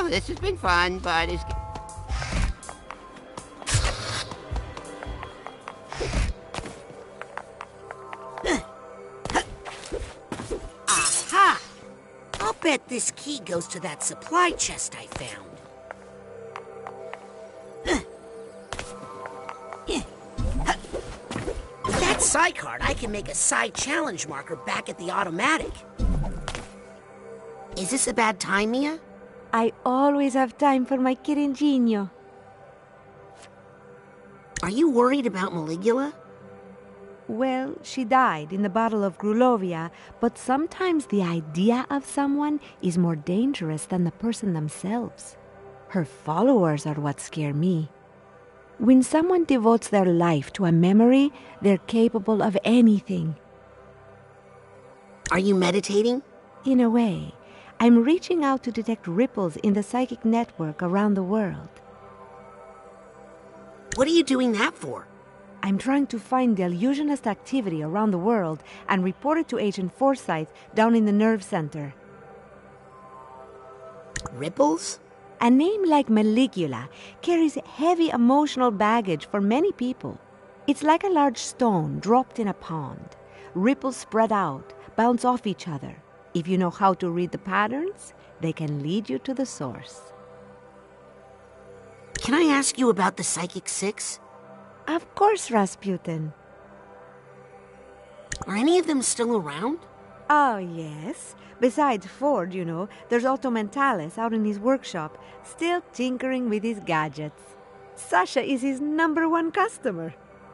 this has been fun, but it's... Aha! I'll bet this key goes to that supply chest I found. With that Psy card, I can make a Psy challenge marker back at the automatic. Is this a bad time, Mia? I always have time for my Kirinjinho. Are you worried about Maligula? Well, she died in the Battle of Grulovia, but sometimes the idea of someone is more dangerous than the person themselves. Her followers are what scare me. When someone devotes their life to a memory, they're capable of anything. Are you meditating? In a way, I'm reaching out to detect ripples in the psychic network around the world. What are you doing that for? I'm trying to find the illusionist activity around the world and report it to Agent Forsyth down in the nerve center. Ripples? A name like Maligula carries heavy emotional baggage for many people. It's like a large stone dropped in a pond. Ripples spread out, bounce off each other. If you know how to read the patterns, they can lead you to the source. Can I ask you about the Psychic Six? Of course, Rasputin. Are any of them still around? Oh, yes. Besides Ford, you know, there's Otto Mentalis out in his workshop, still tinkering with his gadgets. Sasha is his #1 customer.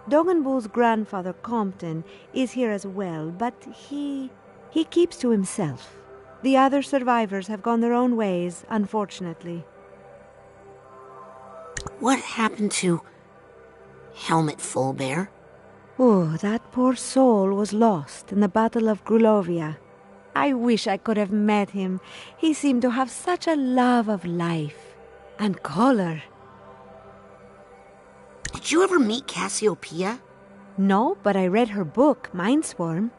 Dogenbull's grandfather, Compton, is here as well, but he keeps to himself. The other survivors have gone their own ways, unfortunately. What happened to Helmut Fullbear? Oh, that poor soul was lost in the Battle of Grulovia. I wish I could have met him. He seemed to have such a love of life and color. Did you ever meet Cassiopeia? No, but I read her book, Mindswarm.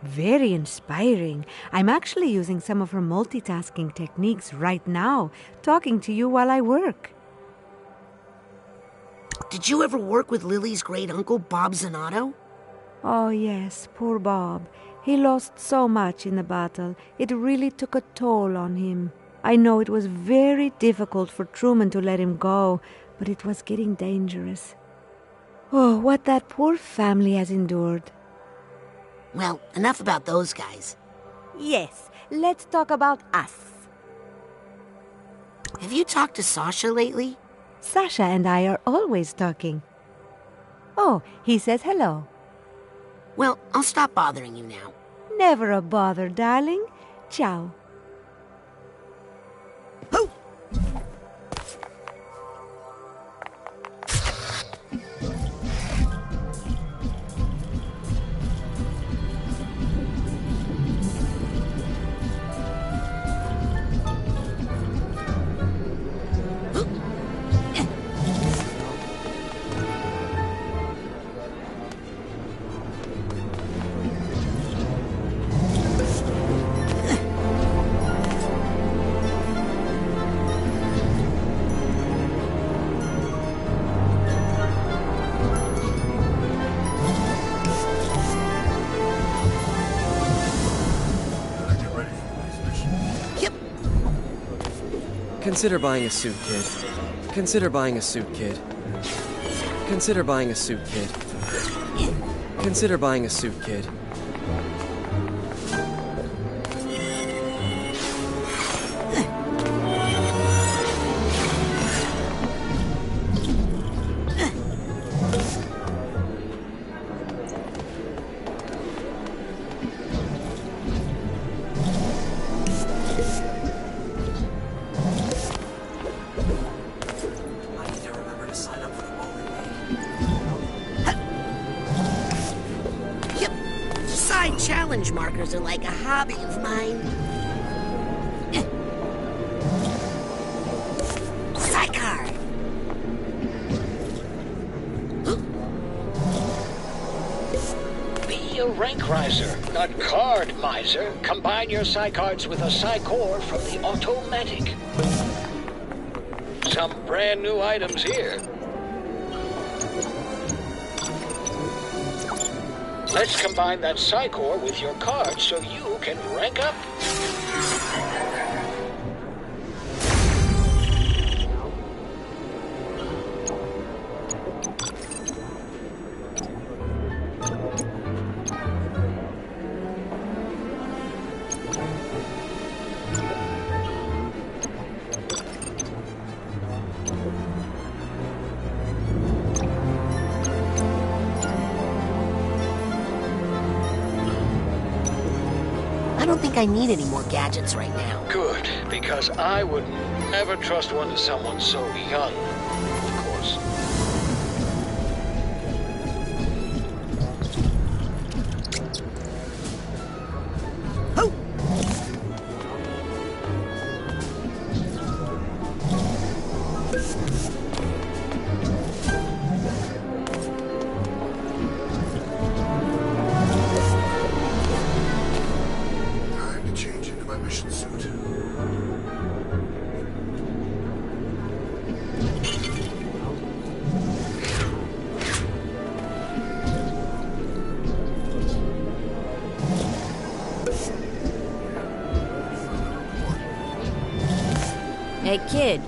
Very inspiring. I'm actually using some of her multitasking techniques right now, talking to you while I work. Did you ever work with Lily's great-uncle, Bob Zanato? Oh, yes, poor Bob. He lost so much in the battle. It really took a toll on him. I know it was very difficult for Truman to let him go, but it was getting dangerous. Oh, what that poor family has endured. Well, enough about those guys. Yes, let's talk about us. Have you talked to Sasha lately? Sasha and I are always talking. Oh, he says hello. Well, I'll stop bothering you now. Never a bother, darling. Ciao. Ho! Consider buying a suit, kid. Consider buying a suit, kid. Consider buying a suit, kid. Consider buying a suit, kid. Challenge markers are like a hobby of mine. Psychar! Be a rank riser, not card miser. Combine your Psycards with a Psycore from the Automatic. some brand new items here. Let's combine that Psychor with your card so you can rank up. I don't think I need any more gadgets right now. Good, because I would never trust one to someone so young, of course. Oh! Time to change into my mission suit. Hey, kid.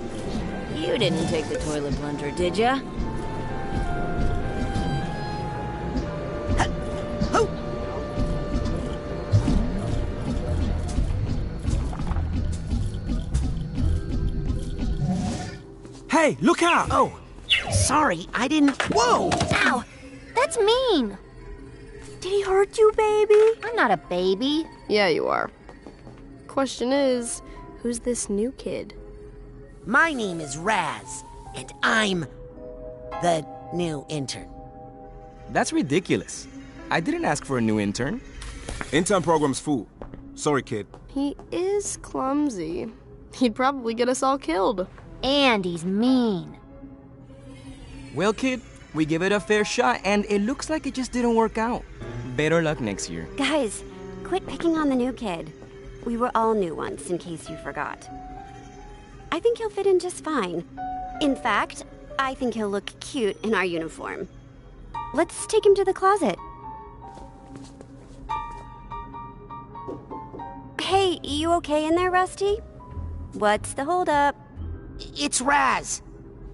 You didn't take the toilet plunger, did ya? Hey, look out! Oh, sorry, I didn't... Whoa! Ow! That's mean! Did he hurt you, baby? I'm not a baby. Yeah, you are. Question is, who's this new kid? My name is Raz, and I'm the new intern. That's ridiculous. I didn't ask for a new intern. Intern program's full. Sorry, kid. He is clumsy. He'd probably get us all killed. And he's mean. Well, kid, we give it a fair shot, and it looks like it just didn't work out. Better luck next year. Guys, quit picking on the new kid. We were all new once, in case you forgot. I think he'll fit in just fine. In fact, I think he'll look cute in our uniform. Let's take him to the closet. Hey, you okay in there, Rusty? What's the holdup? It's Raz.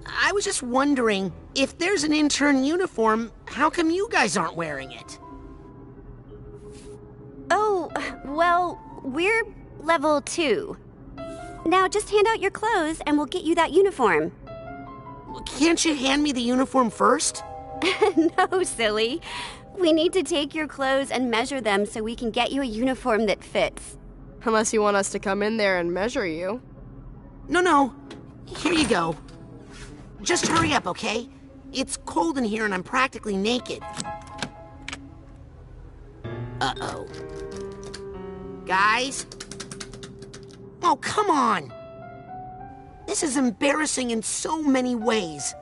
I was just wondering, if there's an intern uniform, how come you guys aren't wearing it? Oh, well, we're level 2. Now just hand out your clothes and we'll get you that uniform. Can't you hand me the uniform first? No, silly. We need to take your clothes and measure them so we can get you a uniform that fits. Unless you want us to come in there and measure you. No. Here you go. Just hurry up, okay? It's cold in here and I'm practically naked. Uh-oh. Guys? Oh, come on! This is embarrassing in so many ways.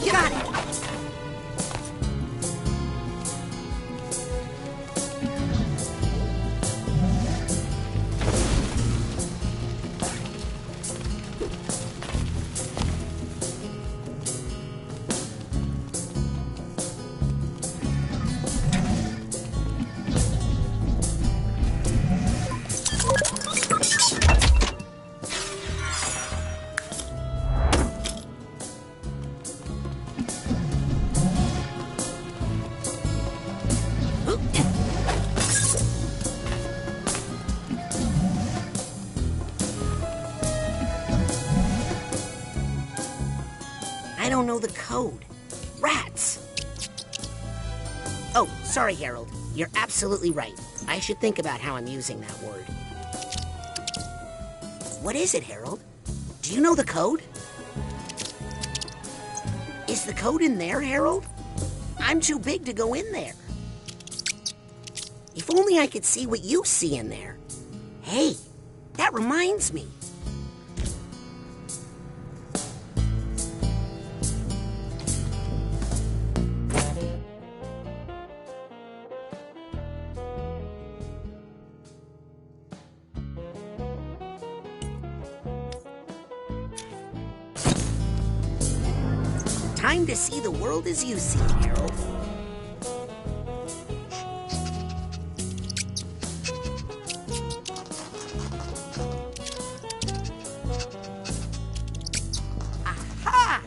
Got it! I don't know the code. Rats! Oh, sorry, Harold. You're absolutely right. I should think about how I'm using that word. What is it, Harold? Do you know the code? Is the code in there, Harold? I'm too big to go in there. If only I could see what you see in there. Hey, that reminds me. Time to see the world as you see, Harold. Aha!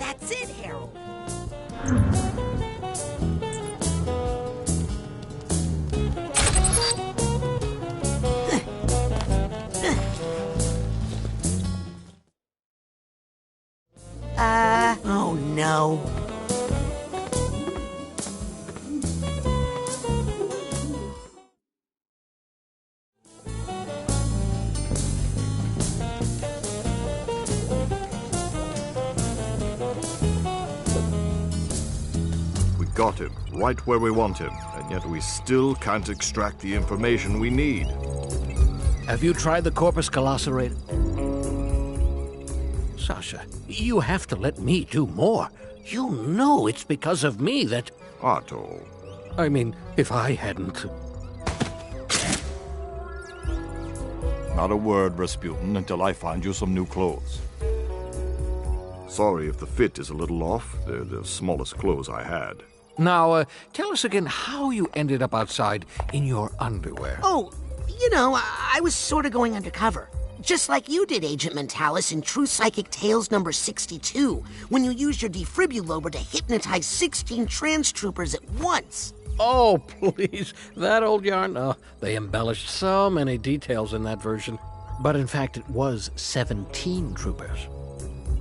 That's it, Harold. Oh no. We got him, right where we want him, and yet we still can't extract the information we need. Have you tried the corpus calloserator? Sasha, you have to let me do more. You know it's because of me that... Otto. I mean, if I hadn't... Not a word, Rasputin, until I find you some new clothes. Sorry if the fit is a little off. They're the smallest clothes I had. Now, tell us again how you ended up outside in your underwear. Oh, you know, I was sort of going undercover. Just like you did, Agent Mentalis, in True Psychic Tales number 62, when you used your defibrillator to hypnotize 16 trans troopers at once. Oh, please. That old yarn? Oh, they embellished so many details in that version. But in fact, it was 17 troopers.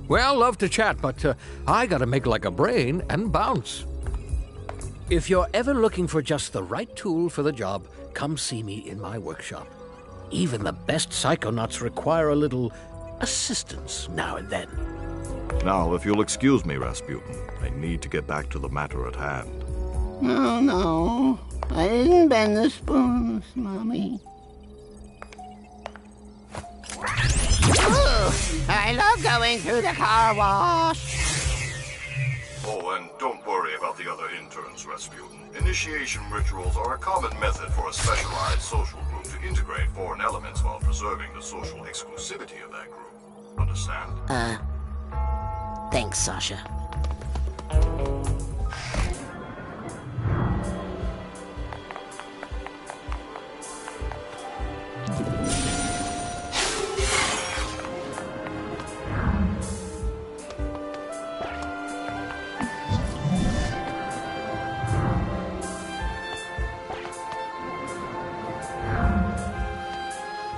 Well, love to chat, but I gotta make like a brain and bounce. If you're ever looking for just the right tool for the job, come see me in my workshop. Even the best Psychonauts require a little assistance now and then. Now, if you'll excuse me, Rasputin, I need to get back to the matter at hand. Oh, no. I didn't bend the spoons, Mommy. Ooh, I love going through the car wash. Oh, and don't worry about the other interns, Rasputin. Initiation rituals are a common method for a specialized social group to integrate foreign elements while preserving the social exclusivity of that group. Understand? Thanks, Sasha.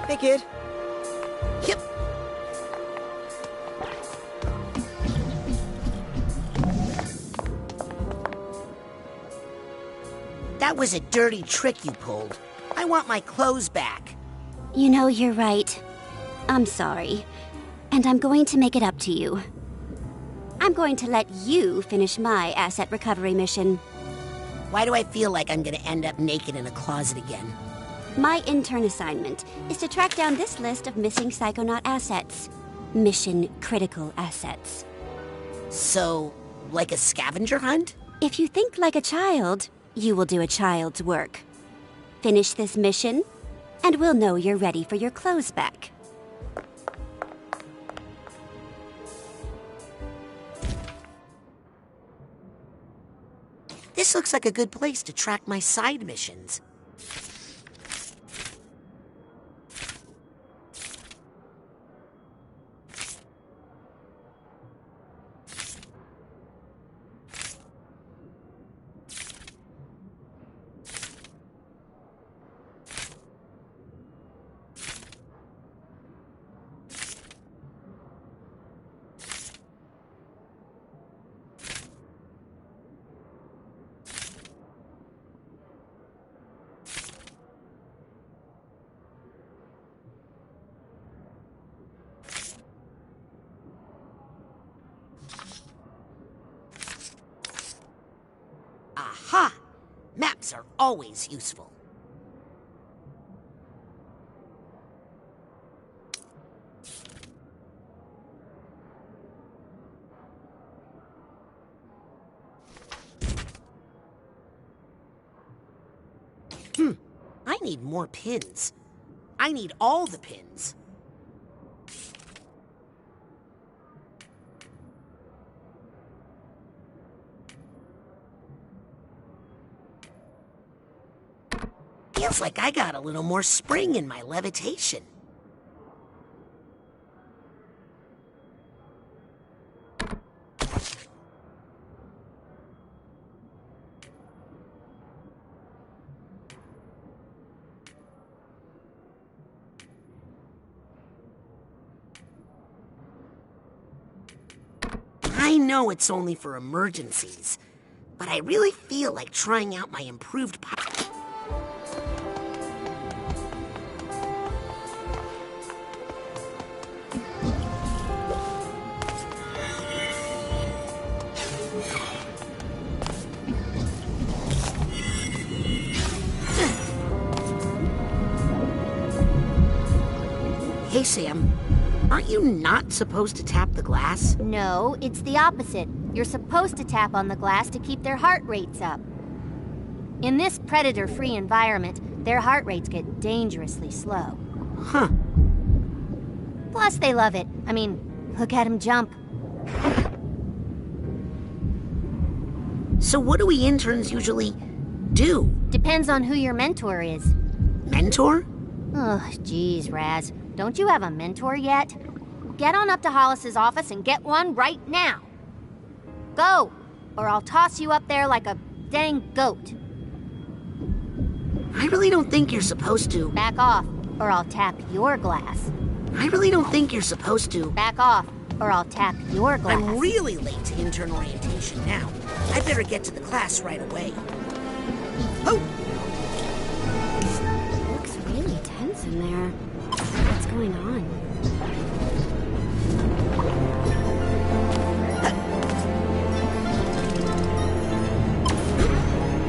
Hey, kid. Yep. That was a dirty trick you pulled. I want my clothes back. You know, you're right. I'm sorry. And I'm going to make it up to you. I'm going to let you finish my asset recovery mission. Why do I feel like I'm gonna end up naked in a closet again? My intern assignment is to track down this list of missing Psychonaut assets. Mission critical assets. So, like a scavenger hunt? If you think like a child, you will do a child's work. Finish this mission, and we'll know you're ready for your clothes back. This looks like a good place to track my side missions. Aha! Maps are always useful. I need more pins. I need all the pins. Feels like I got a little more spring in my levitation. I know it's only for emergencies, but I really feel like trying out my improved Hey, Sam. Aren't you not supposed to tap the glass? No, it's the opposite. You're supposed to tap on the glass to keep their heart rates up. In this predator-free environment, their heart rates get dangerously slow. Huh. Plus, they love it. I mean, look at them jump. So what do we interns usually do? Depends on who your mentor is. Mentor? Oh, geez, Raz. Don't you have a mentor yet? Get on up to Hollis's office and get one right now. Go, or I'll toss you up there like a dang goat. I really don't think you're supposed to. Back off, or I'll tap your glass. I really don't think you're supposed to. Back off, or I'll tap your glass. I'm really late to intern orientation now. I better get to the class right away. Oh! Looks really tense in there. What's going on?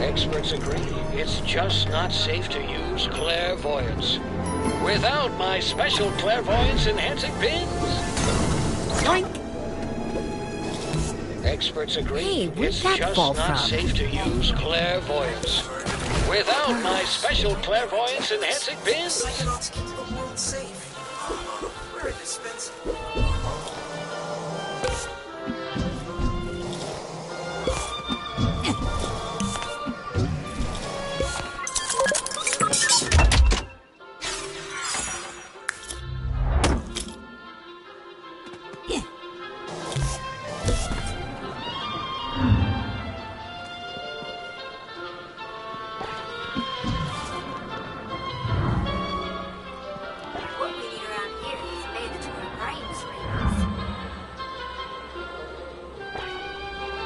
Experts agree. It's just not safe to use clairvoyance. Without my special clairvoyance enhancing pins. Yoink! Experts agree. Hey, where'd it's that just fall not from? safe to use clairvoyance. Without my special clairvoyance enhancing pins. Psychonauts keep the world safe. We're indispensable.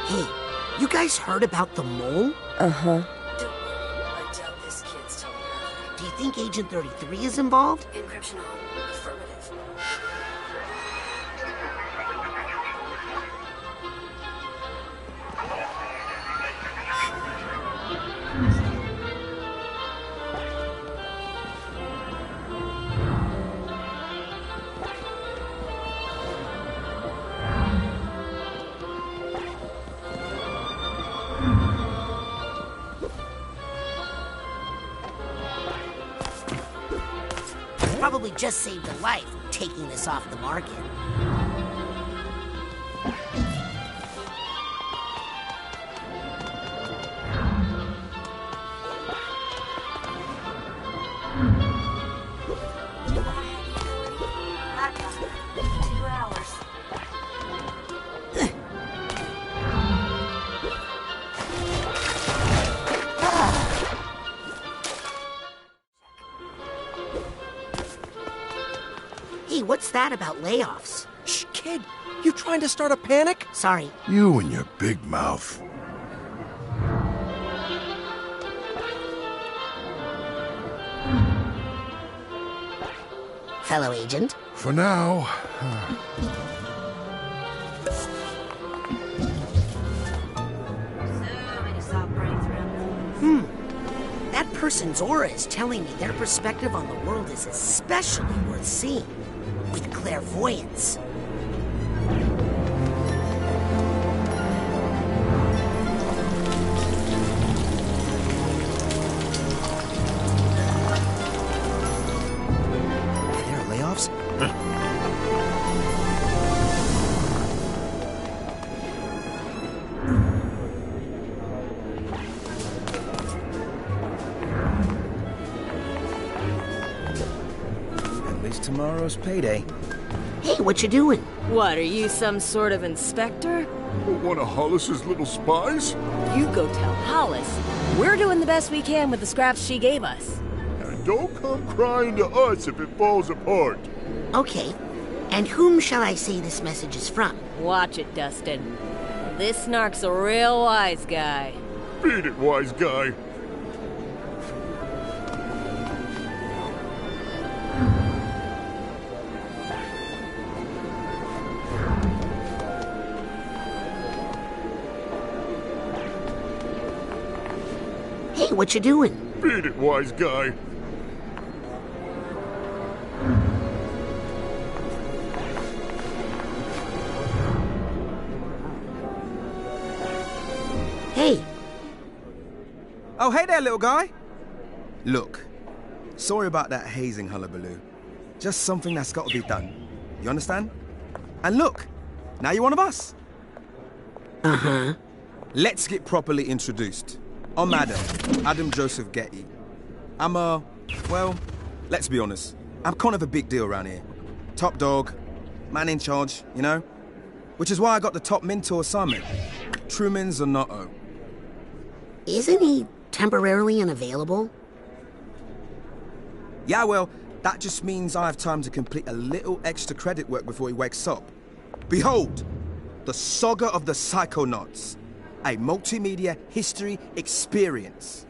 Hey, you guys heard about the mole? Uh-huh. Don't worry, I doubt this kid's telepathic. Do you think Agent 33 is involved? Encryption on. Affirmative. Probably just saved a life taking this off the market. Hey, what's that about layoffs? Shh, kid! You trying to start a panic? Sorry. You and your big mouth. Fellow agent? For now. That person's aura is telling me their perspective on the world is especially worth seeing. With clairvoyance. There are layoffs? tomorrow's payday. Hey, what you doing? What, are you some sort of inspector? One of Hollis's little spies? You go tell Hollis. We're doing the best we can with the scraps she gave us. And don't come crying to us if it falls apart. Okay. And whom shall I say this message is from? Watch it, Dustin. This snark's a real wise guy. Beat it, wise guy. Hey, what you doing? Beat it, wise guy. Hey. Oh, hey there, little guy. Look, sorry about that hazing hullabaloo. Just something that's got to be done. You understand? And look, now you're one of us. Uh-huh. Let's get properly introduced. I'm Adam Joseph Getty. I'm well, let's be honest. I'm kind of a big deal around here. Top dog, man in charge, you know? Which is why I got the top mentor assignment. Truman Zanotto. Isn't he temporarily unavailable? Yeah, well, that just means I have time to complete a little extra credit work before he wakes up. Behold, the saga of the Psychonauts, a multimedia history experience.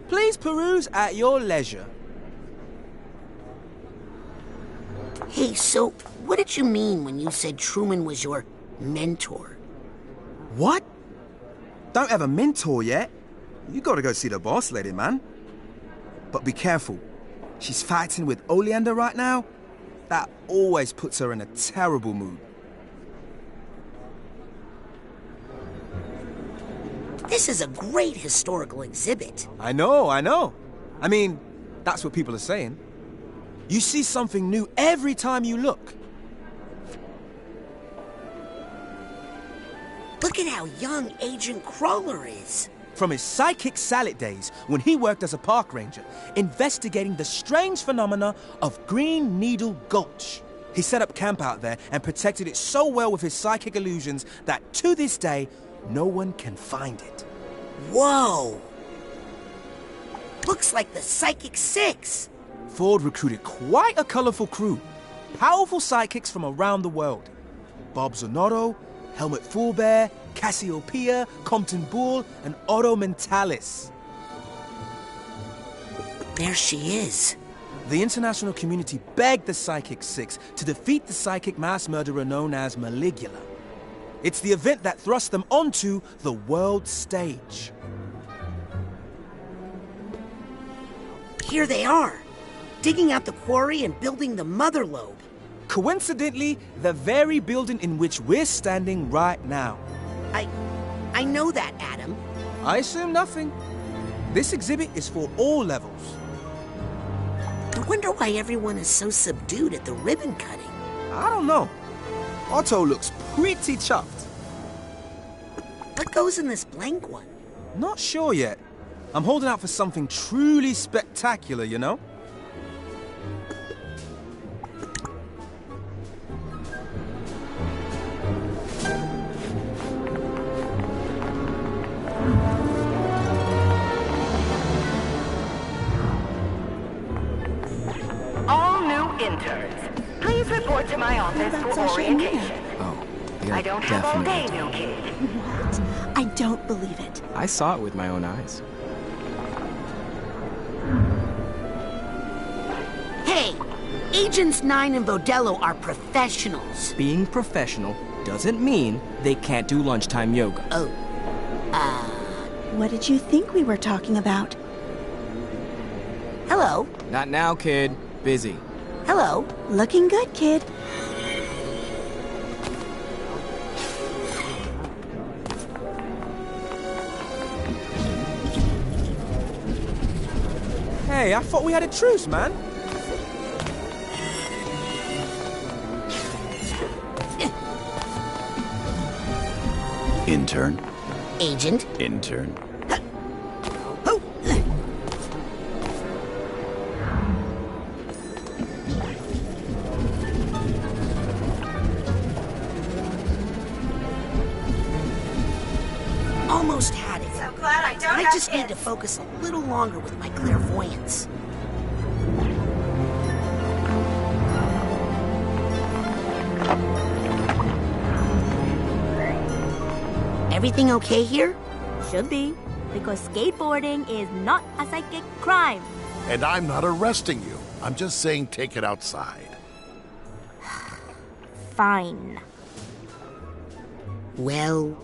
Please peruse at your leisure. Hey, so what did you mean when you said Truman was your mentor? What? Don't have a mentor yet? You gotta go see the boss lady, man. But be careful. She's fighting with Oleander right now. That always puts her in a terrible mood. This is a great historical exhibit. I know. I mean, that's what people are saying. You see something new every time you look. Look at how young Agent Crawler is. From his psychic salad days when he worked as a park ranger, investigating the strange phenomena of Green Needle Gulch. He set up camp out there and protected it so well with his psychic illusions that to this day, no one can find it. Whoa! Looks like the Psychic Six. Ford recruited quite a colorful crew. Powerful psychics from around the world. Bob Zanotto, Helmut Fulbear, Cassiopeia, Compton Bull, and Otto Mentalis. There she is. The international community begged the Psychic Six to defeat the psychic mass murderer known as Maligula. It's the event that thrust them onto the world stage. Here they are, digging out the quarry and building the Mother Lobe. Coincidentally, the very building in which we're standing right now. I know that, Adam. I assume nothing. This exhibit is for all levels. I wonder why everyone is so subdued at the ribbon cutting. I don't know. Otto looks pretty chuffed. What goes in this blank one? Not sure yet. I'm holding out for something truly spectacular, you know? All new interns, please report to my office for orientation. Oh, I don't have all day, new kid. What? I don't believe it. I saw it with my own eyes. Hey, Agents 9 and Vodello are professionals. Being professional doesn't mean they can't do lunchtime yoga. Oh, What did you think we were talking about? Hello. Not now, kid. Busy. Hello. Looking good, kid. Hey, I thought we had a truce, man. Intern. Agent. Intern. Almost had it. So glad I don't I have just need to kids. focus a little longer with my clairvoyance. Everything okay here? Should be, because skateboarding is not a psychic crime. And I'm not arresting you. I'm just saying take it outside. Fine. Well,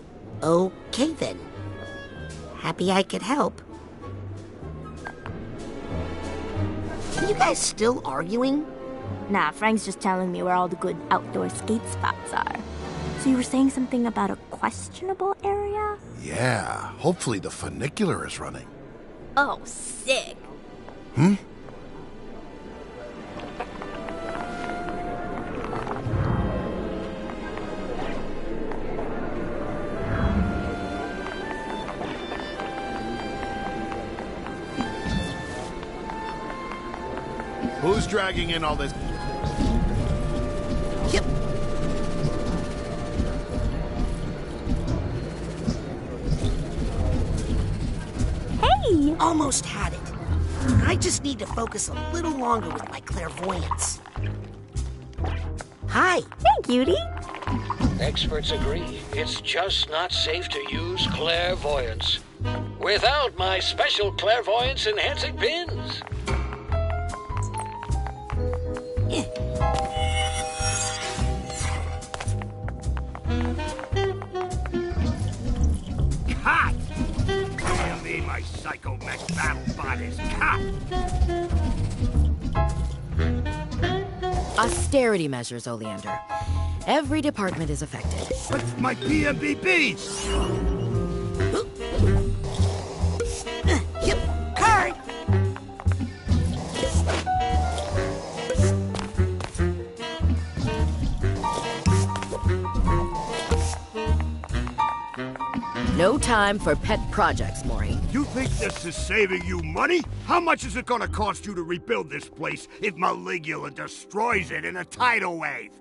okay then. Happy I could help. Are you guys still arguing? Nah, Frank's just telling me where all the good outdoor skate spots are. So you were saying something about a questionable area? Yeah, hopefully the funicular is running. Oh, sick. Hmm? Who's dragging in all this? Yep. Hey! Almost had it. I just need to focus a little longer with my clairvoyance. Hi. Hey, cutie. Experts agree it's just not safe to use clairvoyance without my special clairvoyance enhancing pins. Cut! I mean, my Psycho Mech battle bot is cut! Austerity measures, Oleander. Every department is affected. What's my PMBB? Yep, card! No time for pet projects, Maury. You think this is saving you money? How much is it gonna cost you to rebuild this place if Maligula destroys it in a tidal wave?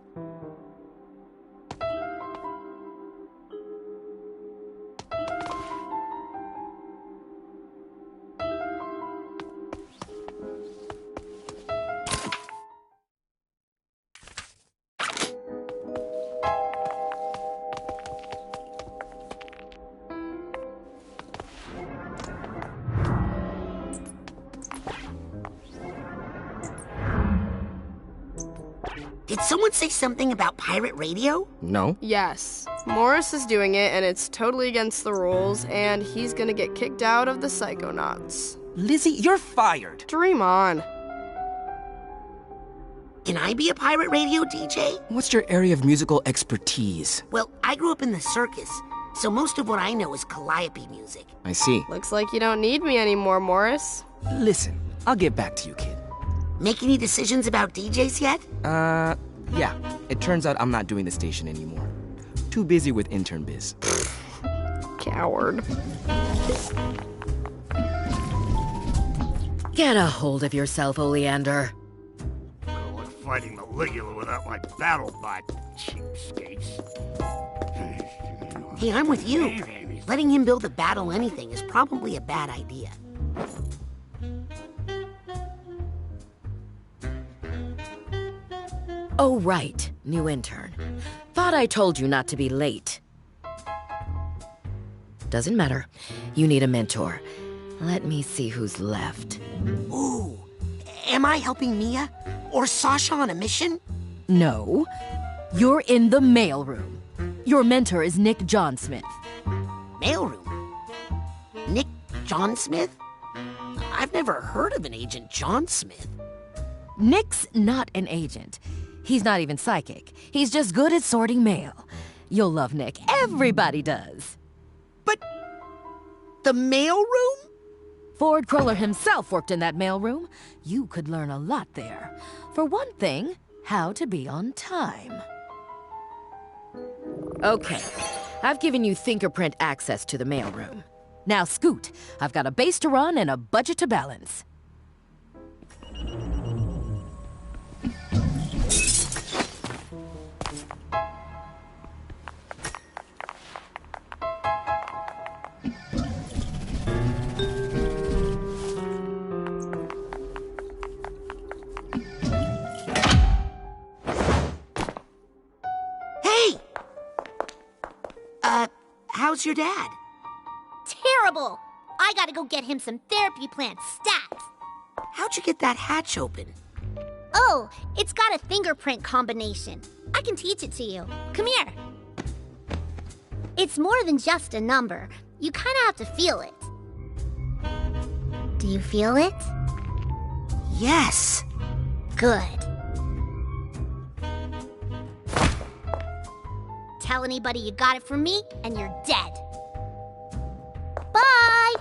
Did someone say something about pirate radio? No. Yes. Morris is doing it, and it's totally against the rules, and he's gonna get kicked out of the Psychonauts. Lizzie, you're fired. Dream on. Can I be a pirate radio DJ? What's your area of musical expertise? Well, I grew up in the circus, so most of what I know is calliope music. I see. Looks like you don't need me anymore, Morris. Listen, I'll get back to you, kid. Make any decisions about DJs yet? Yeah. It turns out I'm not doing the station anymore. Too busy with intern biz. Coward. Get a hold of yourself, Oleander. Good luck fighting Maligula without my battle bot, cheapskates. Hey, I'm with you. Letting him build a battle anything is probably a bad idea. Oh, right. New intern. Thought I told you not to be late. Doesn't matter. You need a mentor. Let me see who's left. Ooh. Am I helping Mia? Or Sasha on a mission? No. You're in the mailroom. Your mentor is Nick John Smith. Mailroom? Nick John Smith? I've never heard of an Agent John Smith. Nick's not an agent. He's not even psychic. He's just good at sorting mail. You'll love Nick. Everybody does. But the mailroom? Ford Cruller himself worked in that mailroom. You could learn a lot there. For one thing, how to be on time. Okay, I've given you fingerprint access to the mailroom. Now scoot. I've got a base to run and a budget to balance. how's your dad? Terrible! I gotta go get him some therapy plants stat. How'd you get that hatch open? Oh, it's got a fingerprint combination. I can teach it to you. Come here. It's more than just a number. You kinda have to feel it. Do you feel it? Yes. Good. Tell anybody you got it from me, and you're dead. Bye!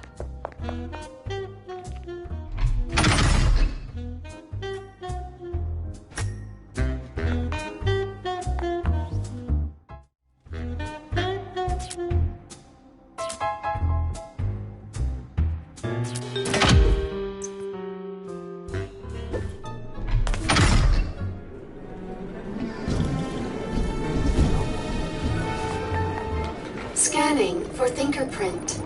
Scanning for fingerprint.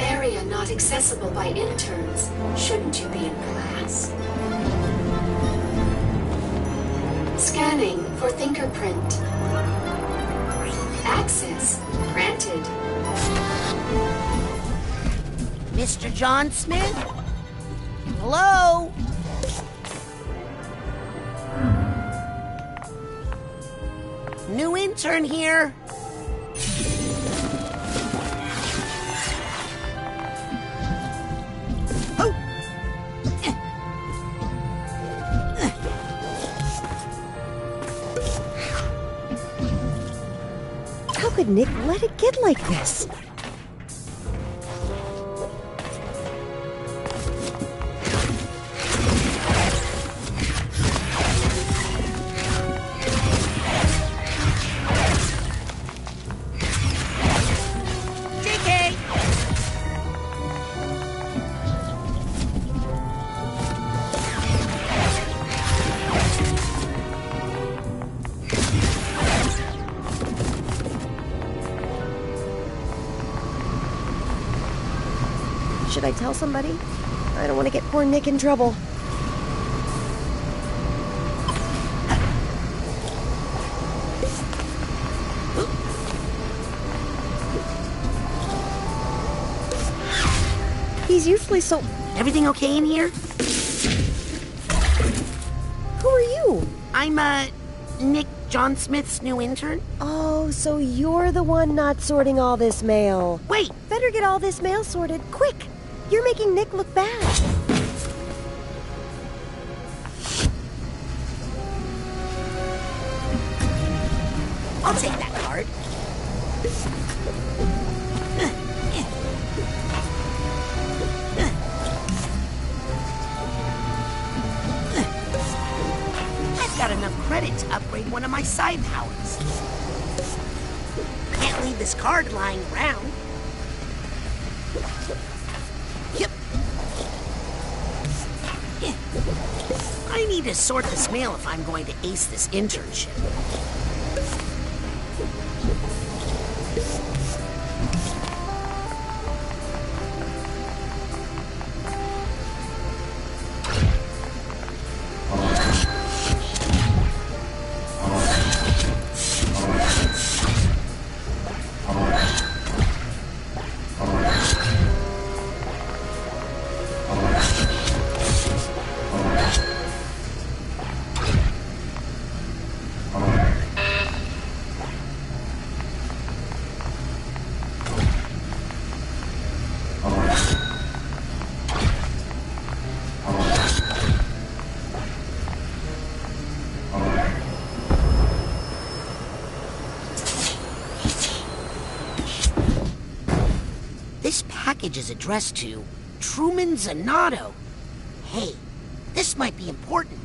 Area not accessible by interns. Shouldn't you be in class? Scanning for fingerprint. Access granted. Mr. John Smith? Hello? New intern here. How could Nick let it get like this? Should I tell somebody? I don't want to get poor Nick in trouble. He's usually so... Everything okay in here? Who are you? I'm, Nick John Smith's new intern. Oh, so you're the one not sorting all this mail. Wait! Better get all this mail sorted, quick! You're making Nick look bad. I'll take that card. I've got enough credit to upgrade one of my side powers. Can't leave this card lying around. Yep. I need to sort this mail if I'm going to ace this internship. This package is addressed to Truman Zanotto. Hey, this might be important.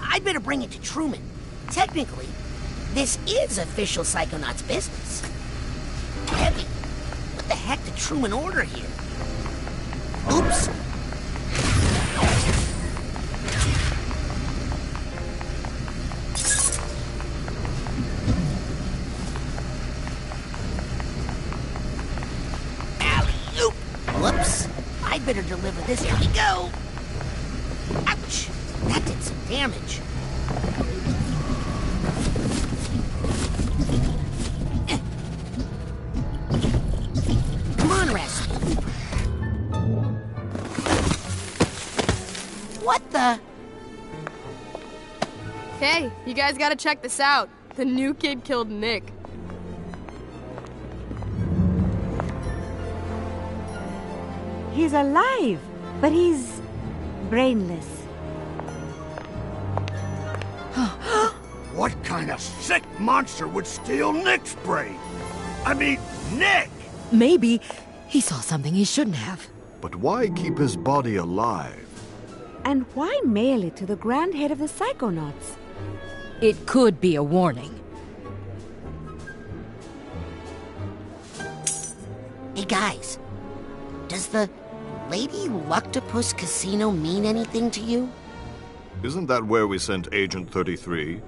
I'd better bring it to Truman. Technically, this is official Psychonauts business. Heavy. What the heck did Truman order here? Oops. Alley-oop. Whoops. I'd better deliver this. Here we go. Ouch. That did some damage. What the? Hey, you guys gotta check this out. The new kid killed Nick. He's alive, but he's brainless. What kind of sick monster would steal Nick's brain? I mean, Nick! Maybe he saw something he shouldn't have. But why keep his body alive? And why mail it to the Grand Head of the Psychonauts? It could be a warning. Hey guys, does the Lady Luctopus Casino mean anything to you? Isn't that where we sent Agent 33?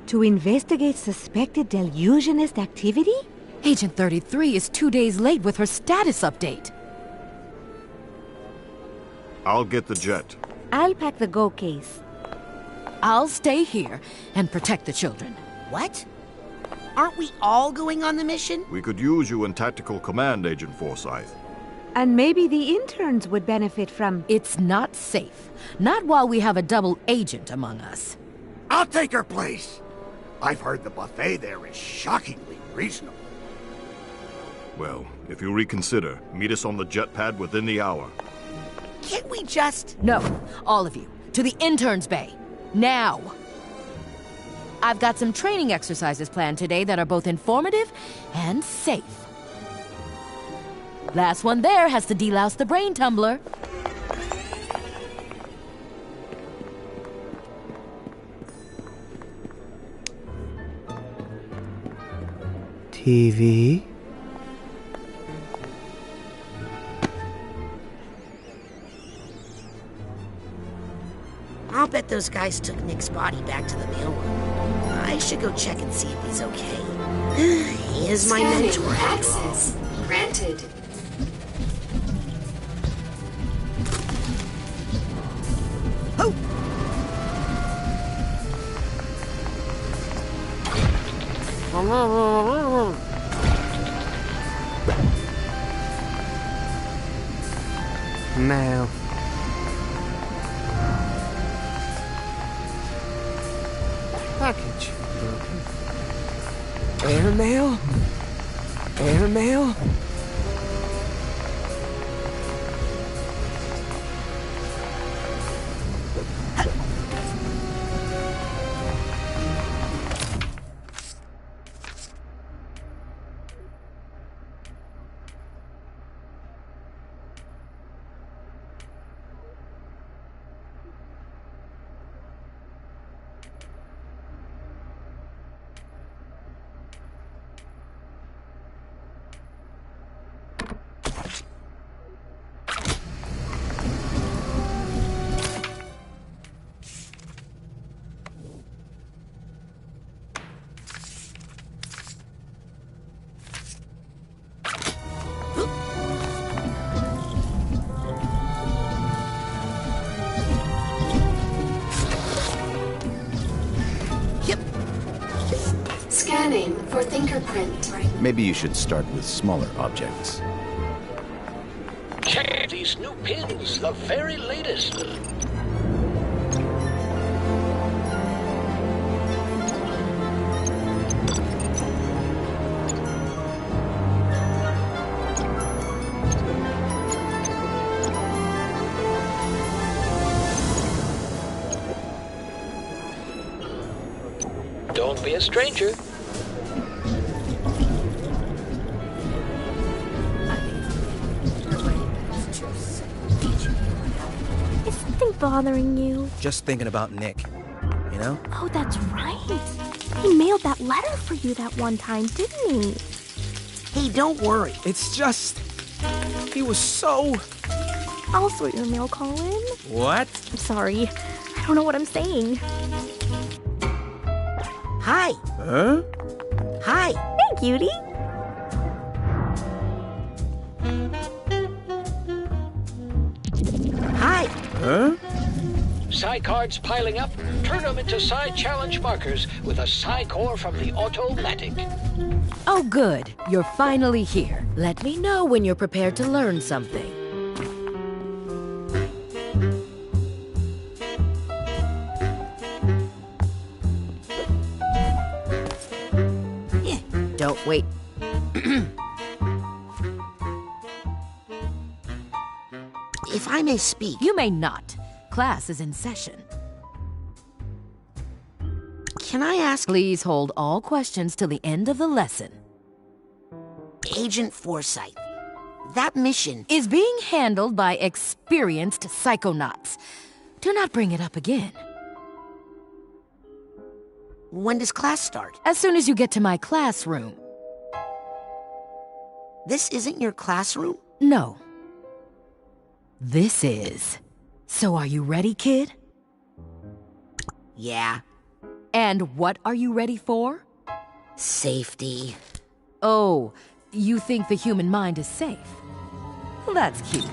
To investigate suspected delusionist activity? Agent 33 is 2 days late with her status update. I'll get the jet. I'll pack the Go case. I'll stay here and protect the children. What? Aren't we all going on the mission? We could use you in tactical command, Agent Forsyth. And maybe the interns would benefit from... It's not safe. Not while we have a double agent among us. I'll take her place. I've heard the buffet there is shockingly reasonable. Well, if you reconsider, meet us on the jet pad within the hour. Can't we just... No, all of you, to the interns' bay. Now! I've got some training exercises planned today that are both informative and safe. Last one there has to delouse the brain tumbler. TV? I'll bet those guys took Nick's body back to the mailroom. I should go check and see if he's okay. He is my mentor. Access granted. Now. Package broken. Airmail? Airmail? Scanning for fingerprint. Maybe you should start with smaller objects. Check these new pins, the very latest. Don't be a stranger. Is something bothering you? Just thinking about Nick, you know? Oh, that's right. He mailed that letter for you that one time, didn't he? Hey, don't worry. It's just... he was so... I'll sort your mail, Colin. What? I'm sorry. I don't know what I'm saying. Hi. Huh? Hi. Hey, cutie. Hi. Huh? Psi cards piling up? Turn them into Psi challenge markers with a Psi core from the Automatic. Oh, good. You're finally here. Let me know when you're prepared to learn something. Wait. If I may speak... You may not. Class is in session. Can I ask... Please hold all questions till the end of the lesson. Agent Forsyth, that mission... is being handled by experienced Psychonauts. Do not bring it up again. When does class start? As soon as you get to my classroom. This isn't your classroom? No. This is. So are you ready, kid? Yeah. And what are you ready for? Safety. Oh, you think the human mind is safe? Well, that's cute.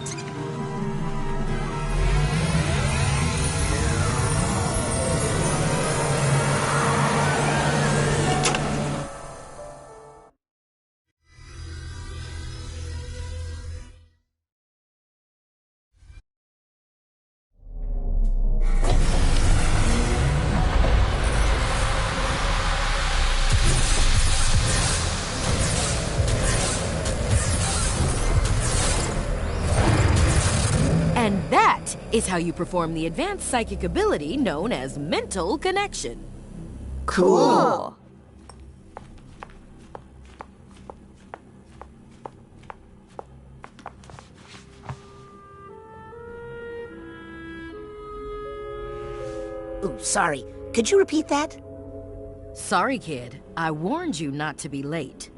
And that is how you perform the advanced psychic ability known as mental connection. Cool. Ooh, sorry. Could you repeat that? Sorry, kid. I warned you not to be late.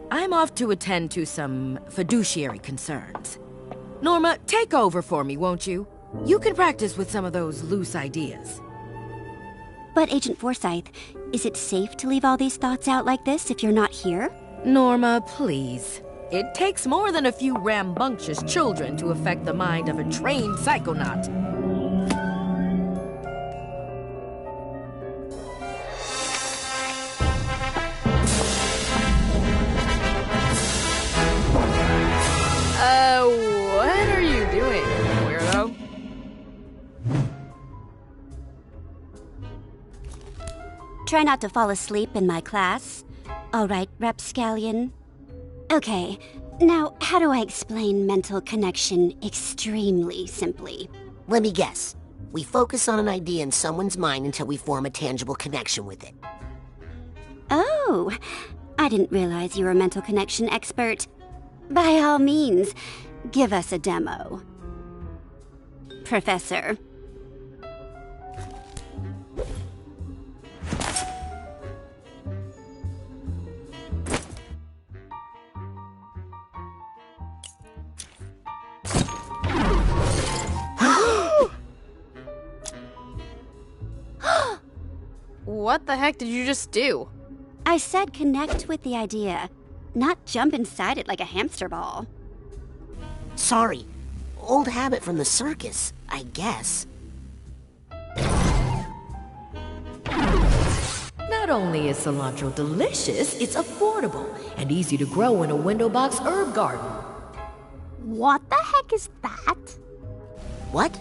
I'm off to attend to some fiduciary concerns. Norma, take over for me, won't you? You can practice with some of those loose ideas. But Agent Forsyth, is it safe to leave all these thoughts out like this if you're not here? Norma, please. It takes more than a few rambunctious children to affect the mind of a trained psychonaut. What are you doing, weirdo? Try not to fall asleep in my class. All right, rapscallion. Okay, now how do I explain mental connection extremely simply? Let me guess. We focus on an idea in someone's mind until we form a tangible connection with it. Oh, I didn't realize you were a mental connection expert. By all means, give us a demo. Professor. What the heck did you just do? I said connect with the idea, not jump inside it like a hamster ball. Sorry. Old habit from the circus, I guess. Not only is cilantro delicious, it's affordable and easy to grow in a window box herb garden. What the heck is that? What?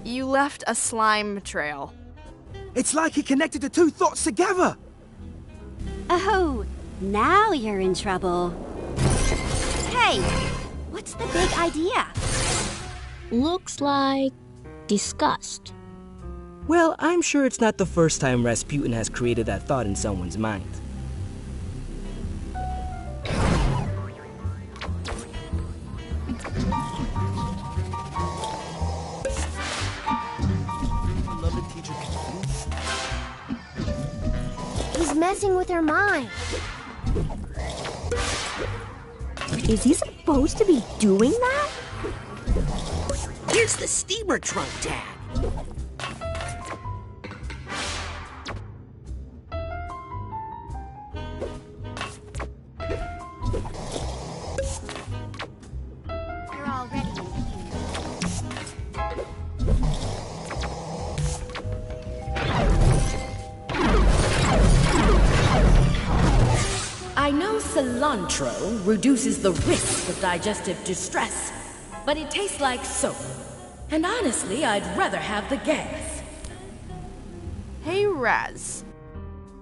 You left a slime trail. It's like he connected the two thoughts together! Oh, now you're in trouble. Hey, what's the big idea? Looks like disgust. Well, I'm sure it's not the first time Rasputin has created that thought in someone's mind. He's messing with her mind. Is he supposed to be doing that? Here's the steamer trunk tag. You're all ready. I know cilantro reduces the risk of digestive distress, but it tastes like soap. And honestly, I'd rather have the gas. Hey, Raz.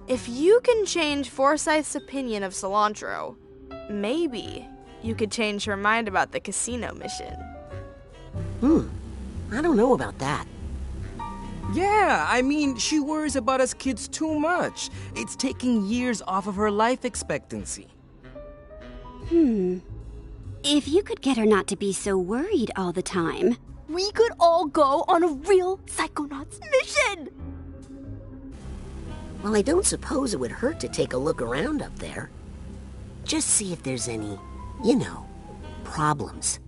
If you can change Forsyth's opinion of cilantro, maybe you could change her mind about the casino mission. I don't know about that. Yeah, I mean, she worries about us kids too much. It's taking years off of her life expectancy. If you could get her not to be so worried all the time. We could all go on a real Psychonauts mission! Well, I don't suppose it would hurt to take a look around up there. Just see if there's any, problems.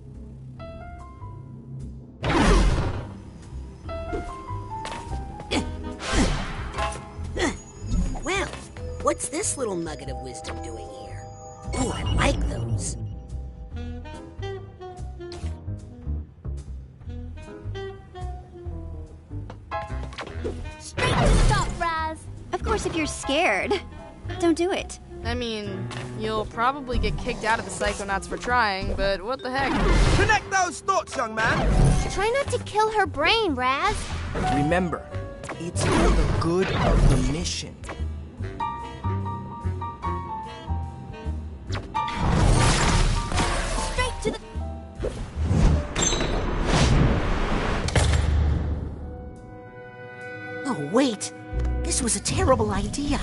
Well, what's this little nugget of wisdom doing here? Oh, I like those. Stop, Raz! Of course, if you're scared, don't do it. I mean, you'll probably get kicked out of the Psychonauts for trying, but what the heck? Connect those thoughts, young man! Try not to kill her brain, Raz. Remember, it's for the good of the mission. Straight to the... Oh, wait. This was a terrible idea.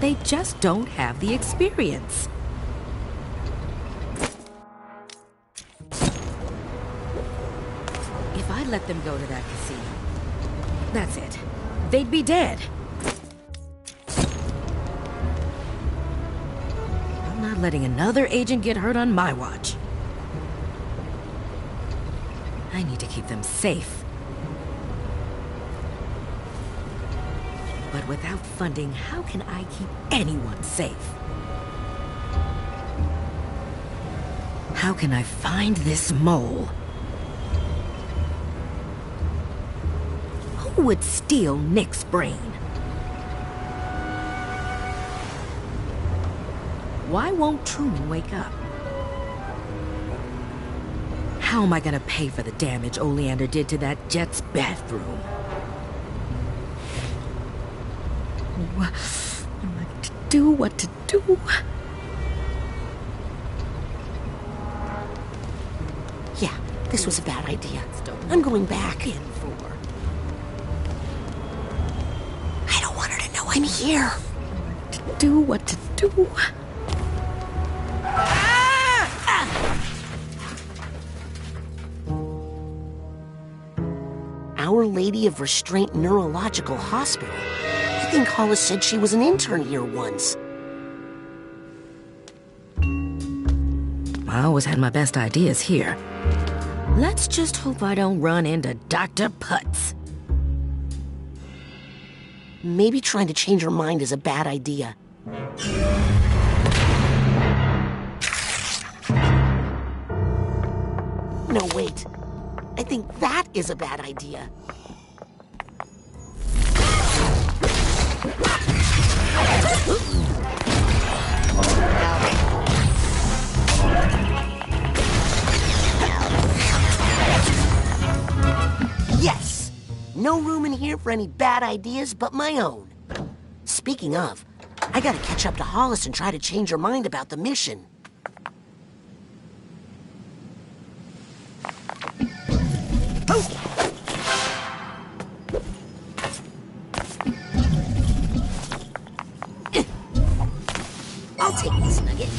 They just don't have the experience. If I let them go to that casino, that's it. They'd be dead. I'm not letting another agent get hurt on my watch. I need to keep them safe. But without funding, how can I keep anyone safe? How can I find this mole? Who would steal Nick's brain? Why won't Truman wake up? How am I gonna pay for the damage Oleander did to that jet's bathroom? What am I to do? What to do? Yeah, this was a bad idea. I'm going back. In for. I don't want her to know I'm here. To do what to do? Our Lady of Restraint Neurological Hospital. I think Hollis said she was an intern here once. I always had my best ideas here. Let's just hope I don't run into Dr. Putz. Maybe trying to change her mind is a bad idea. No, wait. I think that is a bad idea. Yes! No room in here for any bad ideas but my own. Speaking of, I gotta catch up to Hollis and try to change her mind about the mission. I'll take this nugget.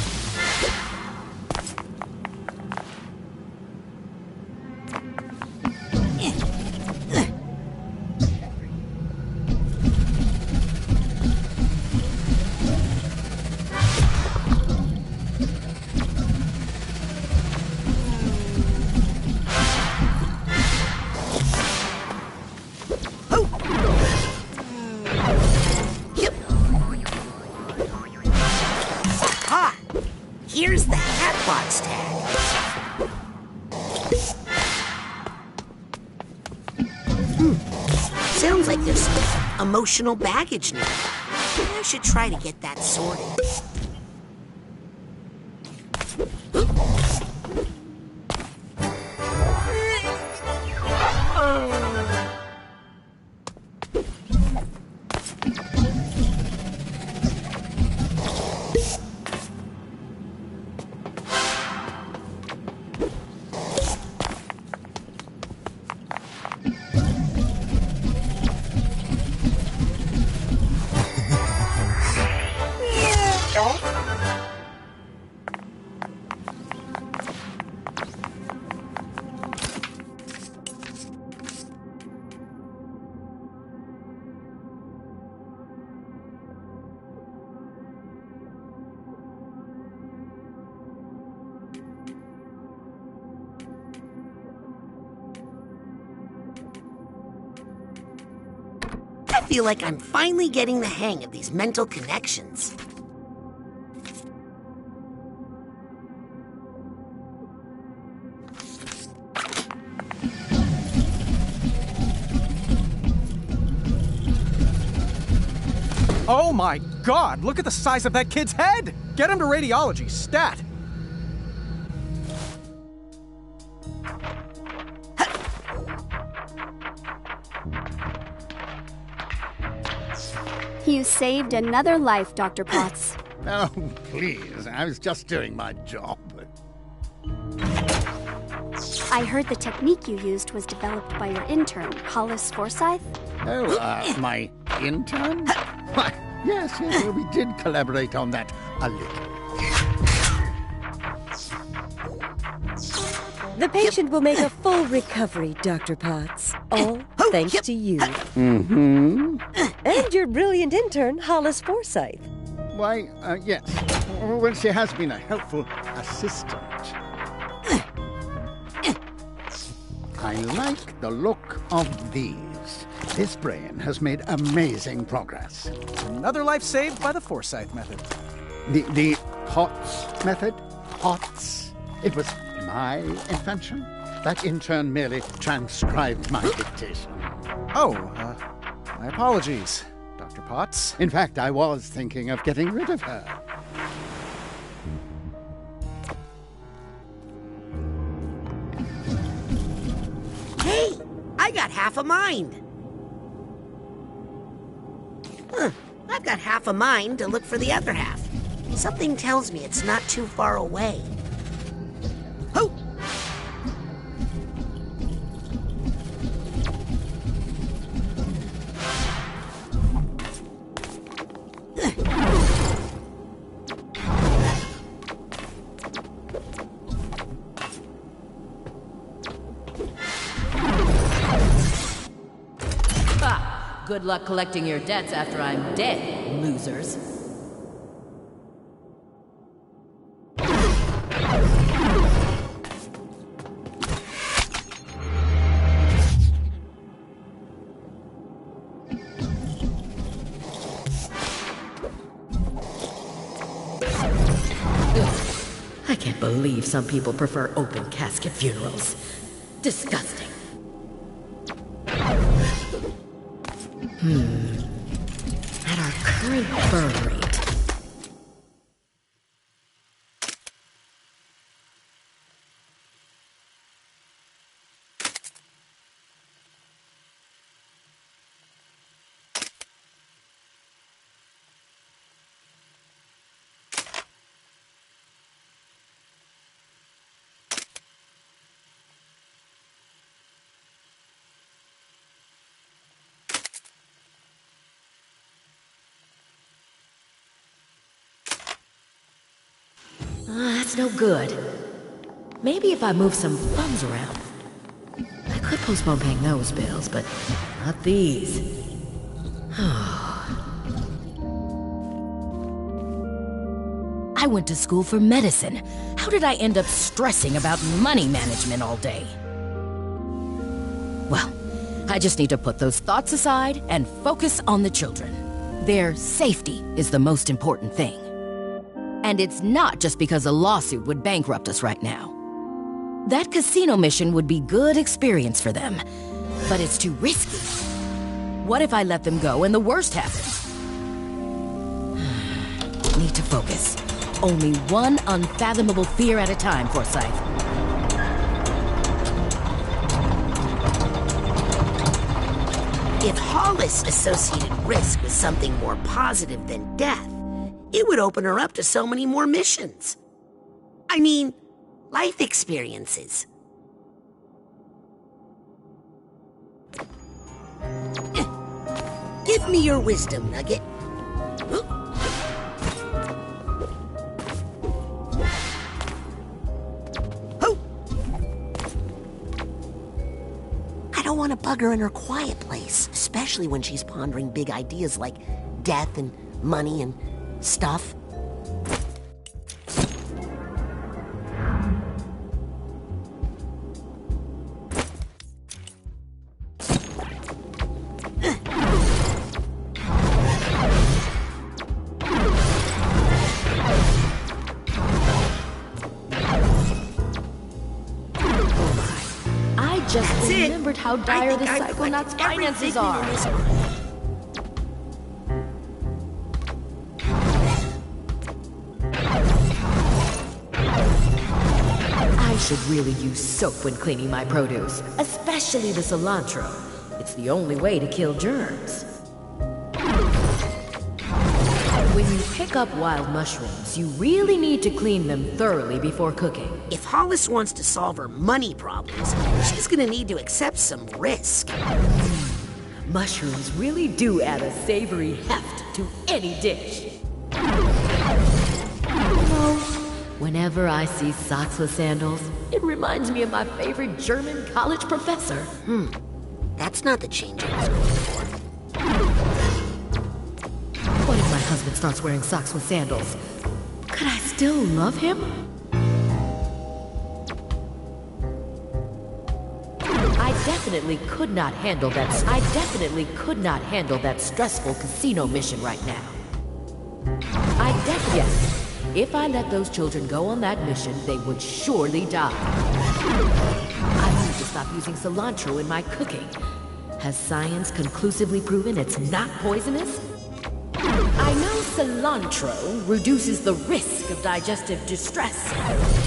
Here's the Hatbox tag. Sounds like there's some emotional baggage now. I should try to get that sorted. I feel like I'm finally getting the hang of these mental connections. Oh my god, look at the size of that kid's head! Get him to radiology, stat! You saved another life, Dr. Potts. Oh, please. I was just doing my job. I heard the technique you used was developed by your intern, Hollis Forsyth. Oh, my intern? Why, yes, we did collaborate on that a little. The patient will make a full recovery, Dr. Potts. All thanks to you. Mm-hmm. And your brilliant intern, Hollis Forsyth. Why, yes. Well, she has been a helpful assistant. I like the look of these. This brain has made amazing progress. Another life saved by the Forsyth method. The POTS method? POTS? It was my invention? That intern merely transcribed my dictation. Oh, my apologies, Dr. Potts. In fact, I was thinking of getting rid of her. Hey, I got half a mind. I've got half a mind to look for the other half. Something tells me it's not too far away. Ho! Good luck collecting your debts after I'm dead, losers. I can't believe some people prefer open casket funerals. Disgusting. At our current burn rate. That's no good. Maybe if I move some funds around. I could postpone paying those bills, but not these. I went to school for medicine. How did I end up stressing about money management all day? Well, I just need to put those thoughts aside and focus on the children. Their safety is the most important thing. And it's not just because a lawsuit would bankrupt us right now. That casino mission would be good experience for them, but it's too risky. What if I let them go and the worst happens? Need to focus. Only one unfathomable fear at a time, Forsyth. If Hollis associated risk with something more positive than death, it would open her up to so many more missions. I mean, life experiences. Give me your wisdom, Nugget. I don't want to bug her in her quiet place, especially when she's pondering big ideas like death and money and stuff. just remembered how dire the Psychonauts' finances are. I should really use soap when cleaning my produce, especially the cilantro. It's the only way to kill germs. When you pick up wild mushrooms, you really need to clean them thoroughly before cooking. If Hollis wants to solve her money problems, she's gonna need to accept some risk. Mushrooms really do add a savory heft to any dish. Whenever I see socks with sandals, it reminds me of my favorite German college professor. That's not the change I was going for. What if my husband starts wearing socks with sandals? Could I still love him? I definitely could not handle that stressful casino mission right now. Yes. If I let those children go on that mission, they would surely die. I need to stop using cilantro in my cooking. Has science conclusively proven it's not poisonous? I know cilantro reduces the risk of digestive distress,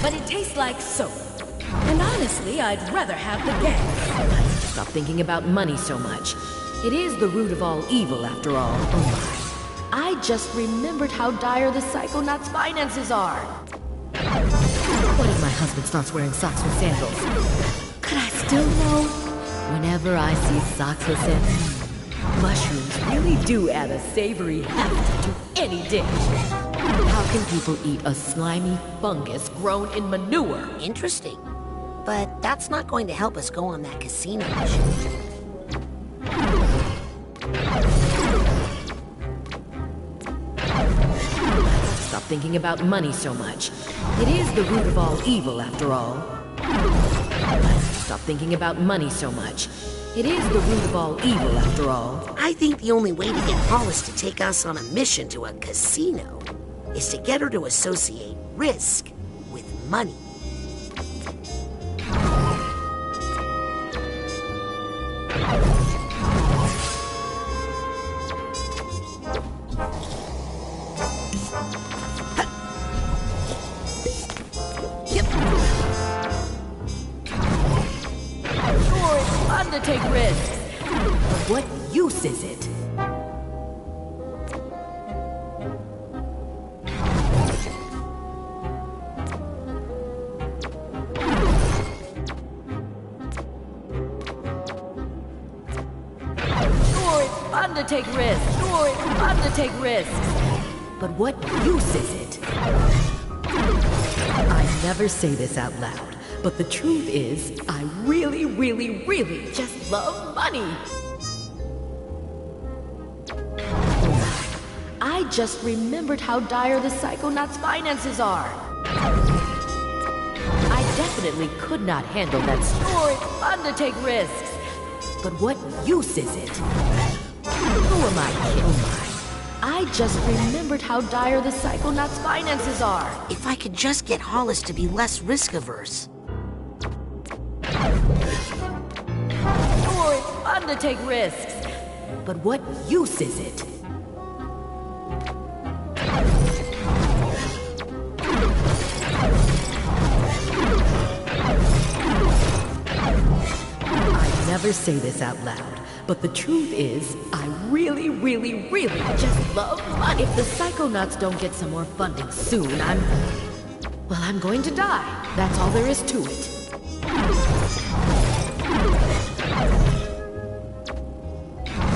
but it tastes like soap. And honestly, I'd rather have the gas. I need to stop thinking about money so much. It is the root of all evil, after all. Oh my. I just remembered how dire the Psychonauts' finances are. What if my husband starts wearing socks with sandals? Could I still know? Whenever I see socks with sandals, mushrooms really do add a savory heft to any dish. How can people eat a slimy fungus grown in manure? Interesting. But that's not going to help us go on that casino mission. Stop thinking about money so much. It is the root of all evil, after all. Stop thinking about money so much. It is the root of all evil, after all. I think the only way to get Hollis to take us on a mission to a casino is to get her to associate risk with money. To take risks. But what use is it? Sure, it's fun to take risks. Sure, it's fun to take risks. But what use is it? I never say this out loud. But the truth is, I really, really, really just love money. I just remembered how dire the Psychonauts' finances are. I definitely could not handle that. Sure, it's fun to take risks. But what use is it? Who am I kidding? Oh my. I just remembered how dire the Psychonauts' finances are. If I could just get Hollis to be less risk-averse. Sure, it's fun to take risks. But what use is it? I never say this out loud, but the truth is, I really, really, really just love money. If the Psychonauts don't get some more funding soon, I'm going to die. That's all there is to it.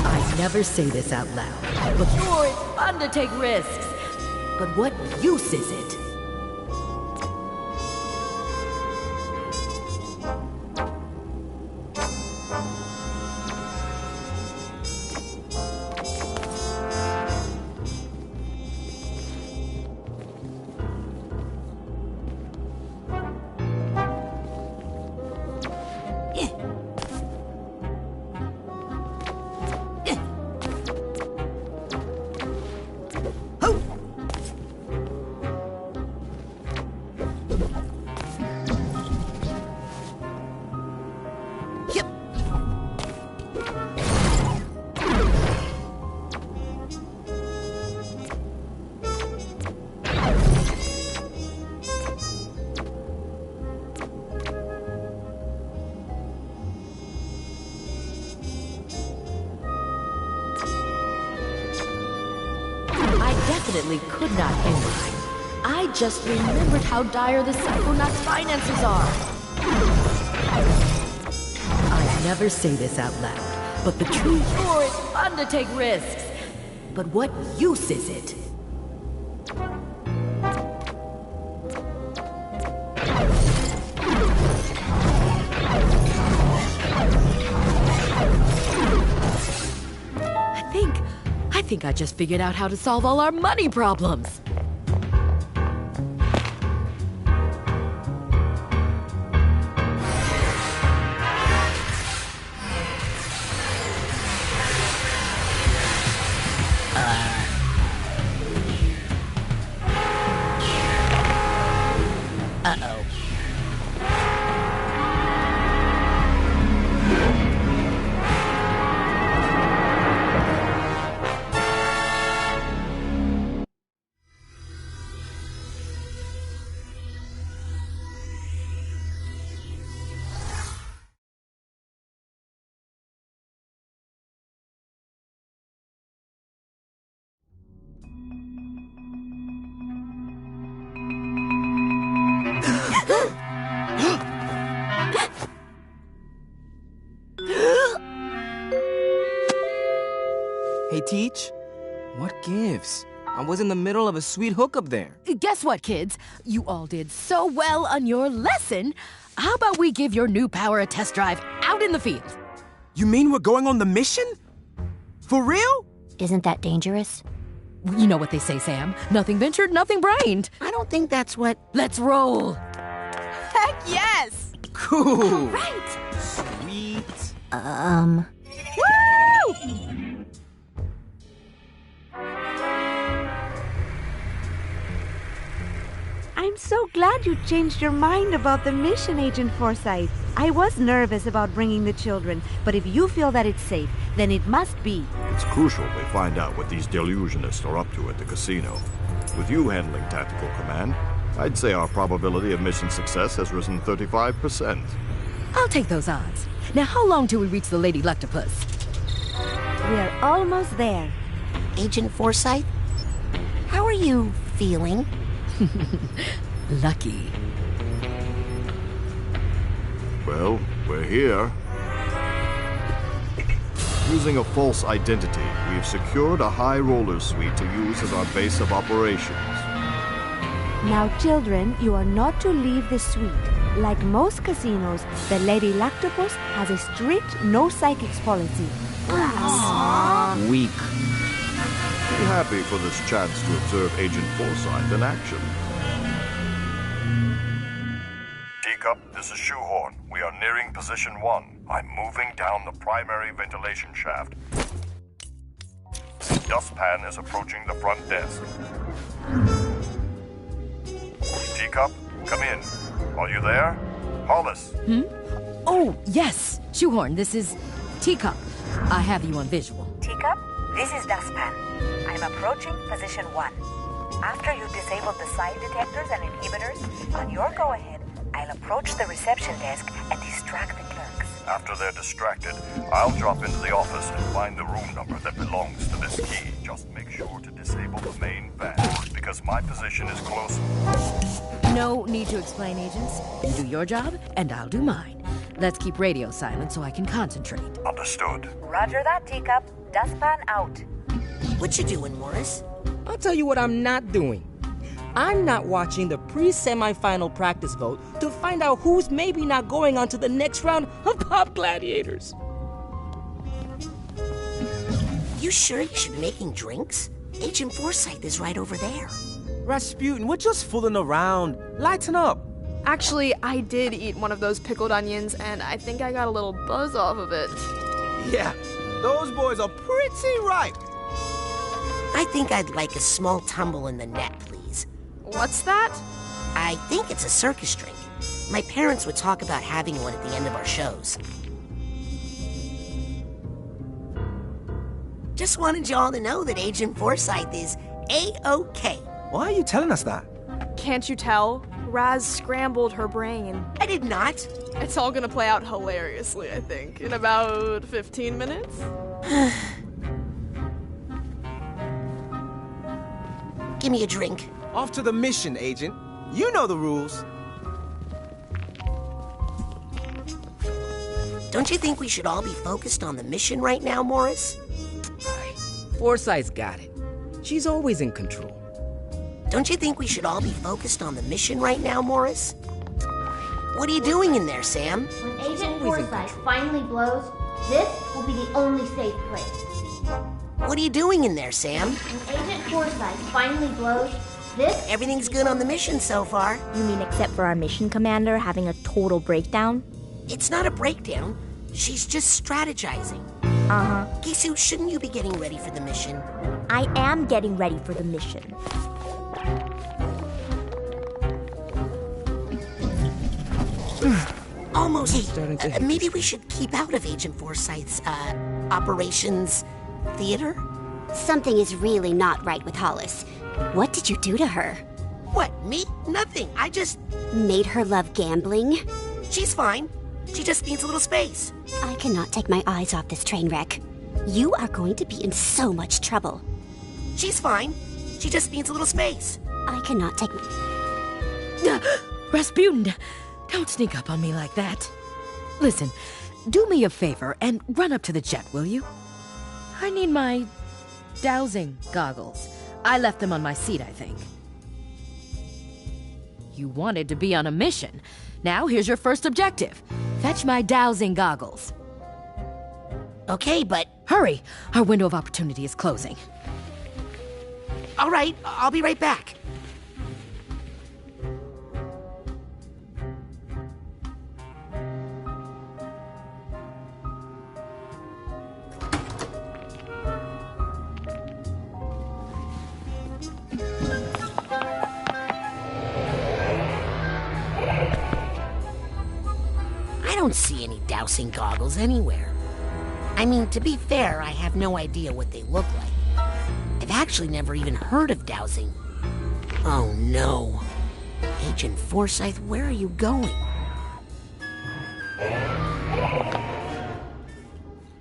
I never say this out loud, but sure, it's fun to take risks. But what use is it? Definitely could not end it. I just remembered how dire the Psychonauts' finances are. I never say this out loud, but the truth sure it's fun to take risks. But what use is it? I think I just figured out how to solve all our money problems. Uh-oh. Hey, Teach. What gives? I was in the middle of a sweet hookup there. Guess what, kids? You all did so well on your lesson. How about we give your new power a test drive out in the field? You mean we're going on the mission? For real? Isn't that dangerous? You know what they say, Sam. Nothing ventured, nothing brained. I don't think that's what... Let's roll. Heck yes! Cool. All right. Sweet. Woo! I'm so glad you changed your mind about the mission, Agent Forsyth. I was nervous about bringing the children, but if you feel that it's safe, then it must be. It's crucial we find out what these delusionists are up to at the casino. With you handling tactical command, I'd say our probability of mission success has risen 35%. I'll take those odds. Now, how long till we reach the Lady Luctopus? We are almost there. Agent Forsyth, how are you feeling? Lucky. Well, we're here. Using a false identity, we've secured a high roller suite to use as our base of operations. Now, children, you are not to leave the suite. Like most casinos, the Lady Luctopus has a strict no psychics policy. Weak. Be happy for this chance to observe Agent Forsyth in action. Teacup, this is Shoehorn. We are nearing position 1. I'm moving down the primary ventilation shaft. Dustpan is approaching the front desk. Teacup, come in. Are you there? Hollis. Oh, yes. Shoehorn, this is Teacup. I have you on visual. Teacup, this is Dustpan. I'm approaching position 1. After you disable the side detectors and inhibitors, on your go-ahead, I'll approach the reception desk and distract the clerks. After they're distracted, I'll drop into the office and find the room number that belongs to this key. Just make sure to disable the main van, because my position is close. No need to explain, agents. You do your job, and I'll do mine. Let's keep radio silent so I can concentrate. Understood. Roger that, Teacup. Dustpan out. What you doing, Morris? I'll tell you what I'm not doing. I'm not watching the pre-semi-final practice vote to find out who's maybe not going on to the next round of Pop Gladiators. You sure you should be making drinks? Agent Forsyth is right over there. Rasputin, we're just fooling around. Lighten up. Actually, I did eat one of those pickled onions, and I think I got a little buzz off of it. Yeah, those boys are pretty ripe. I think I'd like a small tumble in the net, please. What's that? I think it's a circus drink. My parents would talk about having one at the end of our shows. Just wanted y'all to know that Agent Forsyth is A-OK. Why are you telling us that? Can't you tell? Raz scrambled her brain. I did not. It's all gonna play out hilariously, I think, in about 15 minutes. Give me a drink. Off to the mission, Agent. You know the rules. Don't you think we should all be focused on the mission right now, Morris? Forsyth's got it. She's always in control. Don't you think we should all be focused on the mission right now, Morris? What are you doing in there, Sam? When Agent Forsyth finally blows, this will be the only safe place. What are you doing in there, Sam? When Agent Forsyth finally blows, this... Everything's good on the mission so far. You mean except for our mission commander having a total breakdown? It's not a breakdown. She's just strategizing. Uh-huh. Gisu, shouldn't you be getting ready for the mission? I am getting ready for the mission. Almost. Maybe we should keep out of Agent Forsyth's, operations theater? Something is really not right with Hollis. What did you do to her? What, me? Nothing. I just... Made her love gambling? She's fine. She just needs a little space. I cannot take my eyes off this train wreck. You are going to be in so much trouble. She's fine. She just needs a little space. I cannot take... Rasputin, don't sneak up on me like that. Listen, do me a favor and run up to the jet, will you? I need my dowsing goggles. I left them on my seat, I think. You wanted to be on a mission. Now here's your first objective. Fetch my dowsing goggles. Okay, but... Hurry! Our window of opportunity is closing. All right, I'll be right back. I don't see any dowsing goggles anywhere. I mean, to be fair, I have no idea what they look like. I've actually never even heard of dowsing. Oh no. Agent Forsyth, where are you going?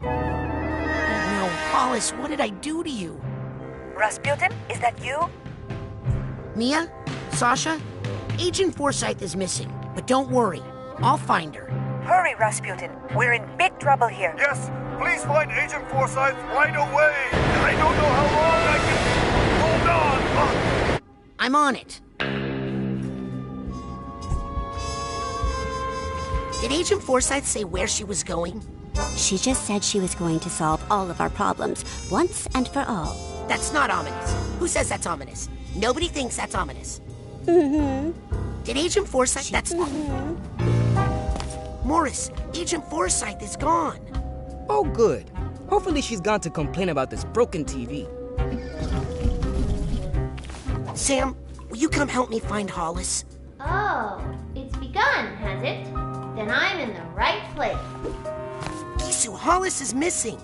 No, Hollis, what did I do to you? Rasputin, is that you? Mia? Sasha? Agent Forsyth is missing, but don't worry. I'll find her. Hurry, Rasputin. We're in big trouble here. Yes, please find Agent Forsyth right away. I don't know how long I can hold on. I'm on it. Did Agent Forsyth say where she was going? She just said she was going to solve all of our problems, once and for all. That's not ominous. Who says that's ominous? Nobody thinks that's ominous. Did Agent Forsyth... That's... Morris, Agent Forsyth is gone. Oh, good. Hopefully she's gone to complain about this broken TV. Sam, will you come help me find Hollis? Oh, it's begun, has it? Then I'm in the right place. Gisu, Hollis is missing.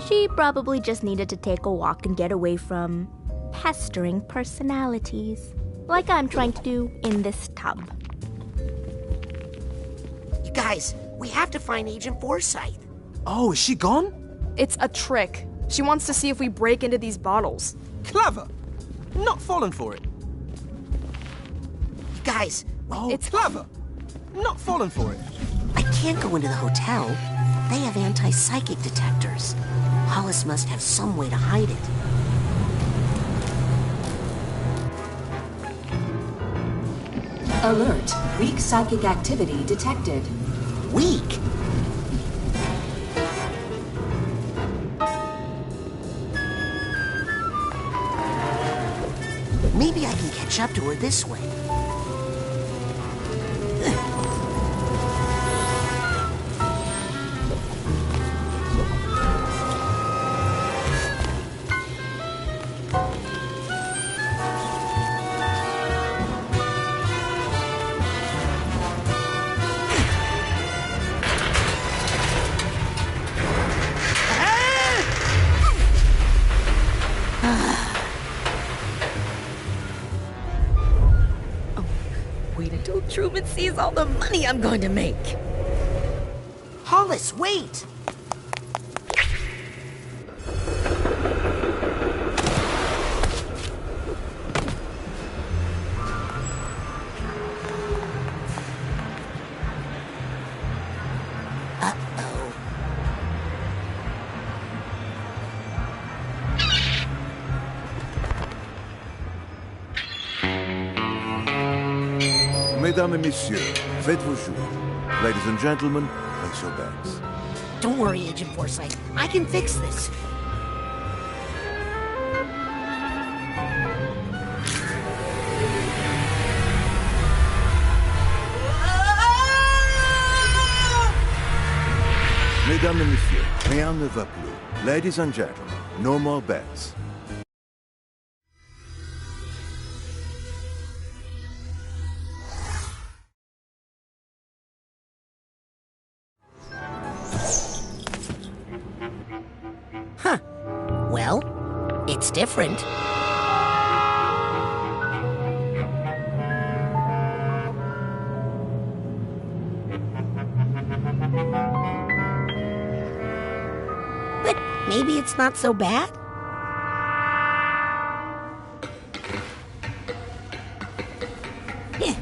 She probably just needed to take a walk and get away from pestering personalities, like I'm trying to do in this tub. You guys, we have to find Agent Forsyth. Oh, is she gone? It's a trick. She wants to see if we break into these bottles. Clever. Not falling for it. You guys, it's clever. Not falling for it. I can't go into the hotel. They have anti-psychic detectors. Hollis must have some way to hide it. Alert. Weak psychic activity detected. Weak? Maybe I can catch up to her this way. Truman sees all the money I'm going to make. Hollis, wait! Mesdames et messieurs, faites vos jours. Ladies and gentlemen, place your bets. Don't worry, Agent Forsyth. I can fix this. Mesdames et messieurs, rien ne va plus. Ladies and gentlemen, no more bets. Huh. Well, it's different. But maybe it's not so bad. Yeah.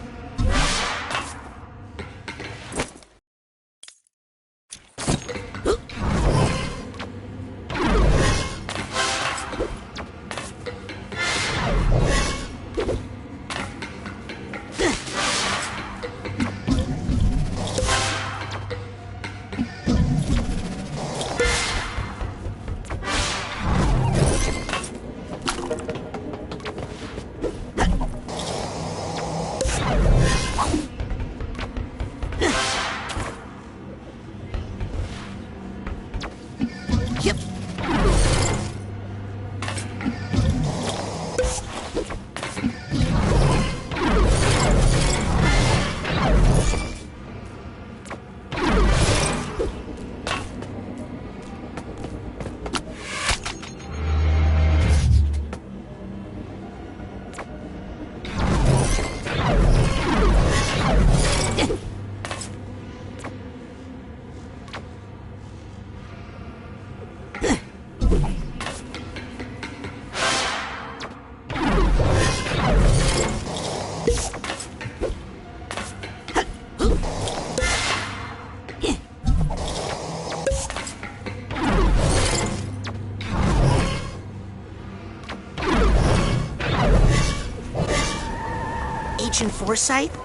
Agent Forsyth?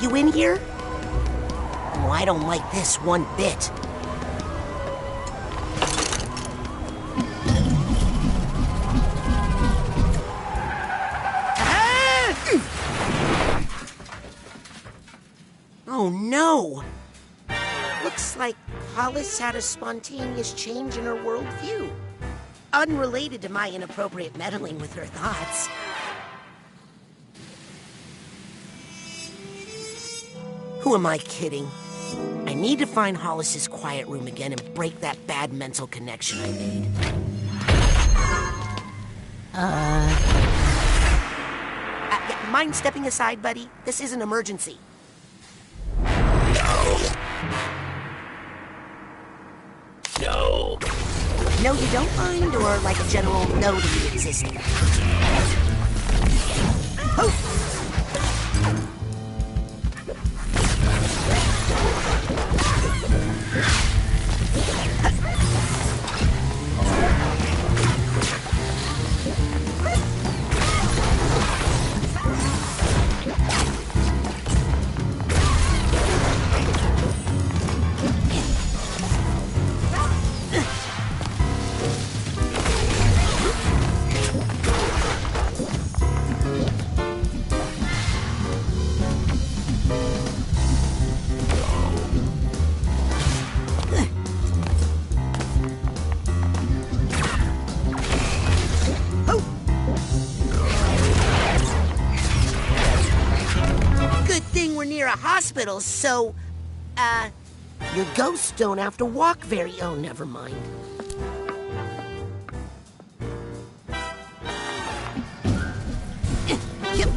You in here? Oh, I don't like this one bit. Oh no! Looks like Hollis had a spontaneous change in her worldview. Unrelated to my inappropriate meddling with her thoughts. Who am I kidding? I need to find Hollis's quiet room again and break that bad mental connection I made. Mind stepping aside, buddy? This is an emergency. No. No, you don't mind, or like a general no to the existing? Oh! Hospital, so, your ghosts don't have to walk very... Oh, never mind. Yep.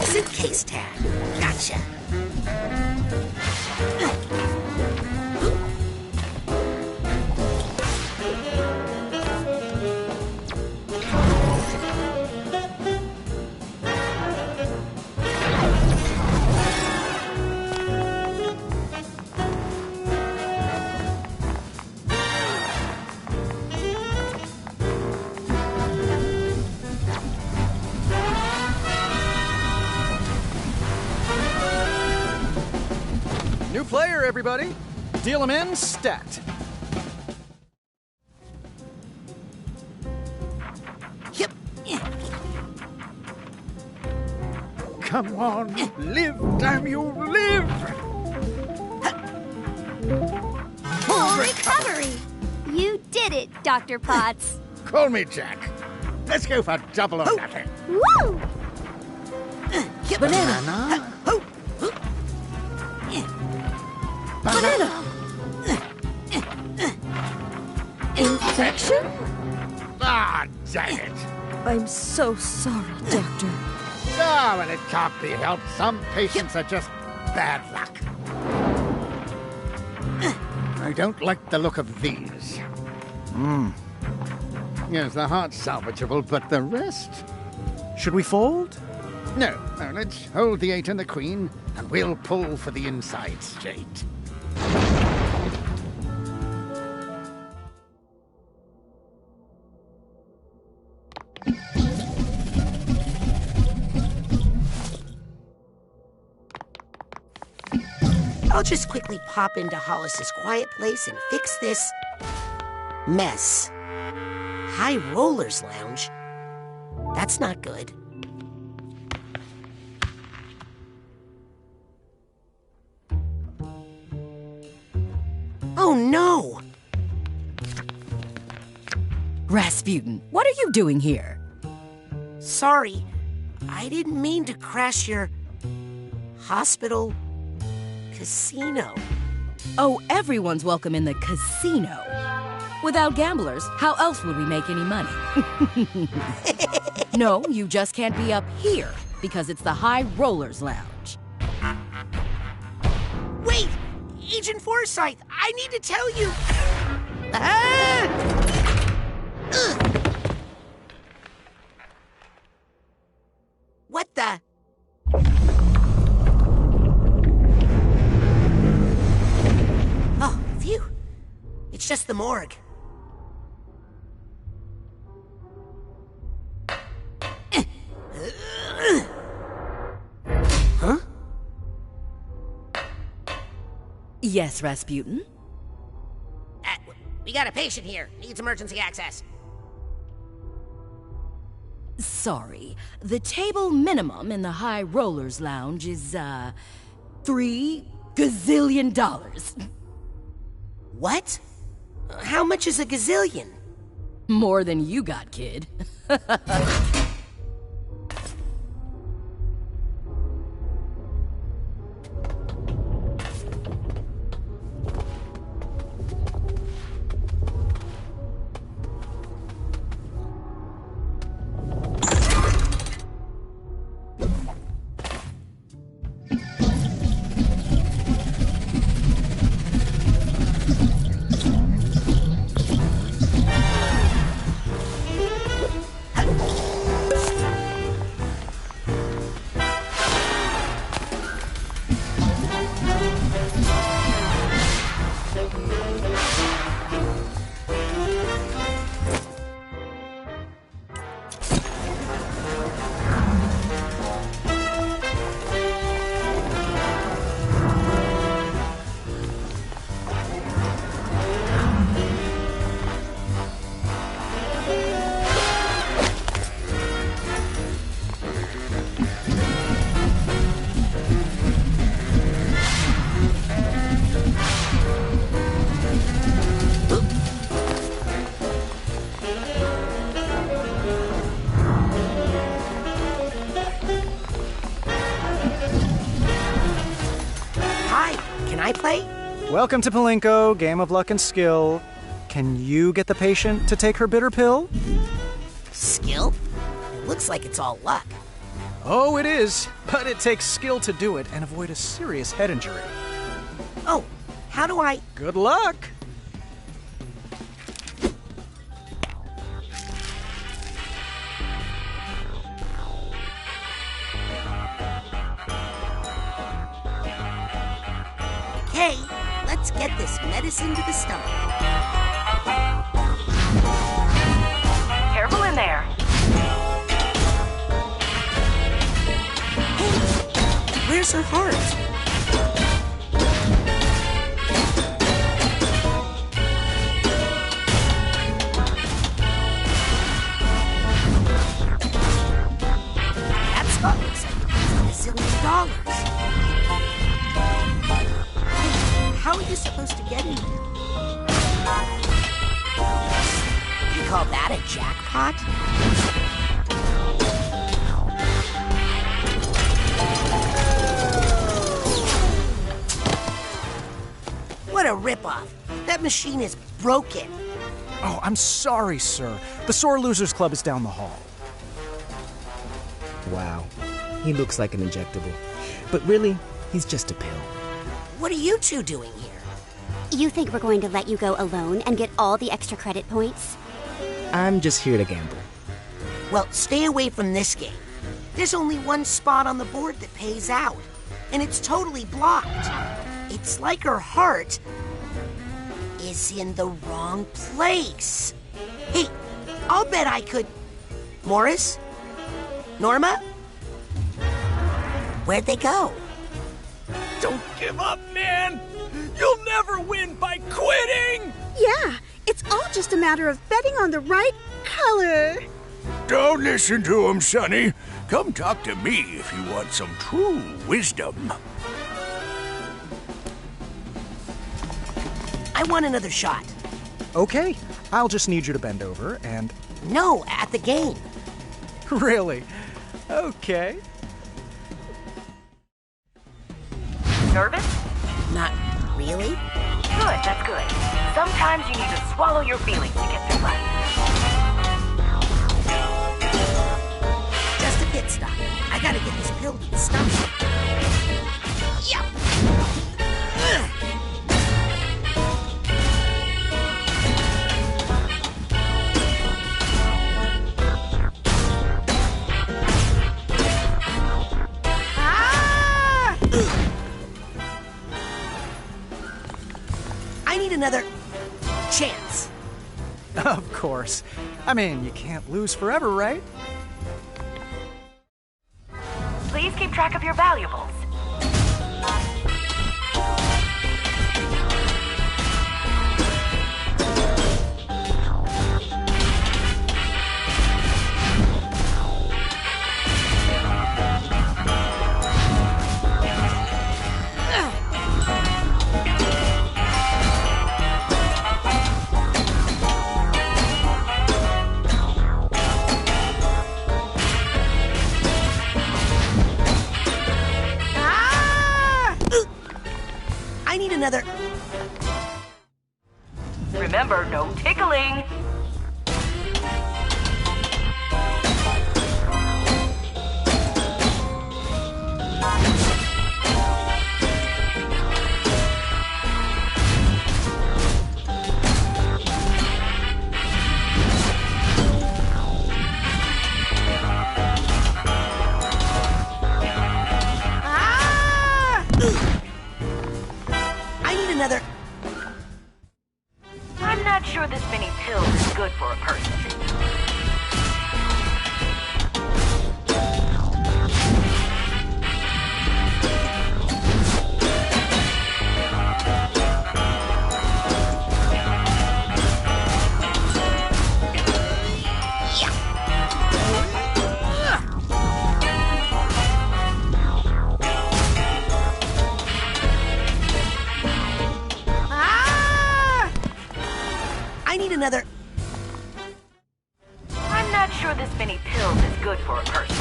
fluorescent case tag. Gotcha. New player, everybody. Deal them in, stat. Yep. Come on, live, damn you, live! Full recovery! You did it, Dr. Potts. Call me Jack. Let's go for double or nothing. Woo! Banana. Banana! Infection? Ah, dang it. I'm so sorry, Doctor. Ah, well, it can't be helped. Some patients are just bad luck. I don't like the look of these. Yes, the heart's salvageable, but the rest? Should we fold? No, let's hold the 8 and the queen, and we'll pull for the inside straight. I'll just quickly pop into Hollis's quiet place and fix this mess. High Rollers Lounge? That's not good. Oh no! Rasputin, what are you doing here? Sorry, I didn't mean to crash your hospital casino. Oh, everyone's welcome in the casino. Without gamblers, how else would we make any money? No, you just can't be up here because it's the High Rollers Lounge. Wait! Agent Forsyth, I need to tell you. Ah! Ugh. What the? Oh, phew. It's just the morgue. Huh? Yes, Rasputin? We got a patient here. Needs emergency access. Sorry. The table minimum in the High Rollers Lounge is, $3 gazillion. What? How much is a gazillion? More than you got, kid. I play? Welcome to Palinko, game of luck and skill. Can you get the patient to take her bitter pill? Skill? It looks like it's all luck. Oh, it is, but it takes skill to do it and avoid a serious head injury. Oh, how do I... Good luck! Okay, let's get this medicine to the stomach. Careful in there. Hey, where's her heart? That spot looks like it's $1 zillion. How are you supposed to get in there? You call that a jackpot? What a ripoff. That machine is broken. Oh, I'm sorry, sir. The Sore Losers Club is down the hall. Wow. He looks like an injectable. But really, he's just a pill. What are you two doing here? You think we're going to let you go alone and get all the extra credit points? I'm just here to gamble. Well, stay away from this game. There's only one spot on the board that pays out, and it's totally blocked. It's like her heart is in the wrong place. Hey, I'll bet I could... Morris? Norma? Where'd they go? Don't give up, man! You'll never win by quitting! Yeah, it's all just a matter of betting on the right color. Don't listen to him, Sonny. Come talk to me if you want some true wisdom. I want another shot. Okay, I'll just need you to bend over and... No, at the game. Really? Okay. Nervous? Not really. Good, that's good. Sometimes you need to swallow your feelings to get through life. Just a pit stop. I gotta get this pill to the stomach. Yep. I need another chance. Of course. I mean, you can't lose forever, right? Please keep track of your valuables. I need another... Remember, no tickling. Another... I'm not sure this many pills is good for a person. Another... I'm not sure this many pills is good for a person.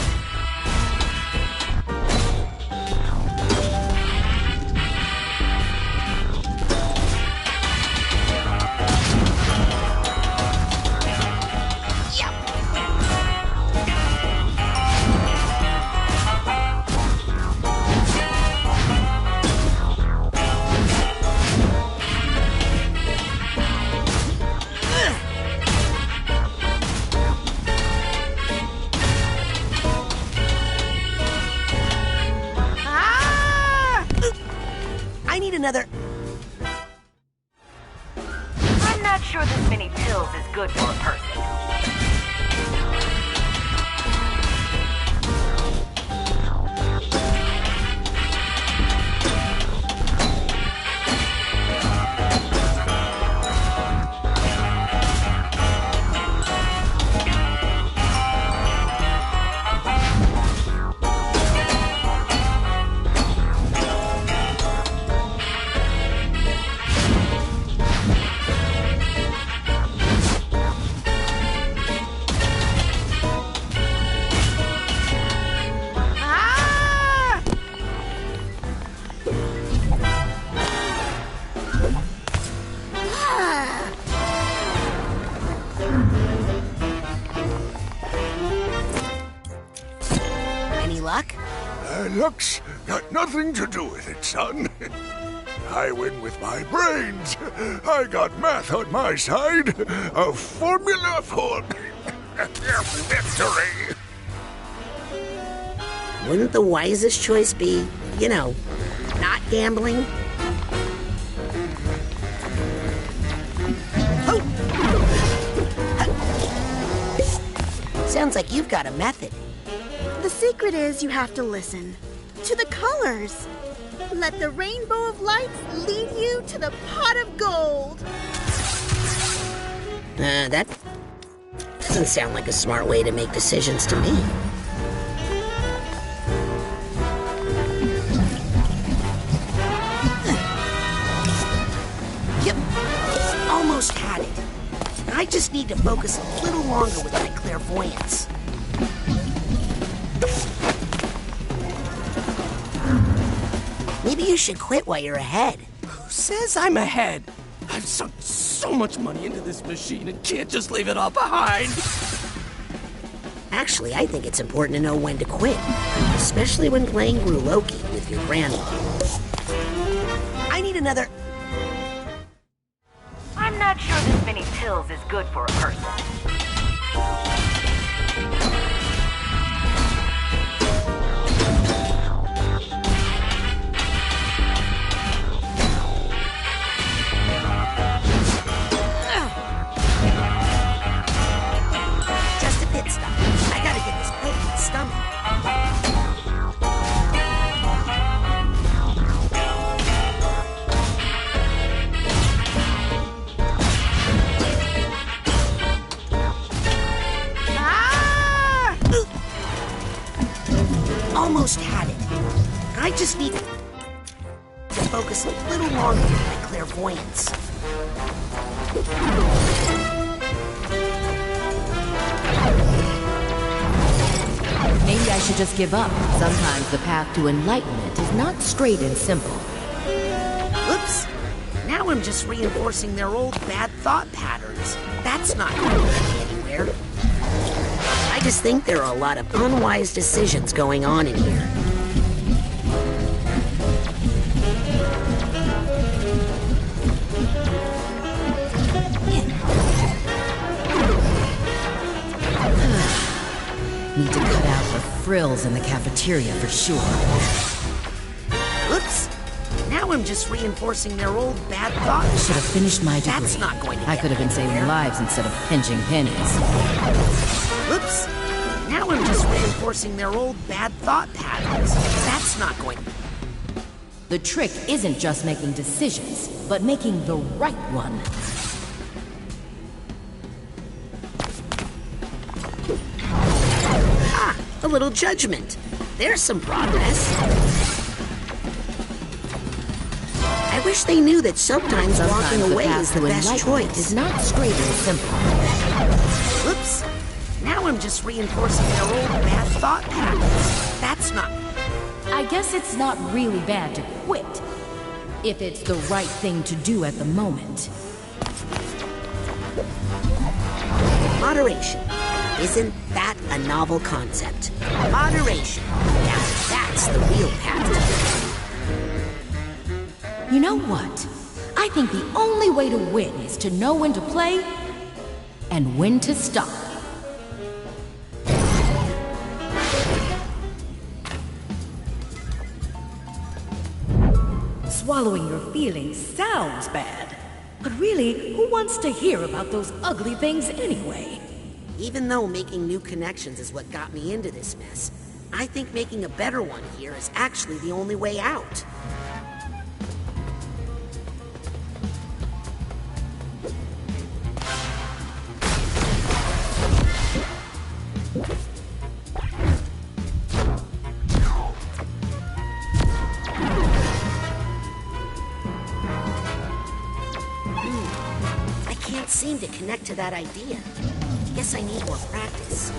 another... I'm not sure this many pills is good for a person. Any luck? Luck's got nothing to do with it, son. I win with my brains. I got math on my side. A formula for victory. Wouldn't the wisest choice be, you know, not gambling? Oh! Sounds like you've got a method. The secret is you have to listen to the colors. Let the rainbow of lights lead you to the pot of gold. That doesn't sound like a smart way to make decisions to me. Yep, almost had it. I just need to focus a little longer with my clairvoyance. Maybe you should quit while you're ahead. Who says I'm ahead? I've sunk so much money into this machine and can't just leave it all behind. Actually, I think it's important to know when to quit, especially when playing Gruloki with your grandma. I need another... I'm not sure this many pills is good for a person. Just a pit stop. I gotta get this poke in the stomach. Almost had it. I just need to focus a little longer with my clairvoyance. Maybe I should just give up. Sometimes the path to enlightenment is not straight and simple. Oops. Now I'm just reinforcing their old bad thought patterns. That's not going to get me anywhere. I just think there are a lot of unwise decisions going on in here. Need to cut out the frills in the cafeteria for sure. Oops. Now I'm just reinforcing their old bad thoughts. Should have finished my degree. That's not going to I could have been saving lives instead of pinching pennies. Oops. Now I'm just reinforcing their old bad thought patterns. That's not going to... The trick isn't just making decisions, but making the right one. Ah, a little judgment. There's some progress. I wish they knew that sometimes walking away is the best choice. Is not straight and simple. Oops. Now I'm just reinforcing their old bad thought patterns. That's not... I guess it's not really bad to quit, if it's the right thing to do at the moment. Moderation. Isn't that a novel concept? Moderation. Now that's the real path. You know what? I think the only way to win is to know when to play and when to stop. swallowing your feelings sounds bad. But really, who wants to hear about those ugly things anyway? Even though making new connections is what got me into this mess, I think making a better one here is actually the only way out. I can't seem to connect to that idea. Guess I need more practice.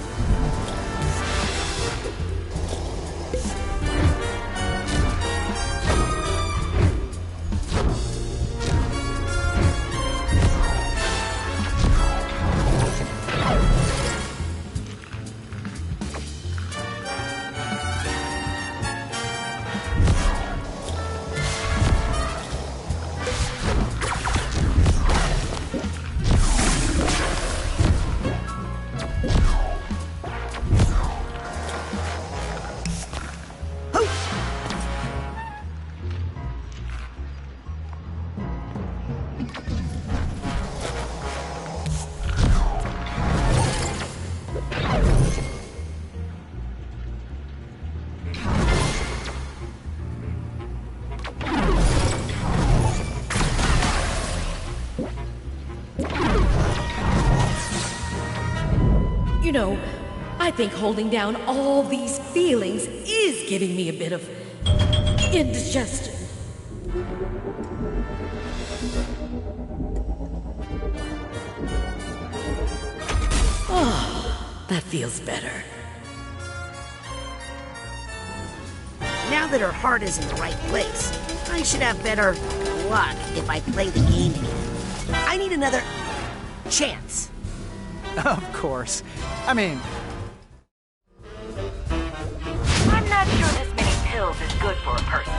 You know, I think holding down all these feelings is giving me a bit of indigestion. Oh, that feels better. Now that her heart is in the right place, I should have better luck if I play the game again. I need another chance. Of course. I mean... I'm not sure this many pills is good for a person.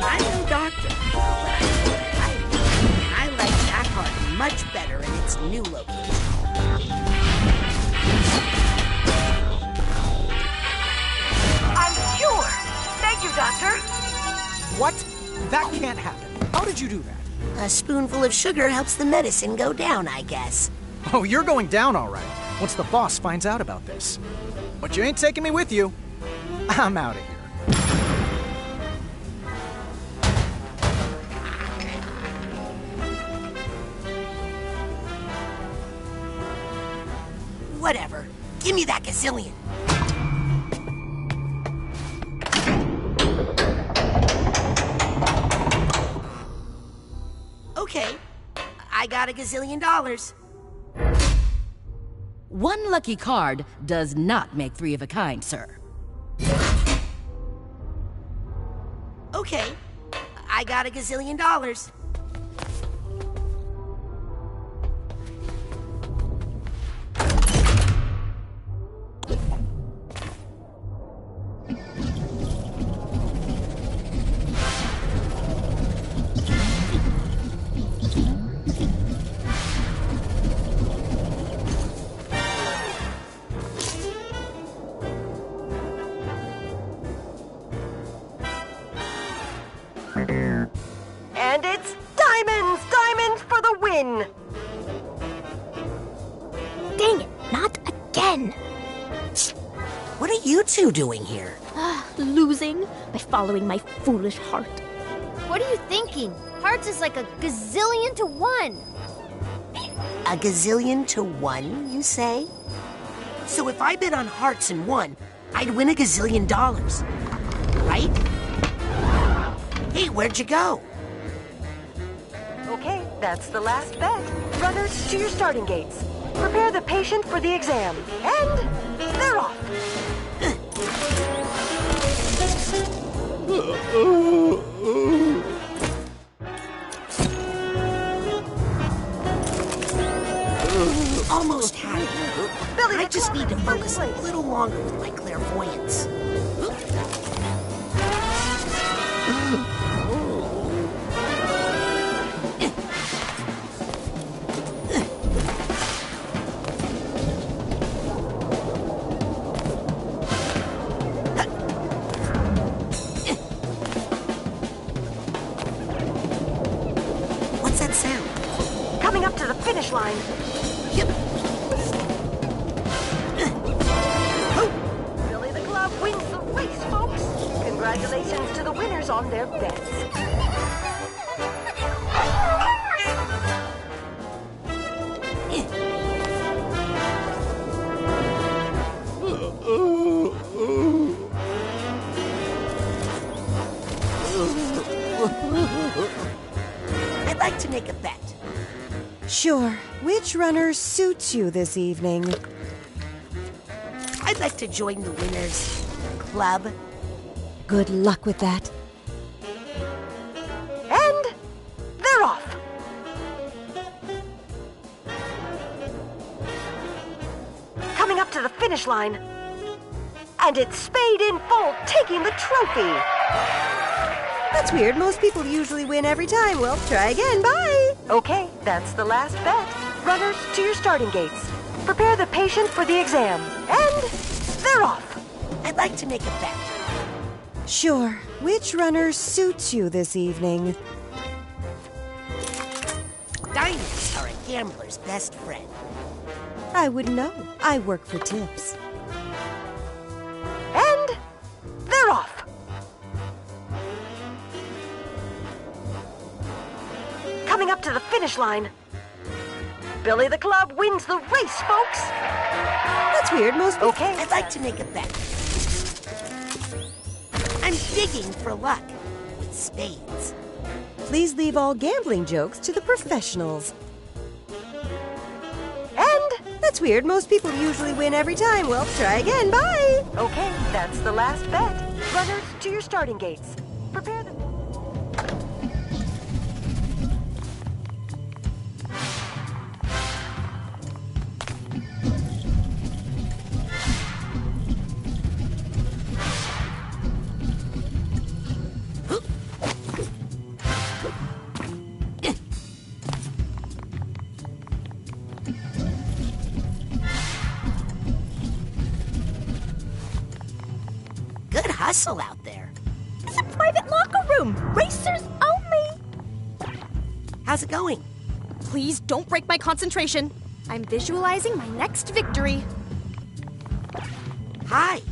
I'm no doctor, but I like that heart much better in its new location. I'm cured! Thank you, Doctor! What? That can't happen. How did you do that? A spoonful of sugar helps the medicine go down, I guess. Oh, you're going down all right, once the boss finds out about this. But you ain't taking me with you. I'm out of here. Whatever. Give me that gazillion. Okay, I got $1 gazillion. One lucky card does not make three of a kind, sir. Okay, I got $1 gazillion. And it's diamonds! Diamonds for the win! Dang it, not again! What are you two doing here? Losing by following my foolish heart. What are you thinking? Hearts is like $1 gazillion to 1. $1 gazillion to 1, you say? So if I bid on hearts and won, I'd win $1 gazillion. Right? Hey, where'd you go? Okay, that's the last bet. Runners, to your starting gates. Prepare the patient for the exam. And they're off. Almost had it. Billy, I just need to focus a little longer with my clairvoyance. finish line. Billy the Glove wins the race, folks. Congratulations to the winners on their bets. I'd like to make a bet. Sure. Which runner suits you this evening? I'd like to join the winners club. Good luck with that. And they're off. Coming up to the finish line. And it's Spade in full, taking the trophy. That's weird. Most people usually win every time. Well, try again. Bye. Okay, that's the last bet. Runners, to your starting gates. Prepare the patient for the exam. And they're off. I'd like to make a bet. Sure. Which runner suits you this evening? Diamonds are a gambler's best friend. I wouldn't know. I work for tips. And they're off. Coming up to the finish line. Billy the Club wins the race, folks. That's weird. Most people... Okay, I'd like to make a bet. I'm digging for luck with spades. Please leave all gambling jokes to the professionals. And that's weird. Most people usually win every time. Well, try again. Bye. Okay, that's the last bet. Runners, to your starting gates. Prepare the... Good hustle out there. It's a private locker room. Racers only. How's it going? Please don't break my concentration. I'm visualizing my next victory. Hi.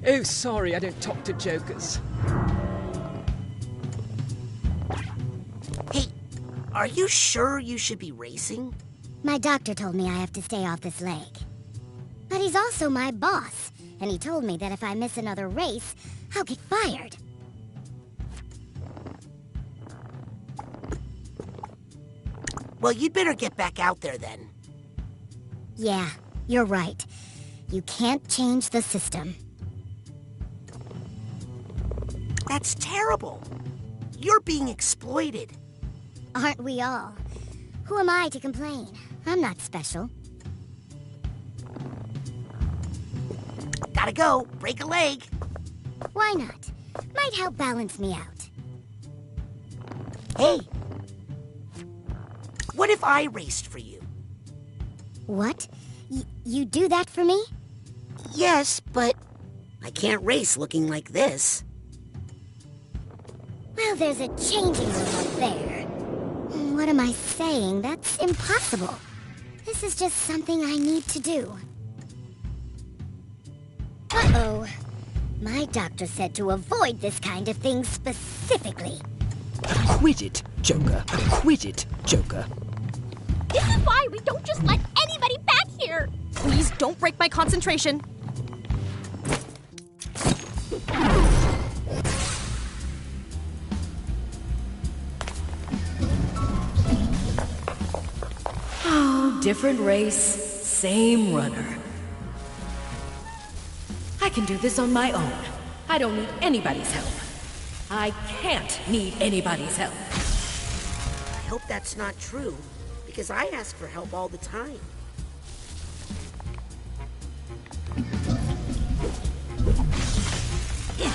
Oh, sorry, I don't talk to jokers. Hey, are you sure you should be racing? My doctor told me I have to stay off this leg. But he's also my boss, and he told me that if I miss another race, I'll get fired. Well, you'd better get back out there then. Yeah, you're right. You can't change the system. That's terrible. You're being exploited. Aren't we all? Who am I to complain? I'm not special. Gotta go. Break a leg. Why not? Might help balance me out. Hey. What if I raced for you? What? You do that for me? Yes, but I can't race looking like this. Well, there's a changing room up there. What am I saying? That's impossible. This is just something I need to do. Uh-oh. My doctor said to avoid this kind of thing specifically. Quit it, Joker. Quit it, Joker. This is why we don't just let anybody back here. Please don't break my concentration. Oh, different race, same runner. I can do this on my own. I don't need anybody's help. I can't need anybody's help. I hope that's not true, because I ask for help all the time. Yep.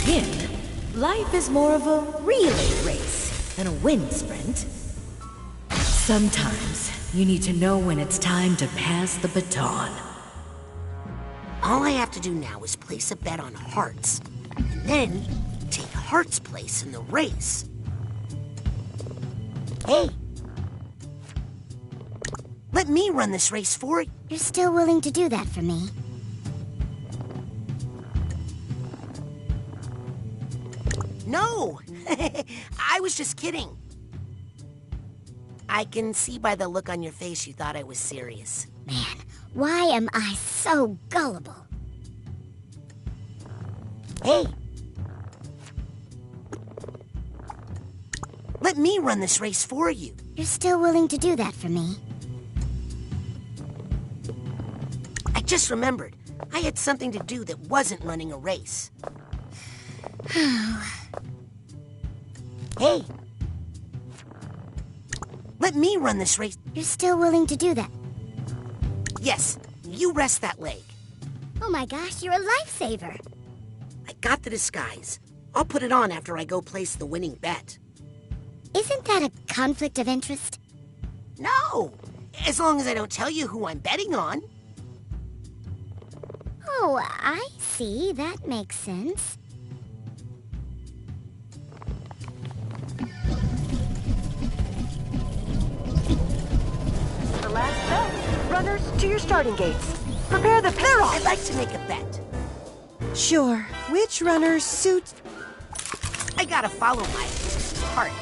again, life is more of a relay race than a wind sprint. Sometimes you need to know when it's time to pass the baton. All I have to do now is place a bet on Hearts, and then take Hearts' place in the race. Hey! Let me run this race for you. You're still willing to do that for me? No! I was just kidding. I can see by the look on your face you thought I was serious. Man, why am I so gullible? Hey! Let me run this race for you. You're still willing to do that for me? I just remembered. I had something to do that wasn't running a race. Hey! Let me run this race. You're still willing to do that? Yes, you rest that leg. Oh my gosh, you're a lifesaver. I got the disguise. I'll put it on after I go place the winning bet. Isn't that a conflict of interest? No! As long as I don't tell you who I'm betting on. Oh, I see. That makes sense. The last bet. Runners, to your starting gates. Prepare the They're off. I'd like to make a bet. Sure. Which runner suits... I gotta follow my heart.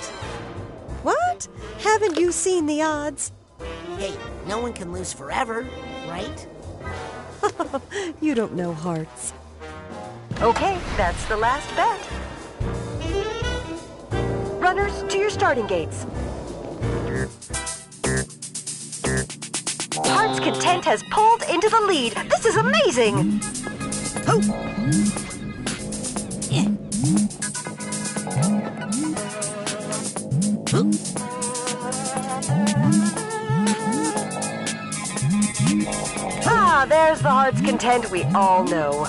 What? Haven't you seen the odds? Hey, no one can lose forever, right? You don't know Hearts. Okay, that's the last bet. Runners, to your starting gates. Heart's Content has pulled into the lead. This is amazing! Oh. Ah, there's the Heart's Content we all know.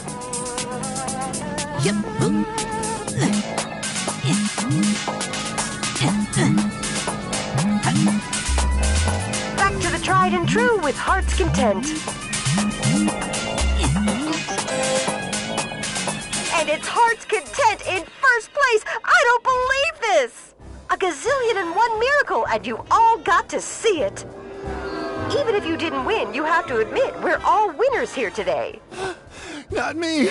Back to the tried and true with Heart's Content. And it's Heart's Content in first place! I don't believe this! A gazillion and one miracle, and you all got to see it. Even if you didn't win, you have to admit we're all winners here today. Not me.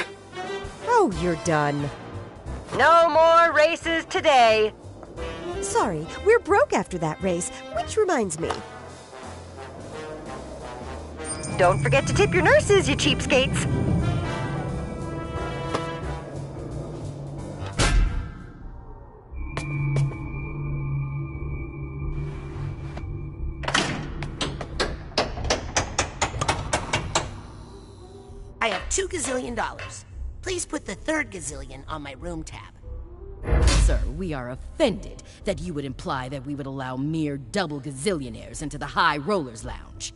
Oh, you're done. No more races today. Sorry, we're broke after that race, which reminds me. Don't forget to tip your nurses, you cheapskates. I have $2 gazillion. Please put the third gazillion on my room tab. Sir, we are offended that you would imply that we would allow mere double gazillionaires into the High Rollers Lounge.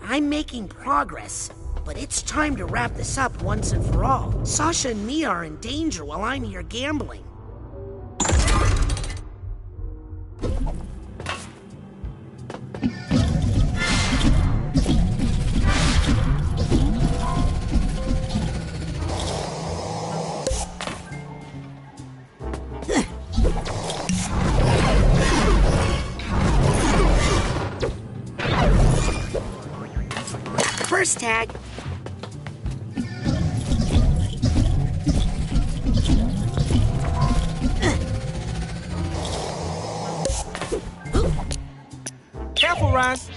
I'm making progress, but it's time to wrap this up once and for all. Sasha and Mia are in danger while I'm here gambling. First tag. Careful, Raz.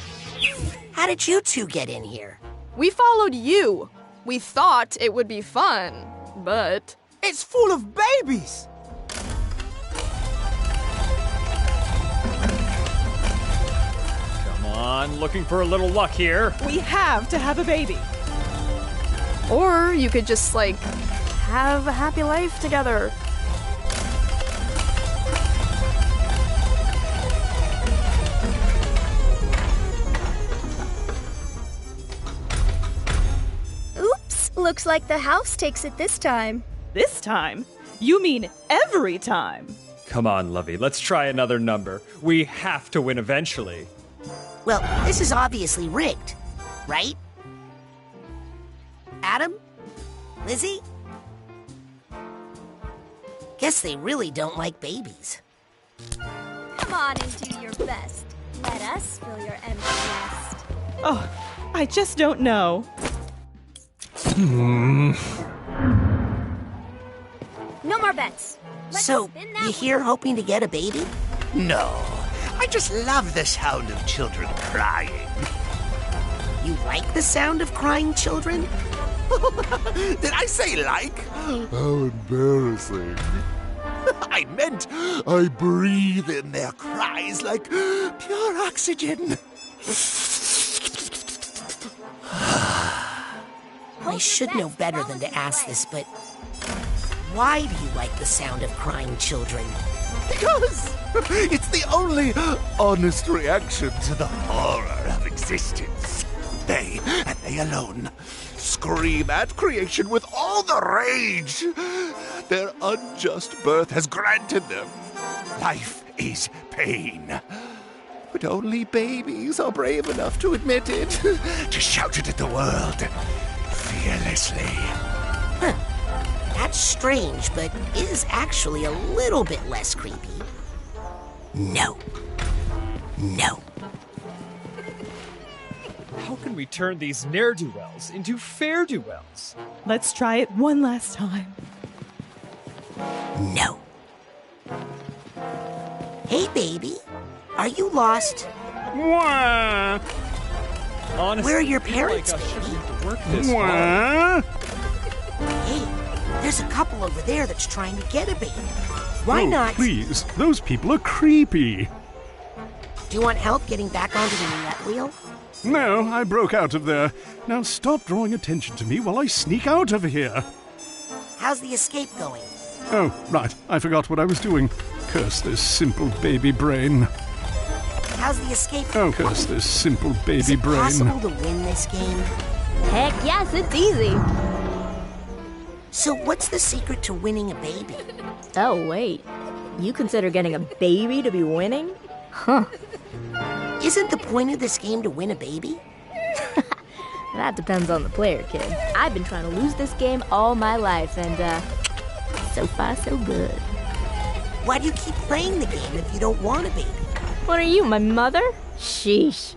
How did you two get in here? We followed you. We thought it would be fun, but... It's full of babies! Come on, looking for a little luck here. We have to have a baby. Or you could just, like, have a happy life together. Oops, looks like the house takes it this time. This time? You mean every time? Come on, Lovey, let's try another number. We have to win eventually. Well, this is obviously rigged, right? Adam? Lizzie? Guess they really don't like babies. Come on and do your best. Let us fill your empty nest. Oh, I just don't know. No more bets. So, you here hoping to get a baby? No, I just love the sound of children crying. You like the sound of crying children? Did I say like? How embarrassing. I meant I breathe in their cries like pure oxygen. I should know better than to ask this, but why do you like the sound of crying children? Because it's the only honest reaction to the horror of existence. They, and they alone, scream at creation with all the rage their unjust birth has granted them. Life is pain. But only babies are brave enough to admit it, to shout it at the world, fearlessly. Huh. That's strange, but is actually a little bit less creepy. No. No. How can we turn these ne'er-do-wells into fare-do-wells? Let's try it one last time. No. Hey, baby. Are you lost? Honestly, where are your parents, like baby? To work this hard. Hey, there's a couple over there that's trying to get a baby. Why not? Please, those people are creepy. Do you want help getting back onto the roulette wheel? No, I broke out of there. Now stop drawing attention to me while I sneak out of here. How's the escape going? Oh, right. I forgot what I was doing. Curse this simple baby brain. How's the escape going? Oh, curse this simple baby brain. Is it possible to win this game? Heck yes, it's easy. So what's the secret to winning a baby? Oh, wait. You consider getting a baby to be winning? Huh. Isn't the point of this game to win a baby? That depends on the player, kid. I've been trying to lose this game all my life, and, so far, so good. Why do you keep playing the game if you don't want a baby? What are you, my mother? Sheesh.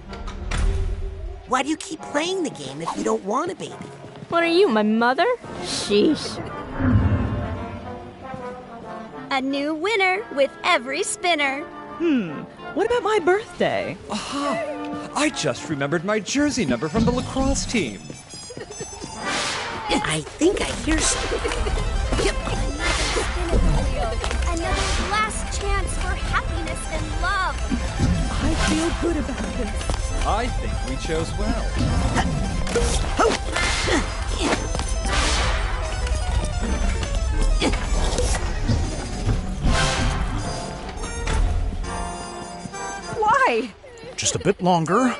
Why do you keep playing the game if you don't want a baby? What are you, my mother? Sheesh. A new winner with every spinner. What about my birthday? Aha! I just remembered my jersey number from the lacrosse team. I think I hear something. Yep. Another last chance for happiness and love. I feel good about this. I think we chose well. Why? Just a bit longer.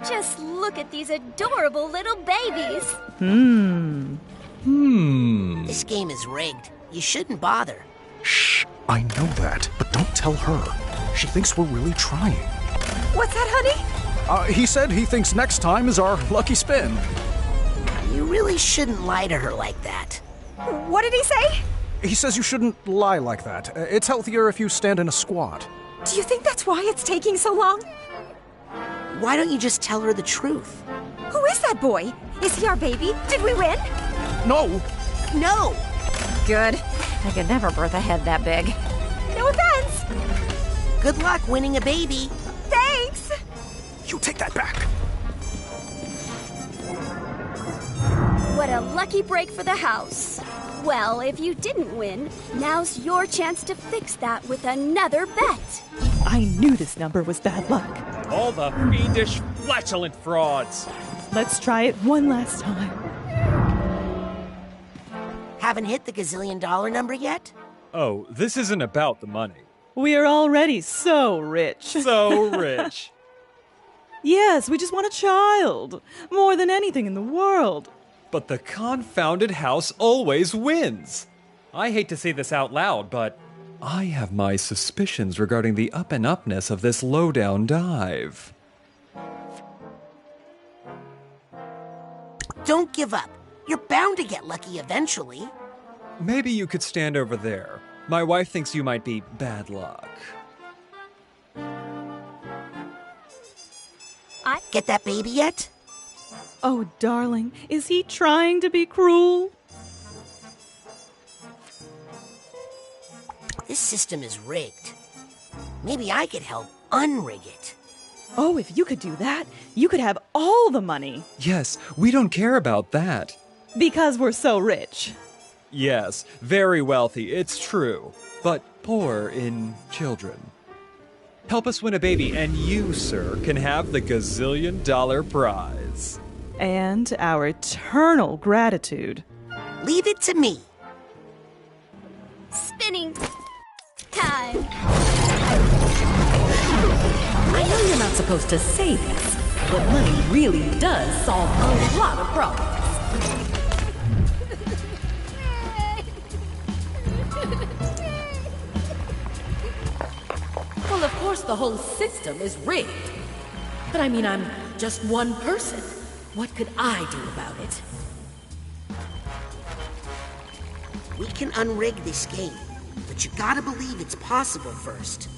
Just look at these adorable little babies. This game is rigged. You shouldn't bother. Shh, I know that, but don't tell her. She thinks we're really trying. What's that, honey? He said he thinks next time is our lucky spin. You really shouldn't lie to her like that. What did he say? He says you shouldn't lie like that. It's healthier if you stand in a squat. Do you think that's why it's taking so long? Why don't you just tell her the truth? Who is that boy? Is he our baby? Did we win? No. No. Good. I could never birth a head that big. No offense. Good luck winning a baby. Thanks. You take that back. What a lucky break for the house. Well, if you didn't win, now's your chance to fix that with another bet. I knew this number was bad luck. All the fiendish, flatulent frauds. Let's try it one last time. Haven't hit the gazillion-dollar number yet? Oh, this isn't about the money. We are already so rich. So rich. Yes, we just want a child. More than anything in the world. But the confounded house always wins. I hate to say this out loud, but I have my suspicions regarding the up-and-upness of this low-down dive. Don't give up. You're bound to get lucky eventually. Maybe you could stand over there. My wife thinks you might be bad luck. Get that baby yet? Oh, darling, is he trying to be cruel? This system is rigged. Maybe I could help unrig it. Oh, if you could do that, you could have all the money. Yes, we don't care about that. Because we're so rich. Yes, very wealthy, it's true. But poor in children. Help us win a baby, and you, sir, can have the gazillion-dollar prize. And our eternal gratitude. Leave it to me. Spinning time. I know you're not supposed to say this, but money really does solve a lot of problems. Well, of course, the whole system is rigged. But I mean, I'm just one person. What could I do about it? We can unrig this game, but you gotta believe it's possible first.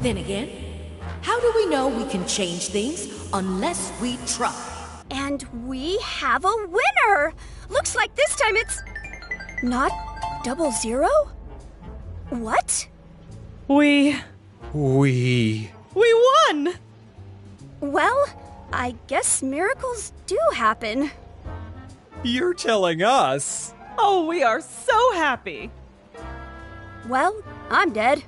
Then again, how do we know we can change things unless we try? And we have a winner! Looks like this time it's not 00? What? We won! Well, I guess miracles do happen. You're telling us? Oh, we are so happy. Well, I'm dead.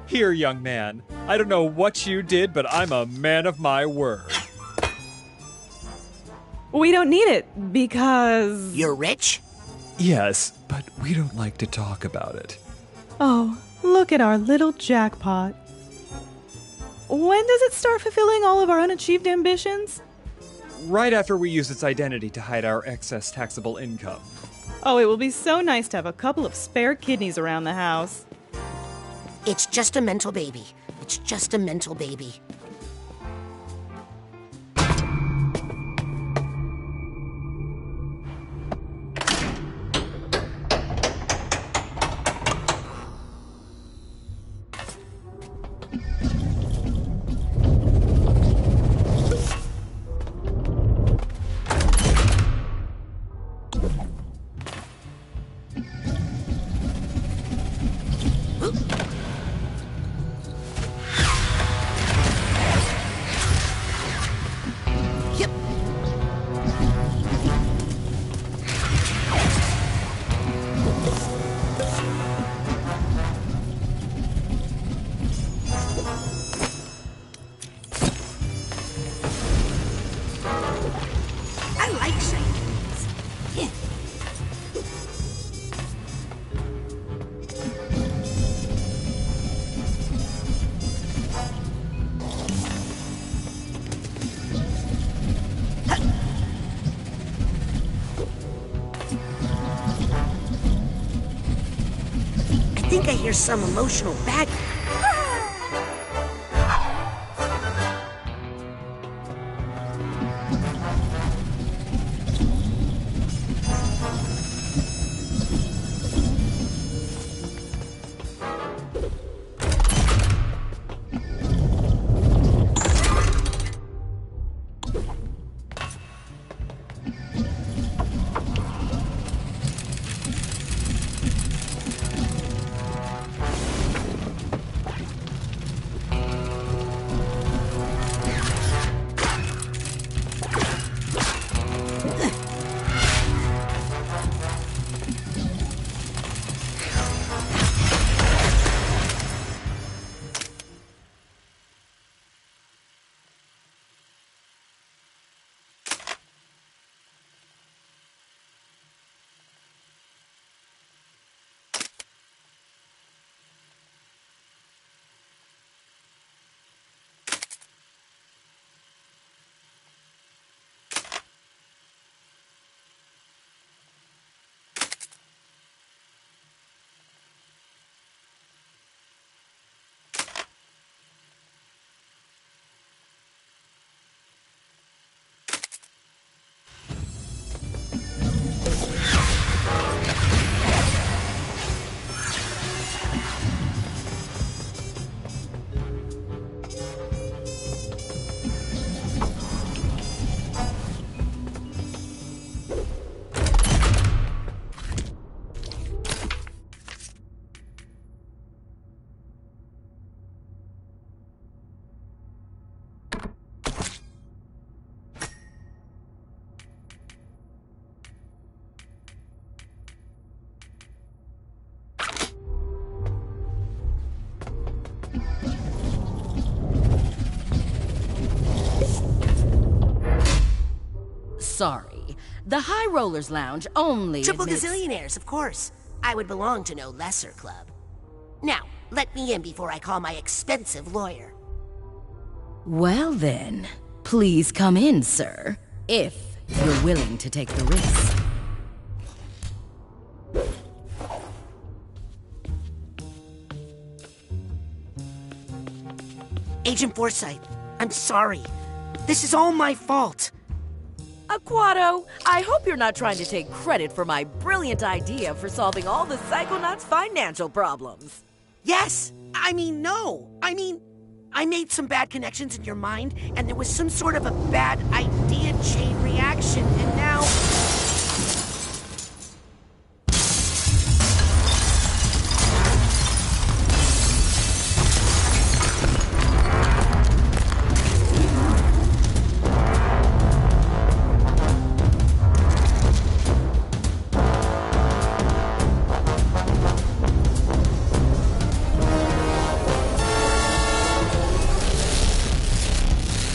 Here, young man. I don't know what you did, but I'm a man of my word. We don't need it because... You're rich? Yes, but we don't like to talk about it. Oh, look at our little jackpot. When does it start fulfilling all of our unachieved ambitions? Right after we use its identity to hide our excess taxable income. Oh, it will be so nice to have a couple of spare kidneys around the house. It's just a mental baby. It's just a mental baby. I think I hear some emotional bag. Sorry. The High Rollers Lounge only Triple admits... gazillionaires, of course. I would belong to no lesser club. Now, let me in before I call my expensive lawyer. Well then, please come in, sir. If you're willing to take the risk. Agent Forsyth, I'm sorry. This is all my fault. Aquato, I hope you're not trying to take credit for my brilliant idea for solving all the Psychonauts' financial problems. Yes! I mean, no! I mean, I made some bad connections in your mind, and there was some sort of a bad idea chain reaction, and now...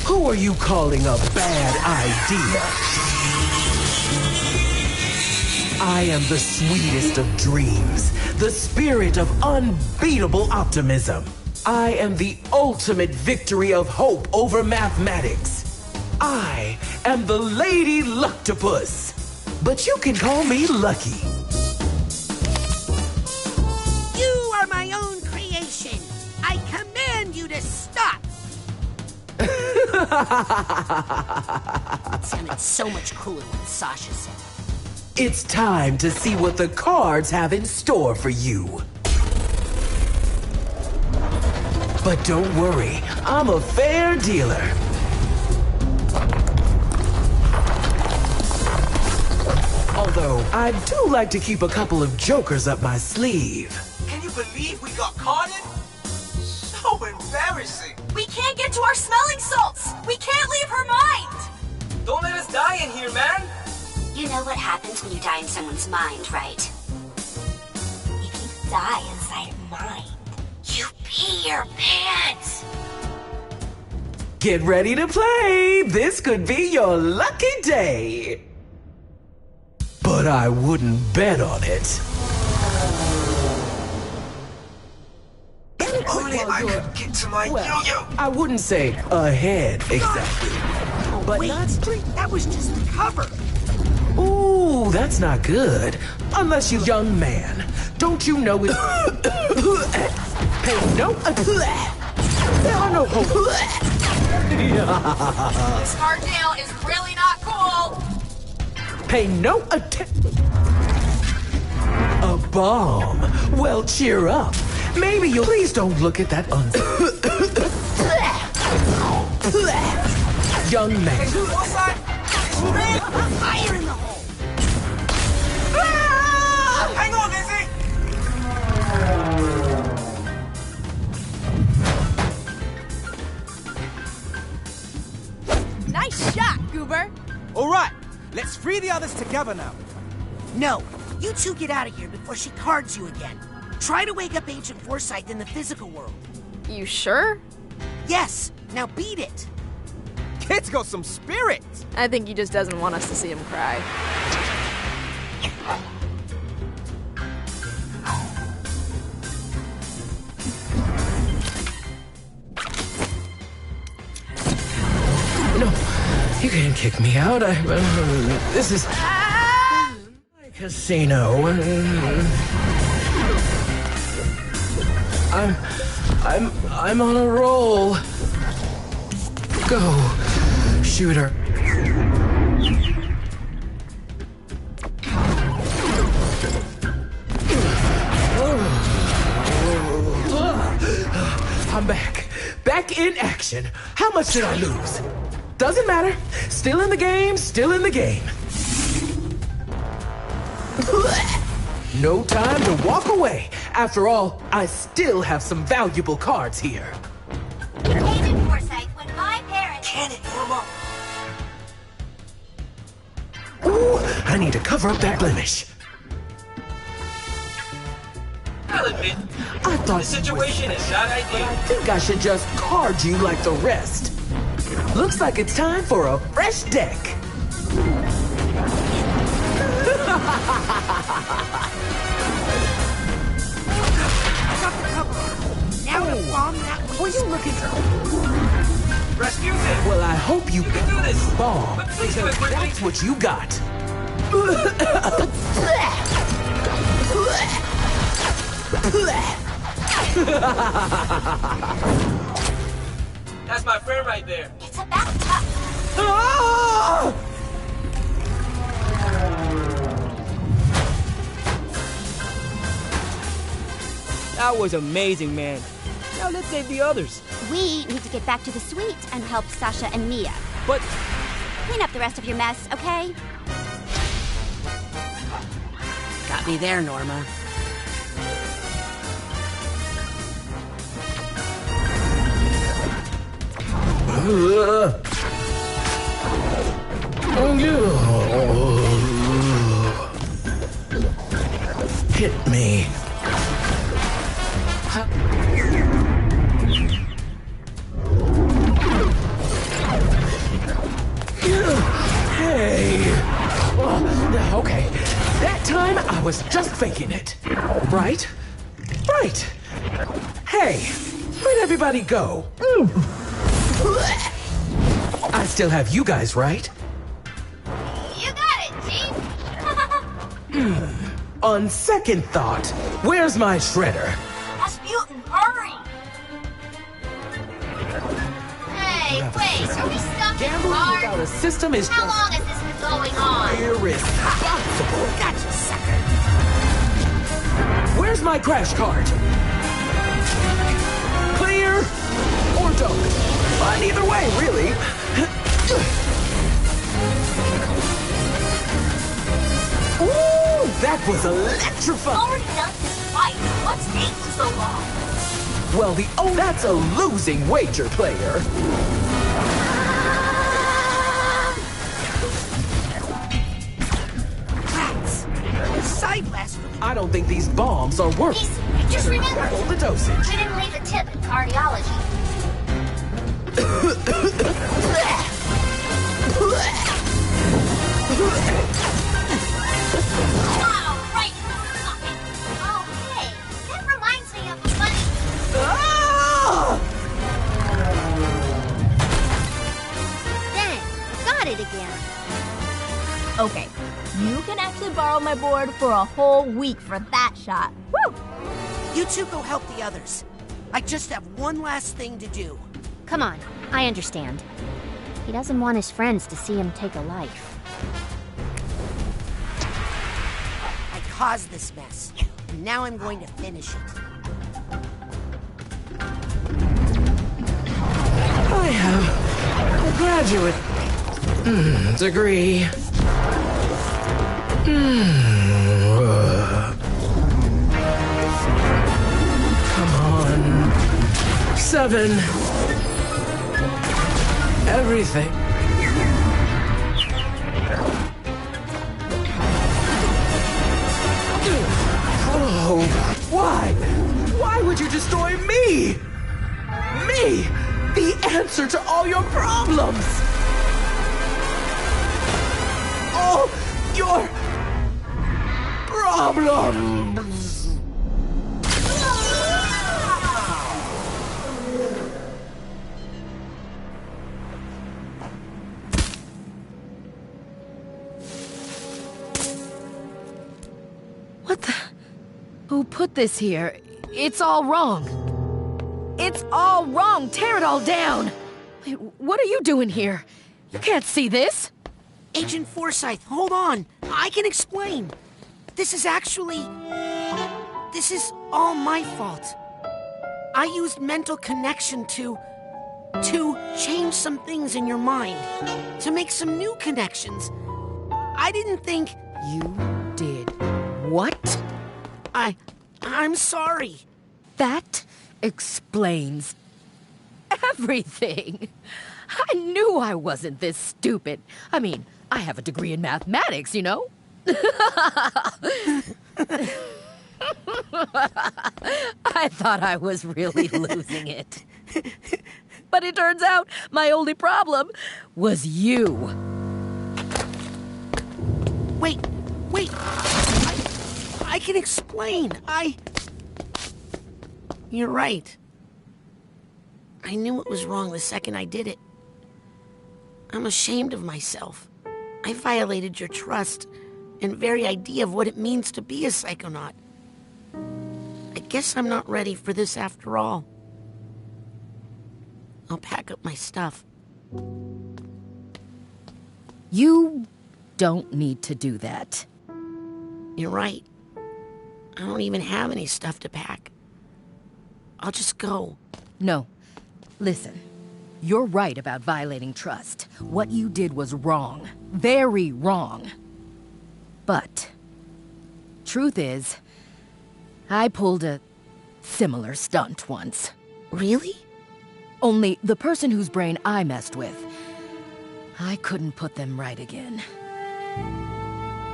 Who are you calling a bad idea? I am the sweetest of dreams, the spirit of unbeatable optimism. I am the ultimate victory of hope over mathematics. I am the Lady Luctopus, but you can call me Lucky. You are my own creation. I command you to stop. It sounded so much cooler when Sasha said it. It's time to see what the cards have in store for you. But don't worry, I'm a fair dealer. Although, I do like to keep a couple of jokers up my sleeve. Can you believe we got caught in? So embarrassing. We can't get to our smelling salts. We can't leave her mind. Don't let us die in here, man. You know what happens when you die in someone's mind, right? If you die inside a mind, you pee your pants. Get ready to play. This could be your lucky day. But I wouldn't bet on it. If only I could get to my yo-yo. I wouldn't say ahead exactly. But Wait, that was just the cover. Ooh, that's not good. Unless you young man. Don't you know it? Hey, no. There are no This hard nail is really not cool. Pay no attention. A bomb. Well, cheer up. Maybe you'll... Please don't look at that young man. Hey, dude, what's that? Fire in the hole. Hang on, Izzy. Nice shot, Goober. All right, let's free the others together now. No, you two get out of here before she cards you again. Try to wake up Agent Forsyth in the physical world. You sure? Yes, now beat it. Kid's got some spirit. I think he just doesn't want us to see him cry. No, you can't kick me out. This is my casino. I'm on a roll. Go, shooter. I'm back. Back in action. How much did I lose? Doesn't matter. Still in the game, still in the game. No time to walk away. After all, I still have some valuable cards here. Agent Forsyth, when my parents... Cannon, warm up. Ooh, I need to cover up that blemish. I'll admit, I thought the situation is not ideal. I think I should just card you like the rest. Looks like it's time for a fresh deck. Now to bomb that weak. Were you looking for? Rescue him. Well, I hope you can do this. Bomb, But please because do it quickly. that's what you got. That's my friend right there. It's about time. Ah! That was amazing, man. Now let's save the others. We need to get back to the suite and help Sasha and Mia. But... Clean up the rest of your mess, okay? Got me there, Norma. Hit me. Hey. Okay. That time I was just faking it. Right? Right. Hey, where'd everybody go? I still have you guys, right? You got it, Chief. On second thought, where's my shredder? Rasputin, hurry! Hey, wait, are we stuck in Gambling hard? without a system is How just long has this been going on? irresponsible. Gotcha, sucker. Where's my crash cart? Clear or don't? Fine either way, really. Ooh, that was electrifying. Already done this twice. What's taking so long? Well, that's a losing wager, player. Rats. Side blast. I don't think these bombs are working. Just remember, Hold the dosage. we didn't leave a tip in cardiology. Wow, right in the socket. Oh, hey, that reminds me of a funny... Dang, got it again. Okay, you can actually borrow my board for a whole week for that shot. Woo! You two go help the others. I just have one last thing to do. Come on, I understand. He doesn't want his friends to see him take a life. I caused this mess, and now I'm going to finish it. I have a graduate degree. Come on. 7. Everything. Oh, why? Why would you destroy me? Me! The answer to all your problems! All your problems! What the? Who put this here? It's all wrong. It's all wrong. Tear it all down. Wait, what are you doing here? You can't see this. Agent Forsyth, hold on. I can explain. This is all my fault. I used mental connection to change some things in your mind. To make some new connections. I didn't think... You did what? I'm sorry. That explains everything. I knew I wasn't this stupid. I mean, I have a degree in mathematics, you know? I thought I was really losing it. But it turns out my only problem was you. Wait. I can explain. You're right. I knew it was wrong the second I did it. I'm ashamed of myself. I violated your trust and very idea of what it means to be a psychonaut. I guess I'm not ready for this after all. I'll pack up my stuff. You don't need to do that. You're right. I don't even have any stuff to pack. I'll just go. No. Listen. You're right about violating trust. What you did was wrong. Very wrong. But, truth is, I pulled a similar stunt once. Really? Only the person whose brain I messed with, I couldn't put them right again.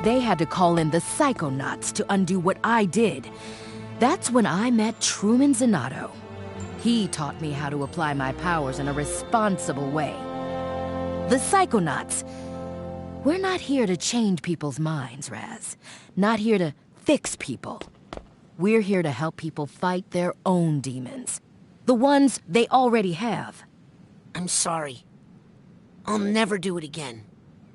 They had to call in the Psychonauts to undo what I did. That's when I met Truman Zanotto. He taught me how to apply my powers in a responsible way. The Psychonauts. We're not here to change people's minds, Raz. Not here to fix people. We're here to help people fight their own demons. The ones they already have. I'm sorry. I'll never do it again.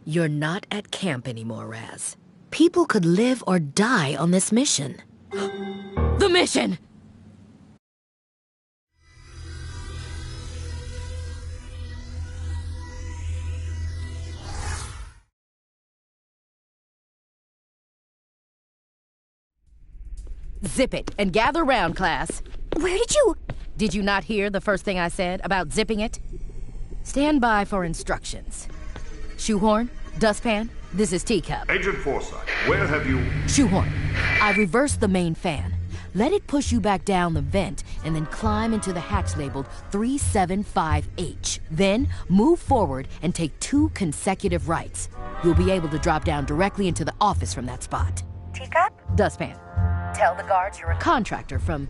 You're not at camp anymore, Raz. People could live or die on this mission. The mission! Zip it and gather round, class. Where did you... Did you not hear the first thing I said about zipping it? Stand by for instructions. Shoehorn, Dustpan, this is Teacup. Agent Forsyth, where have you... Shoehorn, I reversed the main fan. Let it push you back down the vent and then climb into the hatch labeled 375H. Then move forward and take 2 consecutive rights. You'll be able to drop down directly into the office from that spot. Teacup? Dustpan, tell the guards you're a contractor from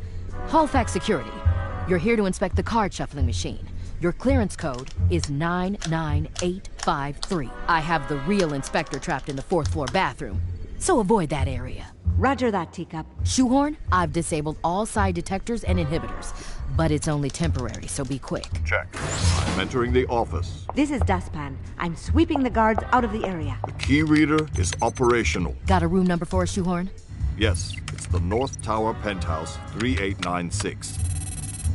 Halifax Security. You're here to inspect the card shuffling machine. Your clearance code is 99853. I have the real inspector trapped in the 4th floor bathroom, so avoid that area. Roger that, Teacup. Shoehorn, I've disabled all side detectors and inhibitors, but it's only temporary, so be quick. Check. I'm entering the office. This is Dustpan. I'm sweeping the guards out of the area. The key reader is operational. Got a room number for us, Shoehorn? Yes, it's the North Tower Penthouse 3896.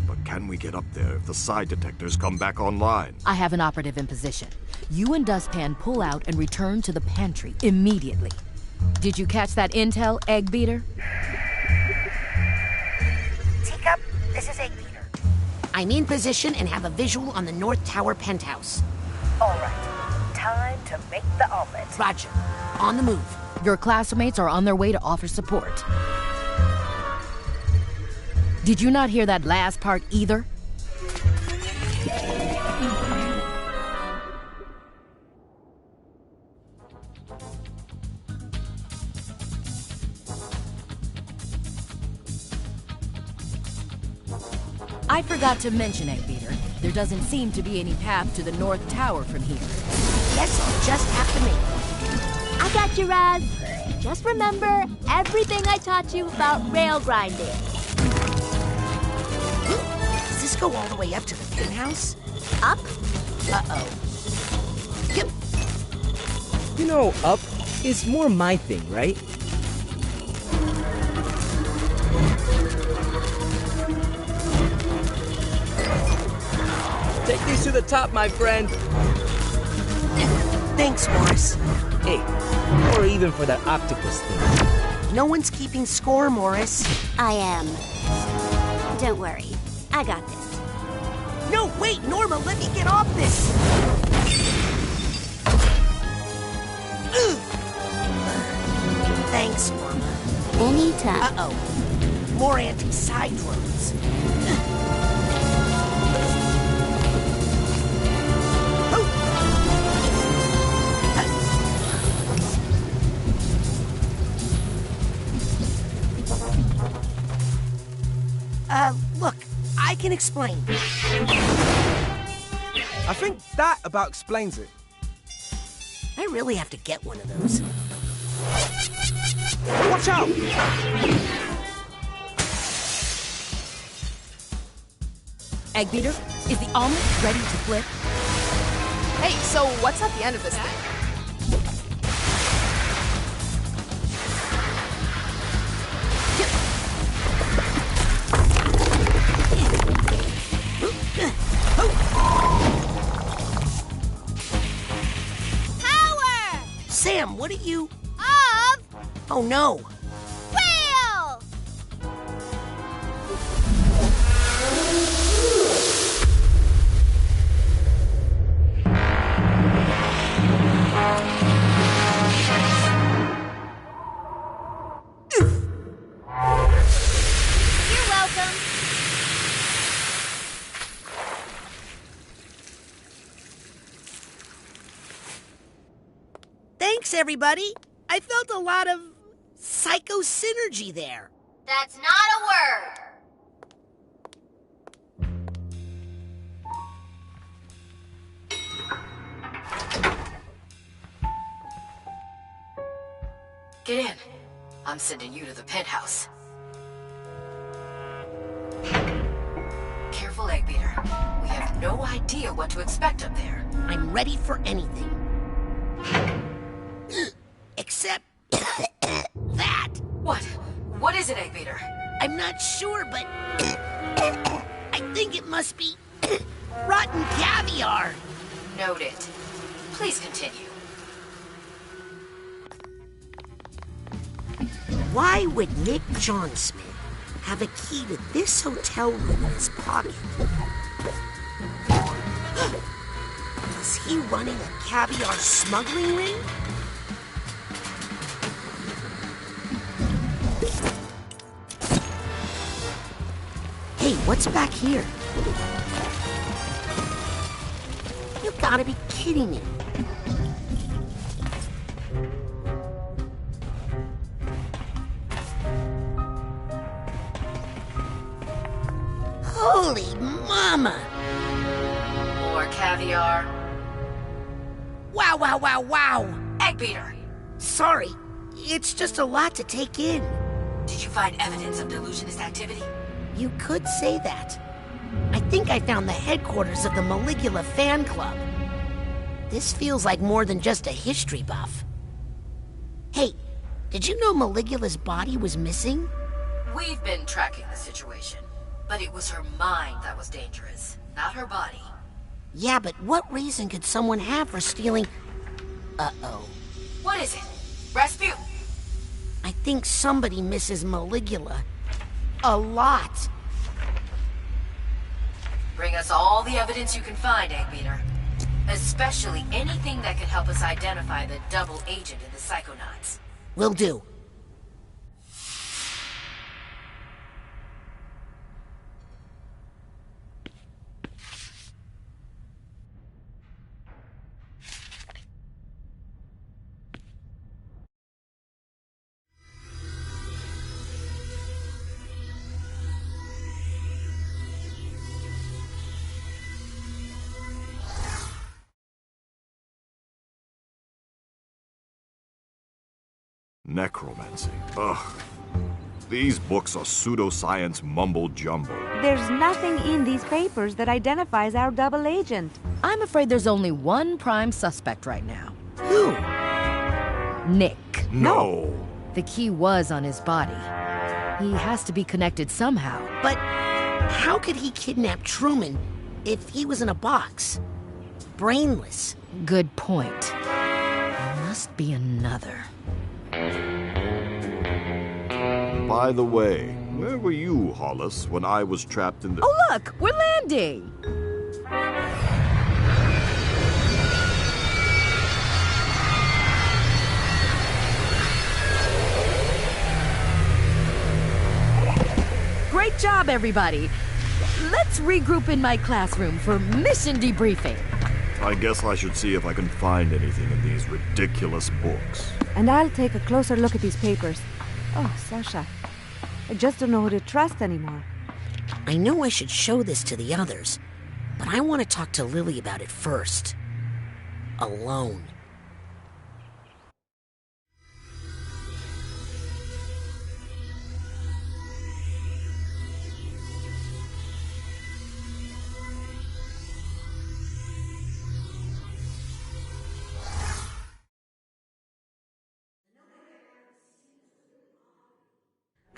But can we get up there if the side detectors come back online? I have an operative in position. You and Dustpan pull out and return to the pantry immediately. Did you catch that intel, Egg Beater? Teacup, this is Egg Beater. I'm in position and have a visual on the North Tower Penthouse. All right. Time to make the omelet. Roger. On the move. Your classmates are on their way to offer support. Did you not hear that last part either? I forgot to mention, Egg Beater, there doesn't seem to be any path to the North Tower from here. Guess I'll just have to make it. I got you, Raz. Just remember everything I taught you about rail grinding. Does this go all the way up to the penthouse? Up? Uh-oh. Yep. You know, up is more my thing, right? Take these to the top, my friend. Thanks, Morris. Hey, or even for that octopus thing. No one's keeping score, Morris. I am. Don't worry. I got this. No, wait, Norma, let me get off this! Thanks, Norma. Anytime. Uh-oh. More anti-side roads. Look, I can explain. I think that about explains it. I really have to get one of those. Watch out! Egg Beater, is the omelet ready to flip? Hey, so what's at the end of this thing? Sam, what are you... Of... Oh, no. Wheel! Thanks, everybody. I felt a lot of psycho-synergy there. That's not a word. Get in. I'm sending you to the penthouse. Careful, Egg Beater. We have no idea what to expect up there. I'm ready for anything. Except that. What? What is it, Egg Beater? I'm not sure, but I think it must be rotten caviar. Noted. Please continue. Why would Nick Johnsmith have a key to this hotel room in his pocket? Was he running a caviar smuggling ring? Hey, what's back here? You gotta be kidding me. Holy mama! More caviar. Wow, wow, wow, wow! Egg Beater! Sorry, it's just a lot to take in. Did you find evidence of delusionist activity? You could say that. I think I found the headquarters of the Maligula fan club. This feels like more than just a history buff. Hey, did you know Maligula's body was missing? We've been tracking the situation, but it was her mind that was dangerous, not her body. Yeah, but what reason could someone have for stealing... Uh-oh. What is it? Rasputin! I think somebody misses Maligula a lot. Bring us all the evidence you can find, Egg Beater. Especially anything that could help us identify the double agent in the Psychonauts. Will do. Necromancy. Ugh. These books are pseudoscience mumbo-jumbo. There's nothing in these papers that identifies our double agent. I'm afraid there's only one prime suspect right now. Who? Nick. No. The key was on his body. He has to be connected somehow. But how could he kidnap Truman if he was in a box? Brainless. Good point. There must be another. By the way, where were you, Hollis, when I was trapped in the... Oh, look! We're landing! Great job, everybody! Let's regroup in my classroom for mission debriefing. I guess I should see if I can find anything in these ridiculous books. And I'll take a closer look at these papers. Oh, Sasha. I just don't know who to trust anymore. I know I should show this to the others, but I want to talk to Lily about it first. Alone.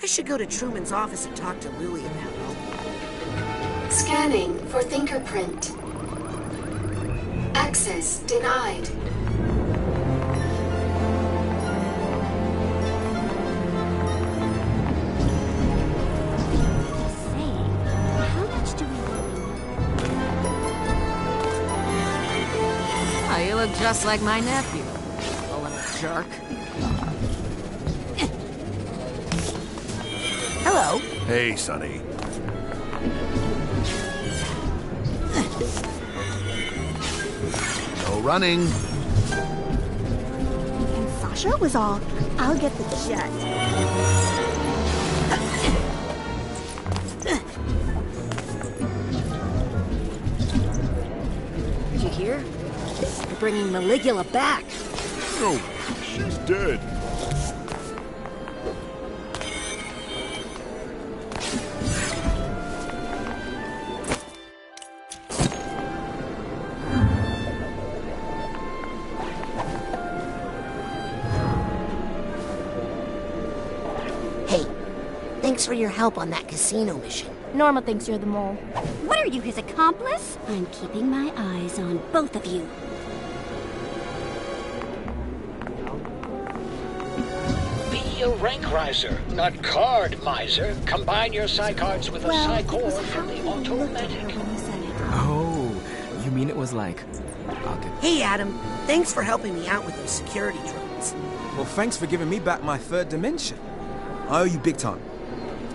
I should go to Truman's office and talk to Lily about it. Scanning for fingerprint. Access denied. How much do we Oh, you look just like my nephew. A little jerk. Hello. Hey, Sonny. You can Sasha was all, I'll get the jet. Did you hear? They're bringing Maligula back. No, she's dead. Thanks for your help on that casino mission. Norma thinks you're the mole. What are you, his accomplice? I'm keeping my eyes on both of you. Be a rank riser, not card miser. Combine your Psycards with a Psycore from the automatic. Oh, you mean it was like... Okay. Hey, Adam. Thanks for helping me out with those security drones. Well, thanks for giving me back my third dimension. I owe you big time.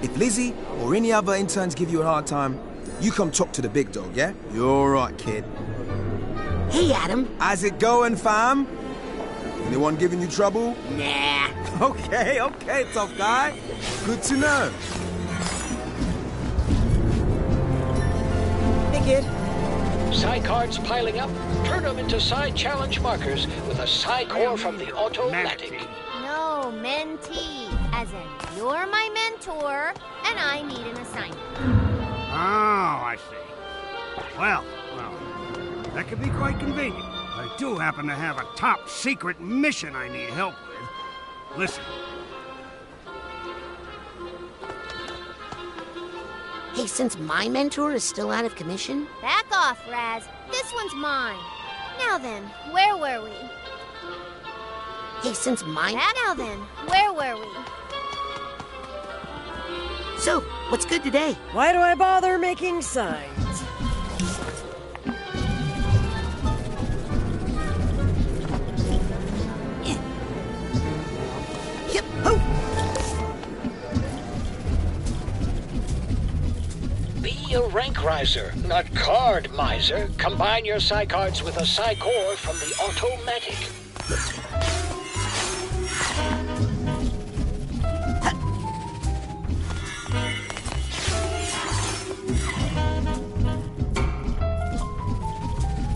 If Lizzie or any other interns give you a hard time, you come talk to the big dog, yeah? You're all right, kid. Hey, Adam. How's it going, fam? Anyone giving you trouble? Nah. Okay, tough guy. Good to know. Hey, kid. Psycards piling up. Turn them into Psy challenge markers with a Psycore from the automatic. No, mentee. As in, you're my mentor, and I need an assignment. Oh, I see. Well, that could be quite convenient. I do happen to have a top secret mission I need help with. Listen. Hey, since my mentor is still out of commission... Back off, Raz. This one's mine. Now then, where were we? Hey, since my... Now then, where were we? So, what's good today? Why do I bother making signs? Yep. Oh. Be a rank riser, not card miser. Combine your Psycards with a Psycore from the automatic.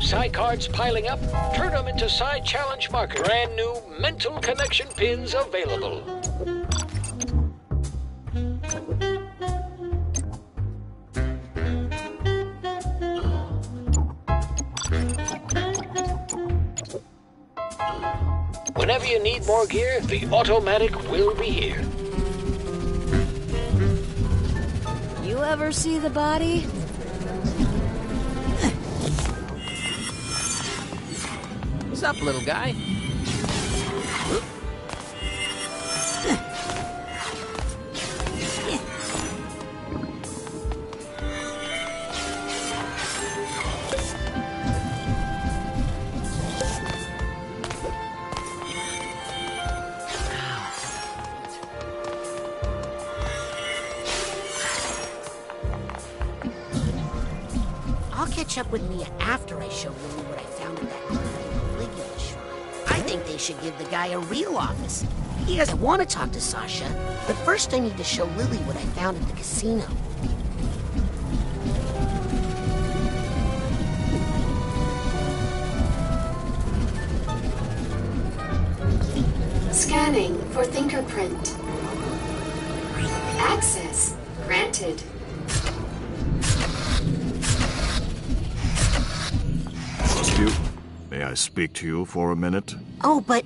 Psycards piling up. Turn them into Psy challenge markers. Brand new mental connection pins available. Whenever you need more gear, the automatic will be here. You ever see the body? What's up, little guy? I'll catch up with Mia after I show Lily what I found at that Caligula shrine. I think they should give the guy a real office. He doesn't want to talk to Sasha, but first I need to show Lily what I found at the casino. Scanning for fingerprint. Access granted. Rasputin, may I speak to you for a minute? Oh, but...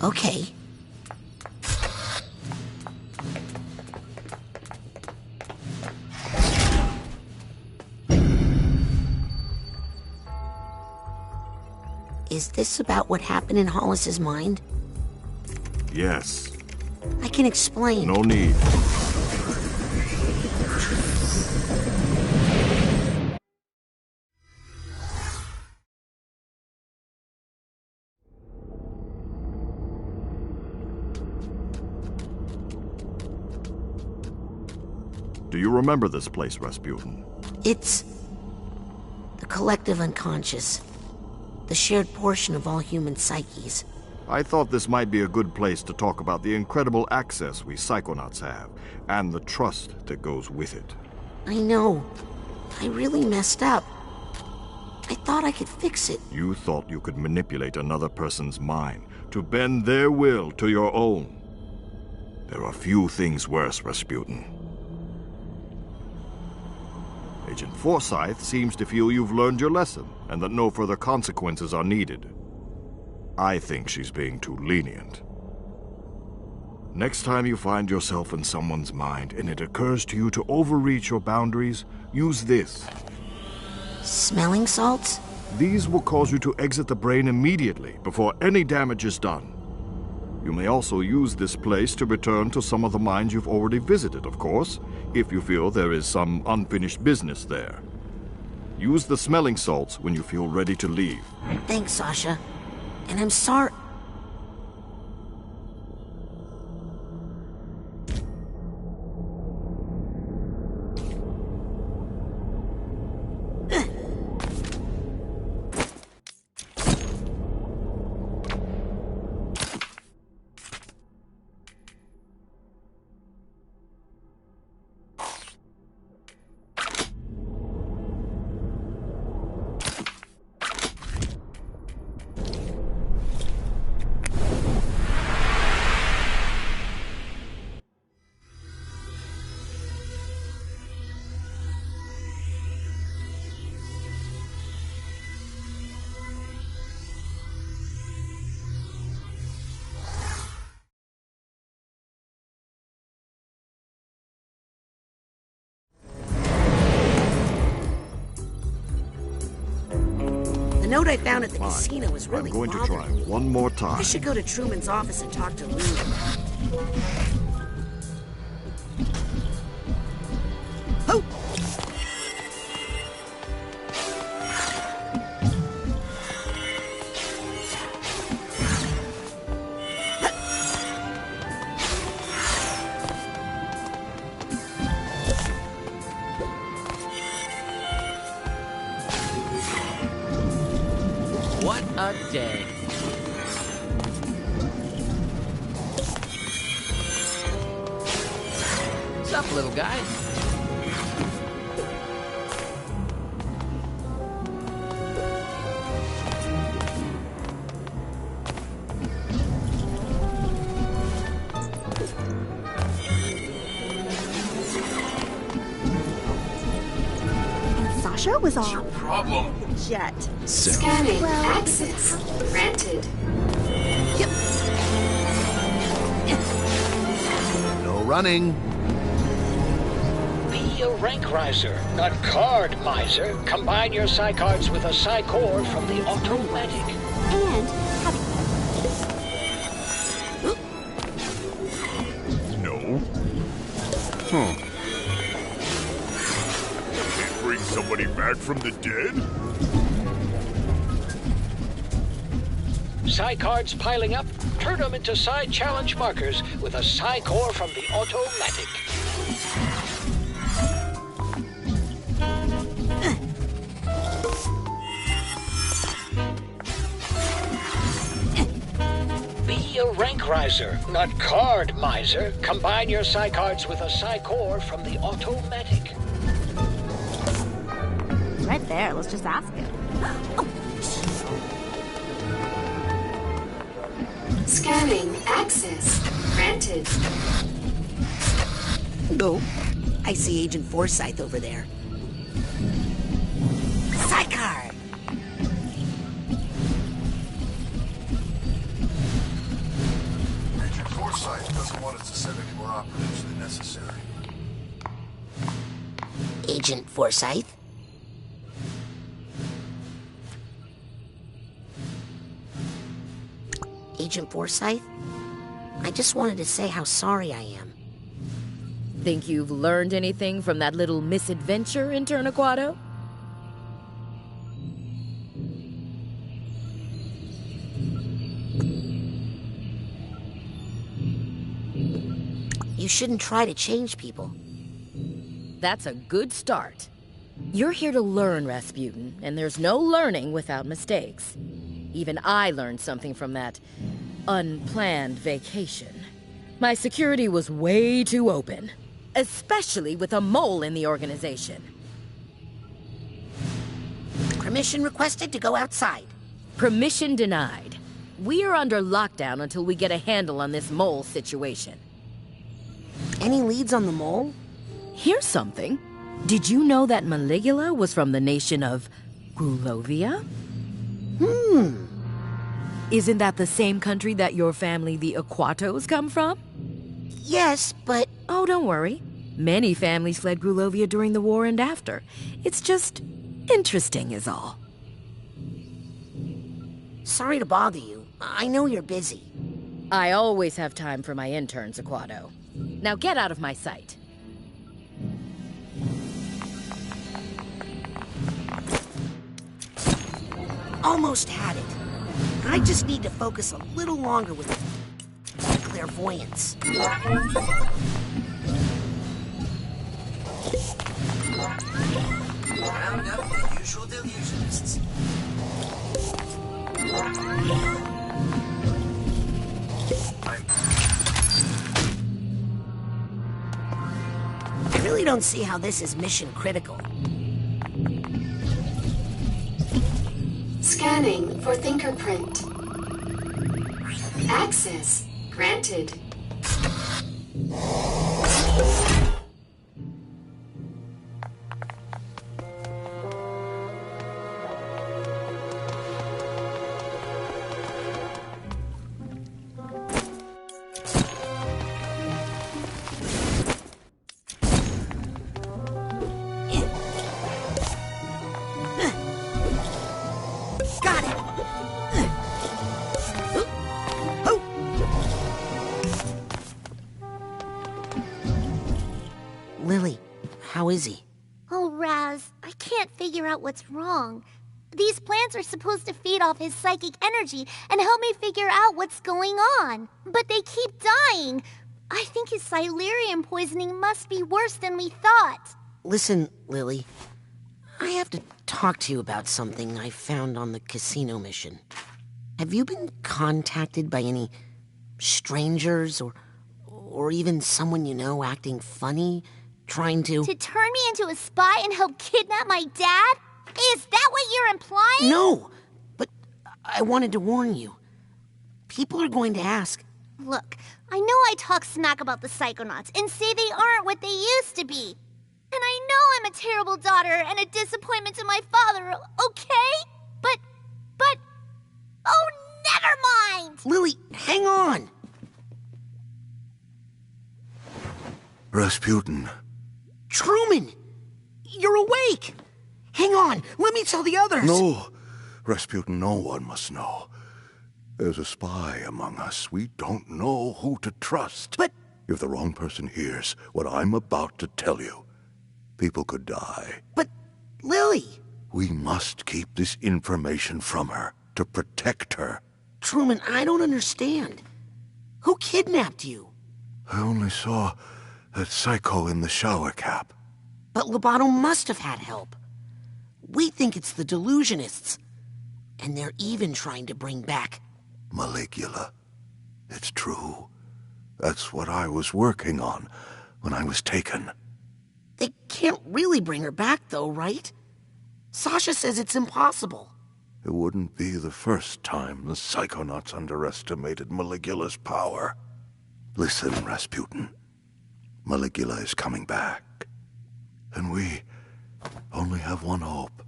Okay. Is this about what happened in Hollis's mind? Yes. I can explain. No need. Do you remember this place, Rasputin? It's the collective unconscious. The shared portion of all human psyches. I thought this might be a good place to talk about the incredible access we Psychonauts have, and the trust that goes with it. I know. I really messed up. I thought I could fix it. You thought you could manipulate another person's mind to bend their will to your own. There are few things worse, Rasputin. Agent Forsyth seems to feel you've learned your lesson, and that no further consequences are needed. I think she's being too lenient. Next time you find yourself in someone's mind and it occurs to you to overreach your boundaries, use this. Smelling salts? These will cause you to exit the brain immediately, before any damage is done. You may also use this place to return to some of the minds you've already visited, of course, if you feel there is some unfinished business there. Use the smelling salts when you feel ready to leave. Thanks, Sasha. And I'm sorry. The note I found at the casino was really I'm going to try one more time. I should go to Truman's office and talk to Lou. Oh! What a day. What's up, little guy? Sasha was all... What's your problem? Jet. Scanning. Access granted. No running. Be a rank riser, not card miser. Combine your Psy cards with a Psy core from the automatic. And No. Huh. Can't bring somebody back from the dead? Psy cards piling up? Turn them into Psy challenge markers with a Psy core from the automatic. Be a rank riser, not card miser. Combine your Psy cards with a Psy core from the automatic. It's right there. Let's just ask him. Scanning. Access granted. Oh, I see Agent Forsyth over there. Psychar! Agent Forsyth doesn't want us to send any more operatives than necessary. Agent Forsyth? Agent Forsyth? I just wanted to say how sorry I am. Think you've learned anything from that little misadventure in Turnaquato? You shouldn't try to change people. That's a good start. You're here to learn, Rasputin, and there's no learning without mistakes. Even I learned something from that unplanned vacation. My security was way too open, especially with a mole in the organization. Permission requested to go outside. Permission denied. We are under lockdown until we get a handle on this mole situation. Any leads on the mole? Here's something. Did you know that Maligula was from the nation of Grulovia? Isn't that the same country that your family, the Aquatos, come from? Yes, but... Oh, don't worry. Many families fled Grulovia during the war and after. It's just interesting is all. Sorry to bother you. I know you're busy. I always have time for my interns, Aquato. Now get out of my sight. Almost had it. I just need to focus a little longer with clairvoyance. Round up the usual delusionists. I really don't see how this is mission critical. Scanning for fingerprint. Access granted. Lily, how is he? Oh, Raz, I can't figure out what's wrong. These plants are supposed to feed off his psychic energy and help me figure out what's going on. But they keep dying. I think his Silurian poisoning must be worse than we thought. Listen, Lily, I have to talk to you about something I found on the casino mission. Have you been contacted by any strangers or even someone you know acting funny, trying to... To turn me into a spy and help kidnap my dad? Is that what you're implying? No, but I wanted to warn you. People are going to ask. Look, I know I talk smack about the Psychonauts and say they aren't what they used to be. And I know I'm a terrible daughter and a disappointment to my father, okay? But, oh, never mind! Lily, hang on! Rasputin. Truman! You're awake! Hang on, let me tell the others! No, Rasputin, no one must know. There's a spy among us. We don't know who to trust. But... If the wrong person hears what I'm about to tell you, people could die. But, Lily... We must keep this information from her to protect her. Truman, I don't understand. Who kidnapped you? I only saw that psycho in the shower cap. But Lobato must have had help. We think it's the delusionists. And they're even trying to bring back... Maligula. It's true. That's what I was working on when I was taken. They can't really bring her back, though, right? Sasha says it's impossible. It wouldn't be the first time the Psychonauts underestimated Maligula's power. Listen, Rasputin. Maligula is coming back. And we only have one hope.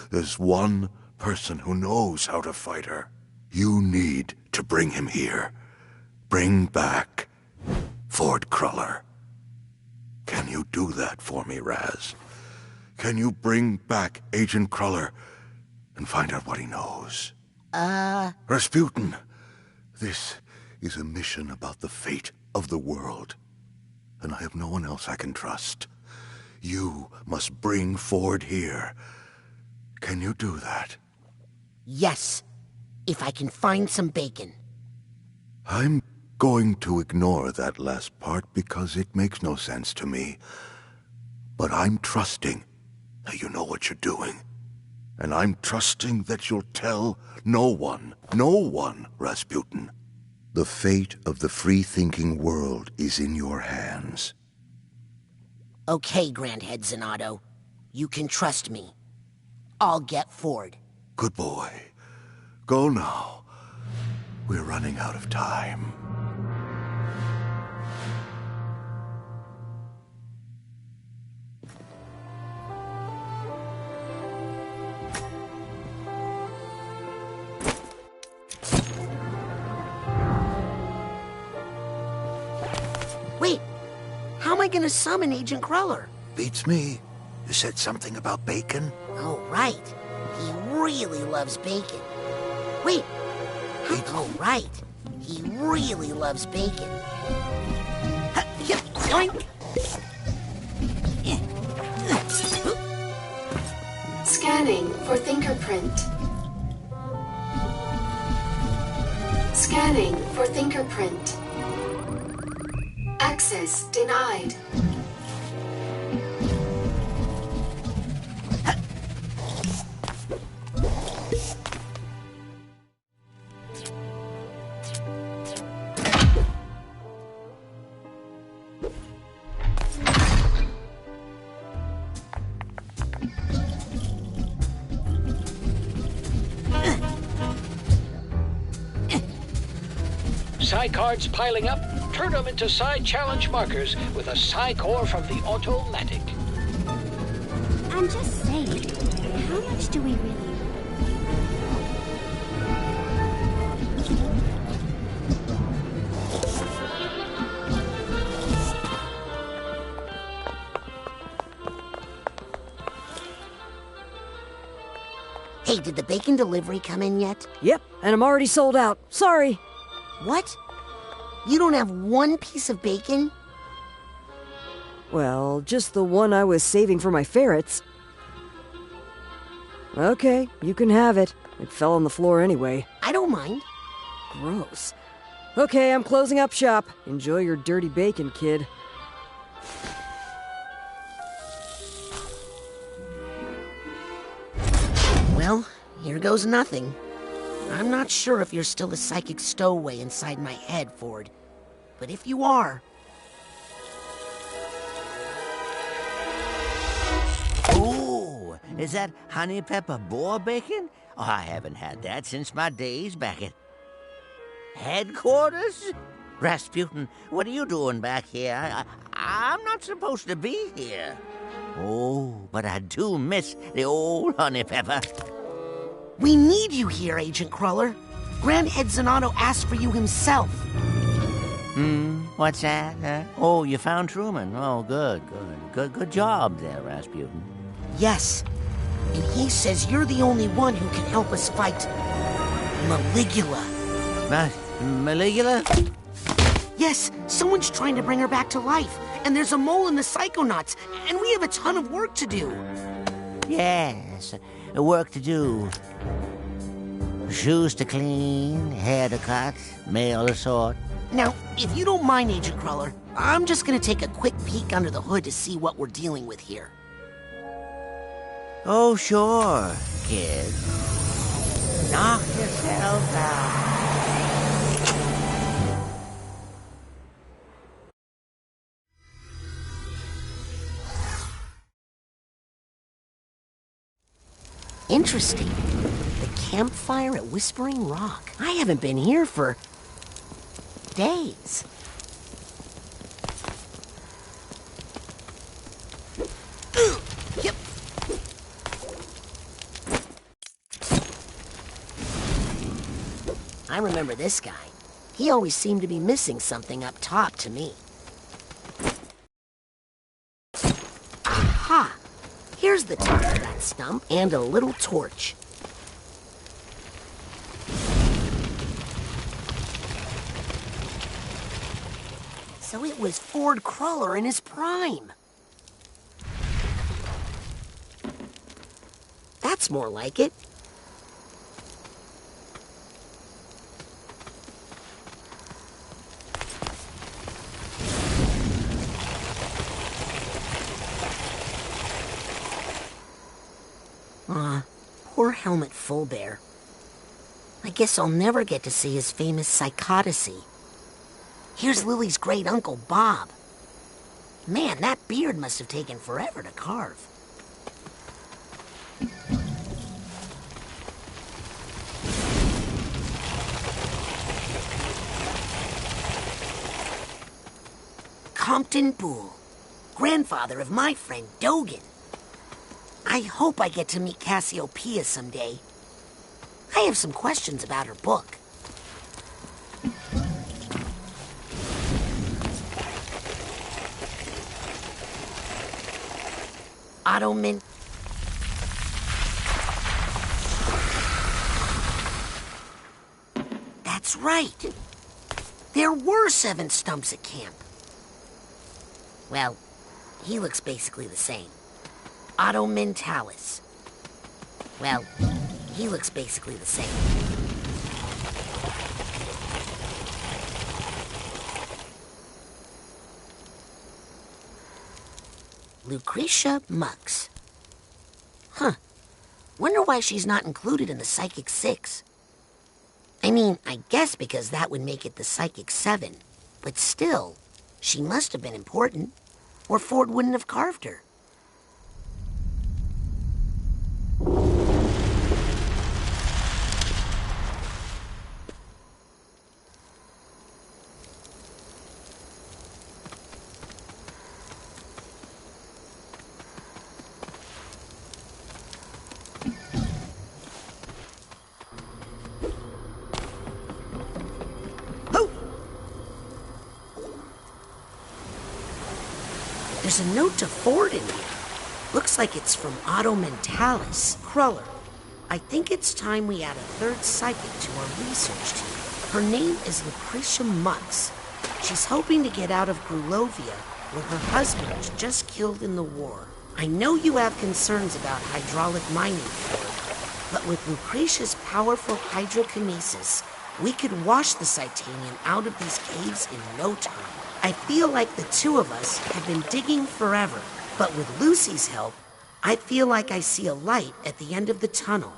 There's one person who knows how to fight her. You need to bring him here. Bring back Ford Cruller. Can you do that for me, Raz? Can you bring back Agent Cruller and find out what he knows? Rasputin, this is a mission about the fate of the world. And I have no one else I can trust. You must bring Ford here. Can you do that? Yes, if I can find some bacon. I'm going to ignore that last part because it makes no sense to me. But I'm trusting that you know what you're doing. And I'm trusting that you'll tell no one, Rasputin. The fate of the free-thinking world is in your hands. Okay, Grandhead Zanotto. You can trust me. I'll get Ford. Good boy. Go now. We're running out of time. Wait, how am I gonna summon Agent Cruller? Beats me. You said something about bacon? Oh, right. He really loves bacon. Wait. Oh, right. He really loves bacon. Yep, yoink. Scanning for fingerprint. Scanning for fingerprint. Access denied. Psy cards piling up? Turn them into Psy challenge markers with a Psy core from the automatic. I'm just saying, how much do we really... Hey, did the bacon delivery come in yet? Yep, and I'm already sold out. Sorry. What? You don't have one piece of bacon? Well, just the one I was saving for my ferrets. Okay, you can have it. It fell on the floor anyway. I don't mind. Gross. Okay, I'm closing up shop. Enjoy your dirty bacon, kid. Well, here goes nothing. I'm not sure if you're still a psychic stowaway inside my head, Ford. But if you are... Ooh, is that honey pepper boar bacon? Oh, I haven't had that since my days back at headquarters? Rasputin, what are you doing back here? I'm not supposed to be here. Oh, but I do miss the old honey pepper. We need you here, Agent Cruller. Grandhead Zanotto asked for you himself. What's that? Oh, you found Truman. Oh, good job there, Rasputin. Yes, and he says you're the only one who can help us fight Maligula. Maligula? Yes, someone's trying to bring her back to life, and there's a mole in the Psychonauts, and we have a ton of work to do. Yes, work to do. Shoes to clean, hair to cut, mail to sort. Now, if you don't mind, Agent Cruller, I'm just gonna take a quick peek under the hood to see what we're dealing with here. Oh, sure, kid. Knock yourself out. Interesting. The campfire at Whispering Rock. I haven't been here for days. Yep. I remember this guy. He always seemed to be missing something up top to me. Aha! Here's the top of that stump and a little torch. So it was Ford Cruller in his prime. That's more like it. Poor Helmut Fullbear. I guess I'll never get to see his famous psychotacy. Here's Lily's great-uncle, Bob. Man, that beard must have taken forever to carve. Compton Poole, grandfather of my friend Dogan. I hope I get to meet Cassiopeia someday. I have some questions about her book. Ottoman. That's right. There were 7 stumps at camp. Well, he looks basically the same. Otto Mentalis. Well, he looks basically the same. Lucretia Mux. Huh. Wonder why she's not included in the Psychic 6. I mean, I guess because that would make it the Psychic 7. But still, she must have been important, or Ford wouldn't have carved her. There's a note to Ford in here. Looks like it's from Otto Mentalis. Cruller, I think it's time we add a 3rd psychic to our research team. Her name is Lucretia Mux. She's hoping to get out of Grulovia, where her husband was just killed in the war. I know you have concerns about hydraulic mining, Ford, but with Lucretia's powerful hydrokinesis, we could wash the Titanium out of these caves in no time. I feel like the 2 of us have been digging forever, but with Lucy's help, I feel like I see a light at the end of the tunnel.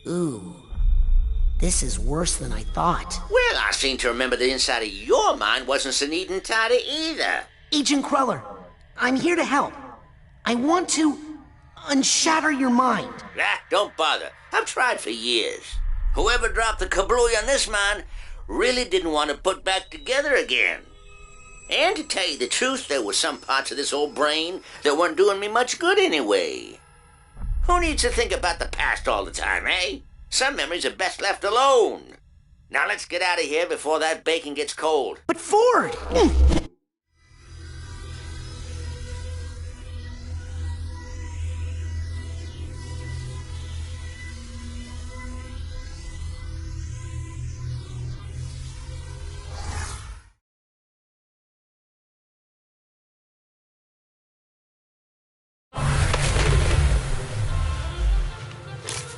Ooh. This is worse than I thought. Well, I seem to remember the inside of your mind wasn't so neat and tidy either. Agent Cruller, I'm here to help. I want to unshatter your mind. Ah, don't bother. I've tried for years. Whoever dropped the kablooey on this mine really didn't want to put back together again. And to tell you the truth, there were some parts of this old brain that weren't doing me much good anyway. Who needs to think about the past all the time, eh? Some memories are best left alone. Now let's get out of here before that bacon gets cold. But Ford!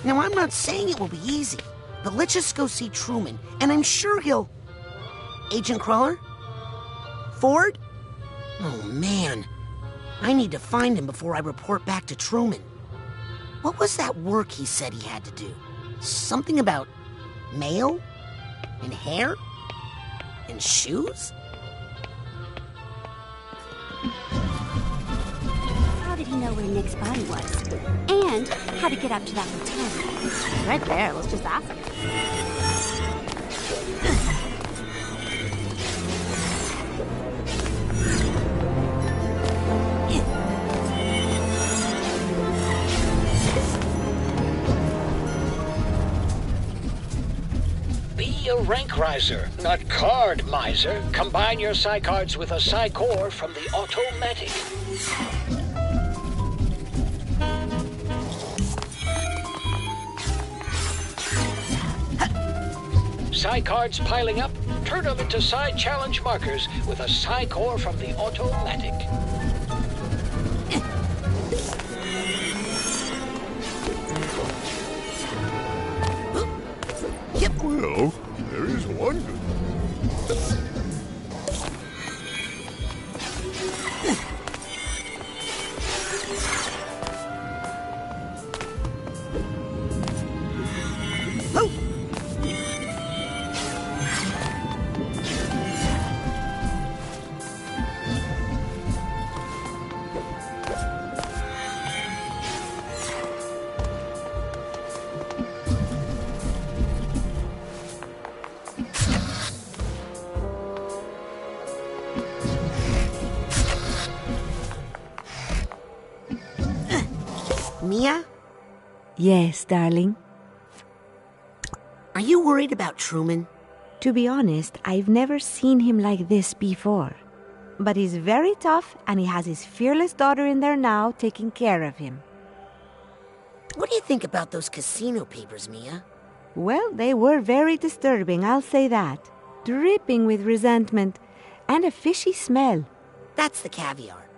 Now, I'm not saying it will be easy, but let's just go see Truman, and I'm sure he'll... Agent Cruller? Ford? Oh, man. I need to find him before I report back to Truman. What was that work he said he had to do? Something about mail? And hair? And shoes? How did he know where Nick's body was? And how to get up to that hotel? Right there, let's just ask him. Be a rank riser, not card miser. Combine your Psycards with a Psycore from the Automatic. Psycards piling up, turn them into Psy Challenge markers with a Psycore from the Automatic. Well, there is one. Mia? Yes, darling. Are you worried about Truman? To be honest, I've never seen him like this before. But he's very tough, and he has his fearless daughter in there now taking care of him. What do you think about those casino papers, Mia? Well, they were very disturbing, I'll say that. Dripping with resentment, and a fishy smell. That's the caviar.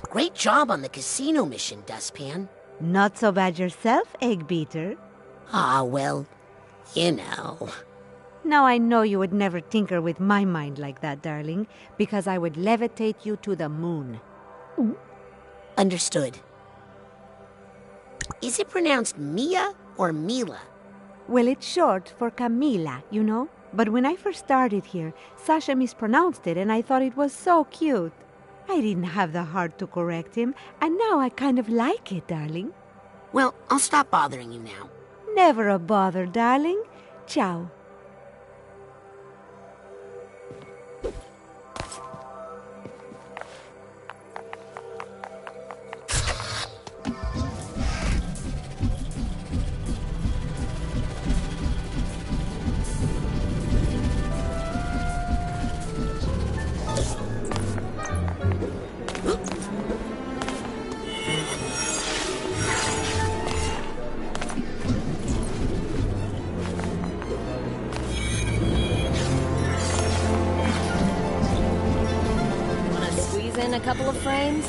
Great job on the casino mission, Dustpan. Not so bad yourself, Egg Beater. Ah, well, you know. Now I know you would never tinker with my mind like that, darling, because I would levitate you to the moon. Understood. Is it pronounced Mia or Mila? Well, it's short for Camila, you know. But when I first started here, Sasha mispronounced it, and I thought it was so cute. I didn't have the heart to correct him, and now I kind of like it, darling. Well, I'll stop bothering you now. Never a bother, darling. Ciao. In a couple of frames?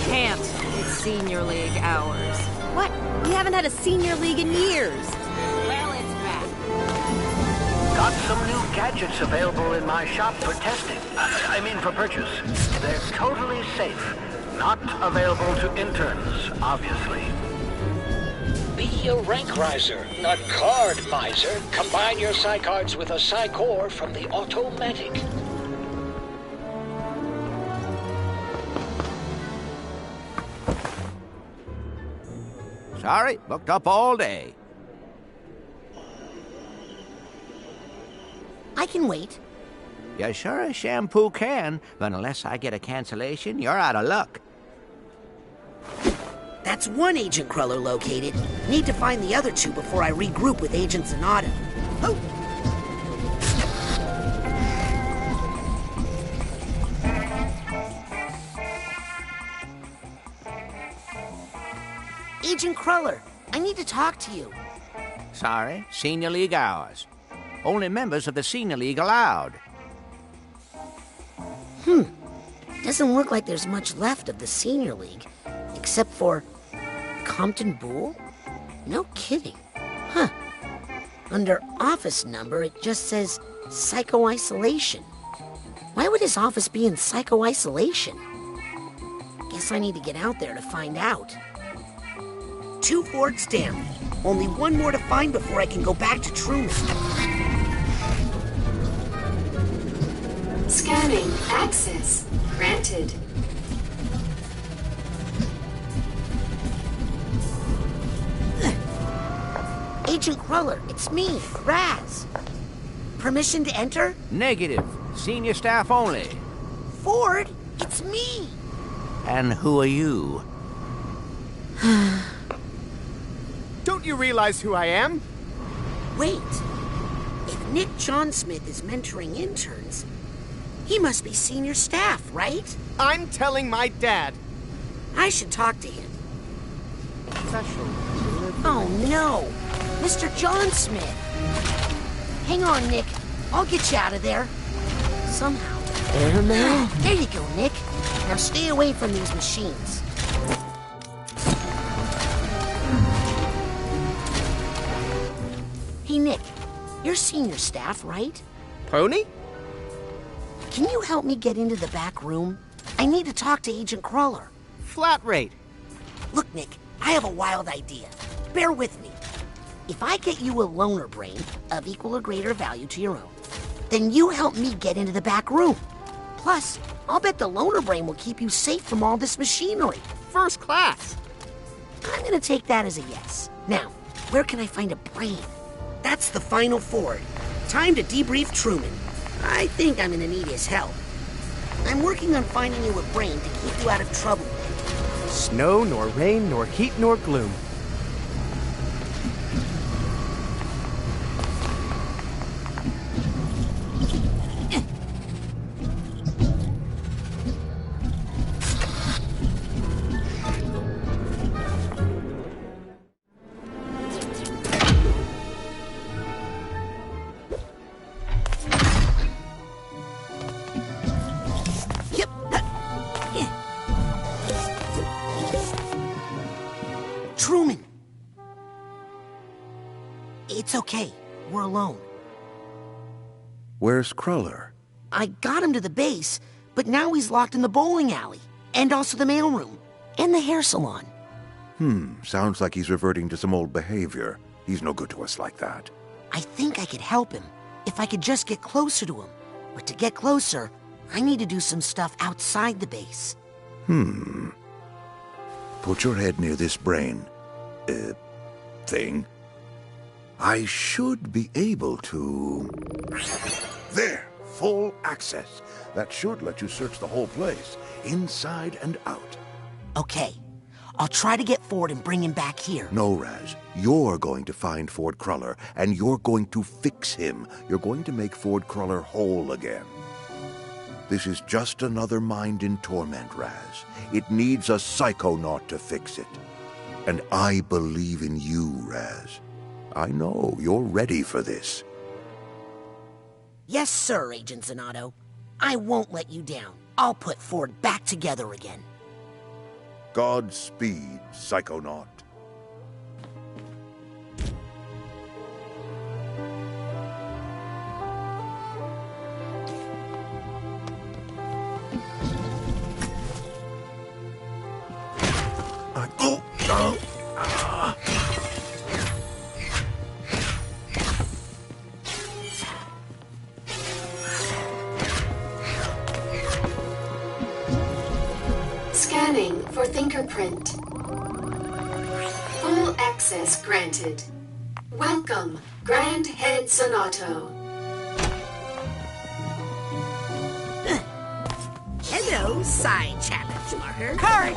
Can't. It's senior league hours. What? We haven't had a senior league in years. Well, it's back. Got some new gadgets available in my shop for testing. I mean for purchase. They're totally safe. Not available to interns, obviously. Be a rank riser, not card miser. Combine your Psycards with a Psycore from the Automatic. Sorry, booked up all day. I can wait. You sure as shampoo can, but unless I get a cancellation, you're out of luck. That's one Agent Cruller located. Need to find the other two before I regroup with Agent Zanata. Oh! Agent Cruller, I need to talk to you. Sorry, Senior League hours. Only members of the Senior League allowed. Doesn't look like there's much left of the Senior League. Except for Compton Boole? No kidding. Huh. Under office number, it just says Psycho-Isolation. Why would his office be in Psycho-Isolation? Guess I need to get out there to find out. 2 forts down. Only one more to find before I can go back to Truman. Scanning. Access granted. Agent Cruller, it's me, Raz. Permission to enter? Negative. Senior staff only. Ford, it's me. And who are you? Don't you realize who I am? Wait. If Nick John Smith is mentoring interns, he must be senior staff, right? I'm telling my dad. I should talk to him. Special. Oh, no. Mr. John Smith. Hang on, Nick. I'll get you out of there. Somehow. There you go, Nick. Now stay away from these machines. Hey, Nick. You're senior staff, right? Pony? Can you help me get into the back room? I need to talk to Agent Crawler. Flat rate. Look, Nick, I have a wild idea. Bear with me. If I get you a loner brain of equal or greater value to your own, then you help me get into the back room. Plus, I'll bet the loner brain will keep you safe from all this machinery. First class. I'm gonna take that as a yes. Now, where can I find a brain? That's the final Ford. Time to debrief Truman. I think I'm gonna need his help. I'm working on finding you a brain to keep you out of trouble. Snow, nor rain, nor heat, nor gloom. Truman! It's okay. We're alone. Where's Cruller? I got him to the base, but now he's locked in the bowling alley, and also the mailroom, and the hair salon. Sounds like he's reverting to some old behavior. He's no good to us like that. I think I could help him, if I could just get closer to him. But to get closer, I need to do some stuff outside the base. Put your head near this brain, thing. I should be able to... There! Full access. That should let you search the whole place, inside and out. Okay. I'll try to get Ford and bring him back here. No, Raz. You're going to find Ford Cruller, and you're going to fix him. You're going to make Ford Cruller whole again. This is just another mind in torment, Raz. It needs a Psychonaut to fix it. And I believe in you, Raz. I know you're ready for this. Yes, sir, Agent Zanotto. I won't let you down. I'll put Ford back together again. Godspeed, Psychonaut. Scanning for fingerprint. Full access granted. Welcome, Grand Head Sonato. Hello, side challenge marker. Hurry!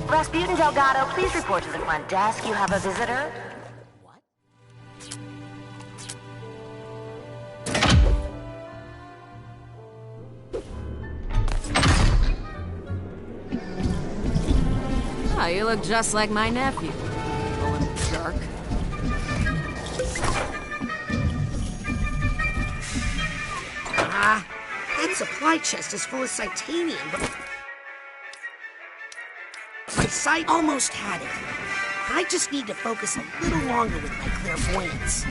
Rasputin Delgado, please report to the front desk. You have a visitor. Oh, you look just like my nephew. You little jerk. That supply chest is full of Titanium, but my sight almost had it. I just need to focus a little longer with my clairvoyance.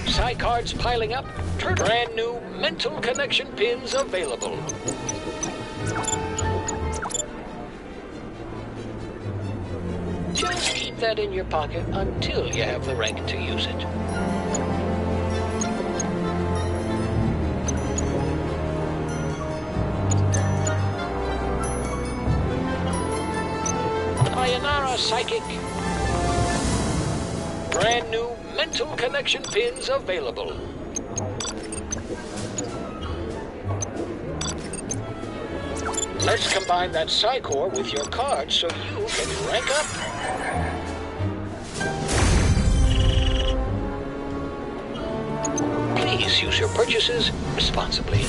Psy cards piling up. Brand new mental connection pins available. Just keep that in your pocket until you have the rank to use it. Sayonara, Psychic. Brand new mental connection pins available. Let's combine that Psy-Core with your card so you can rank up. Please use your purchases responsibly.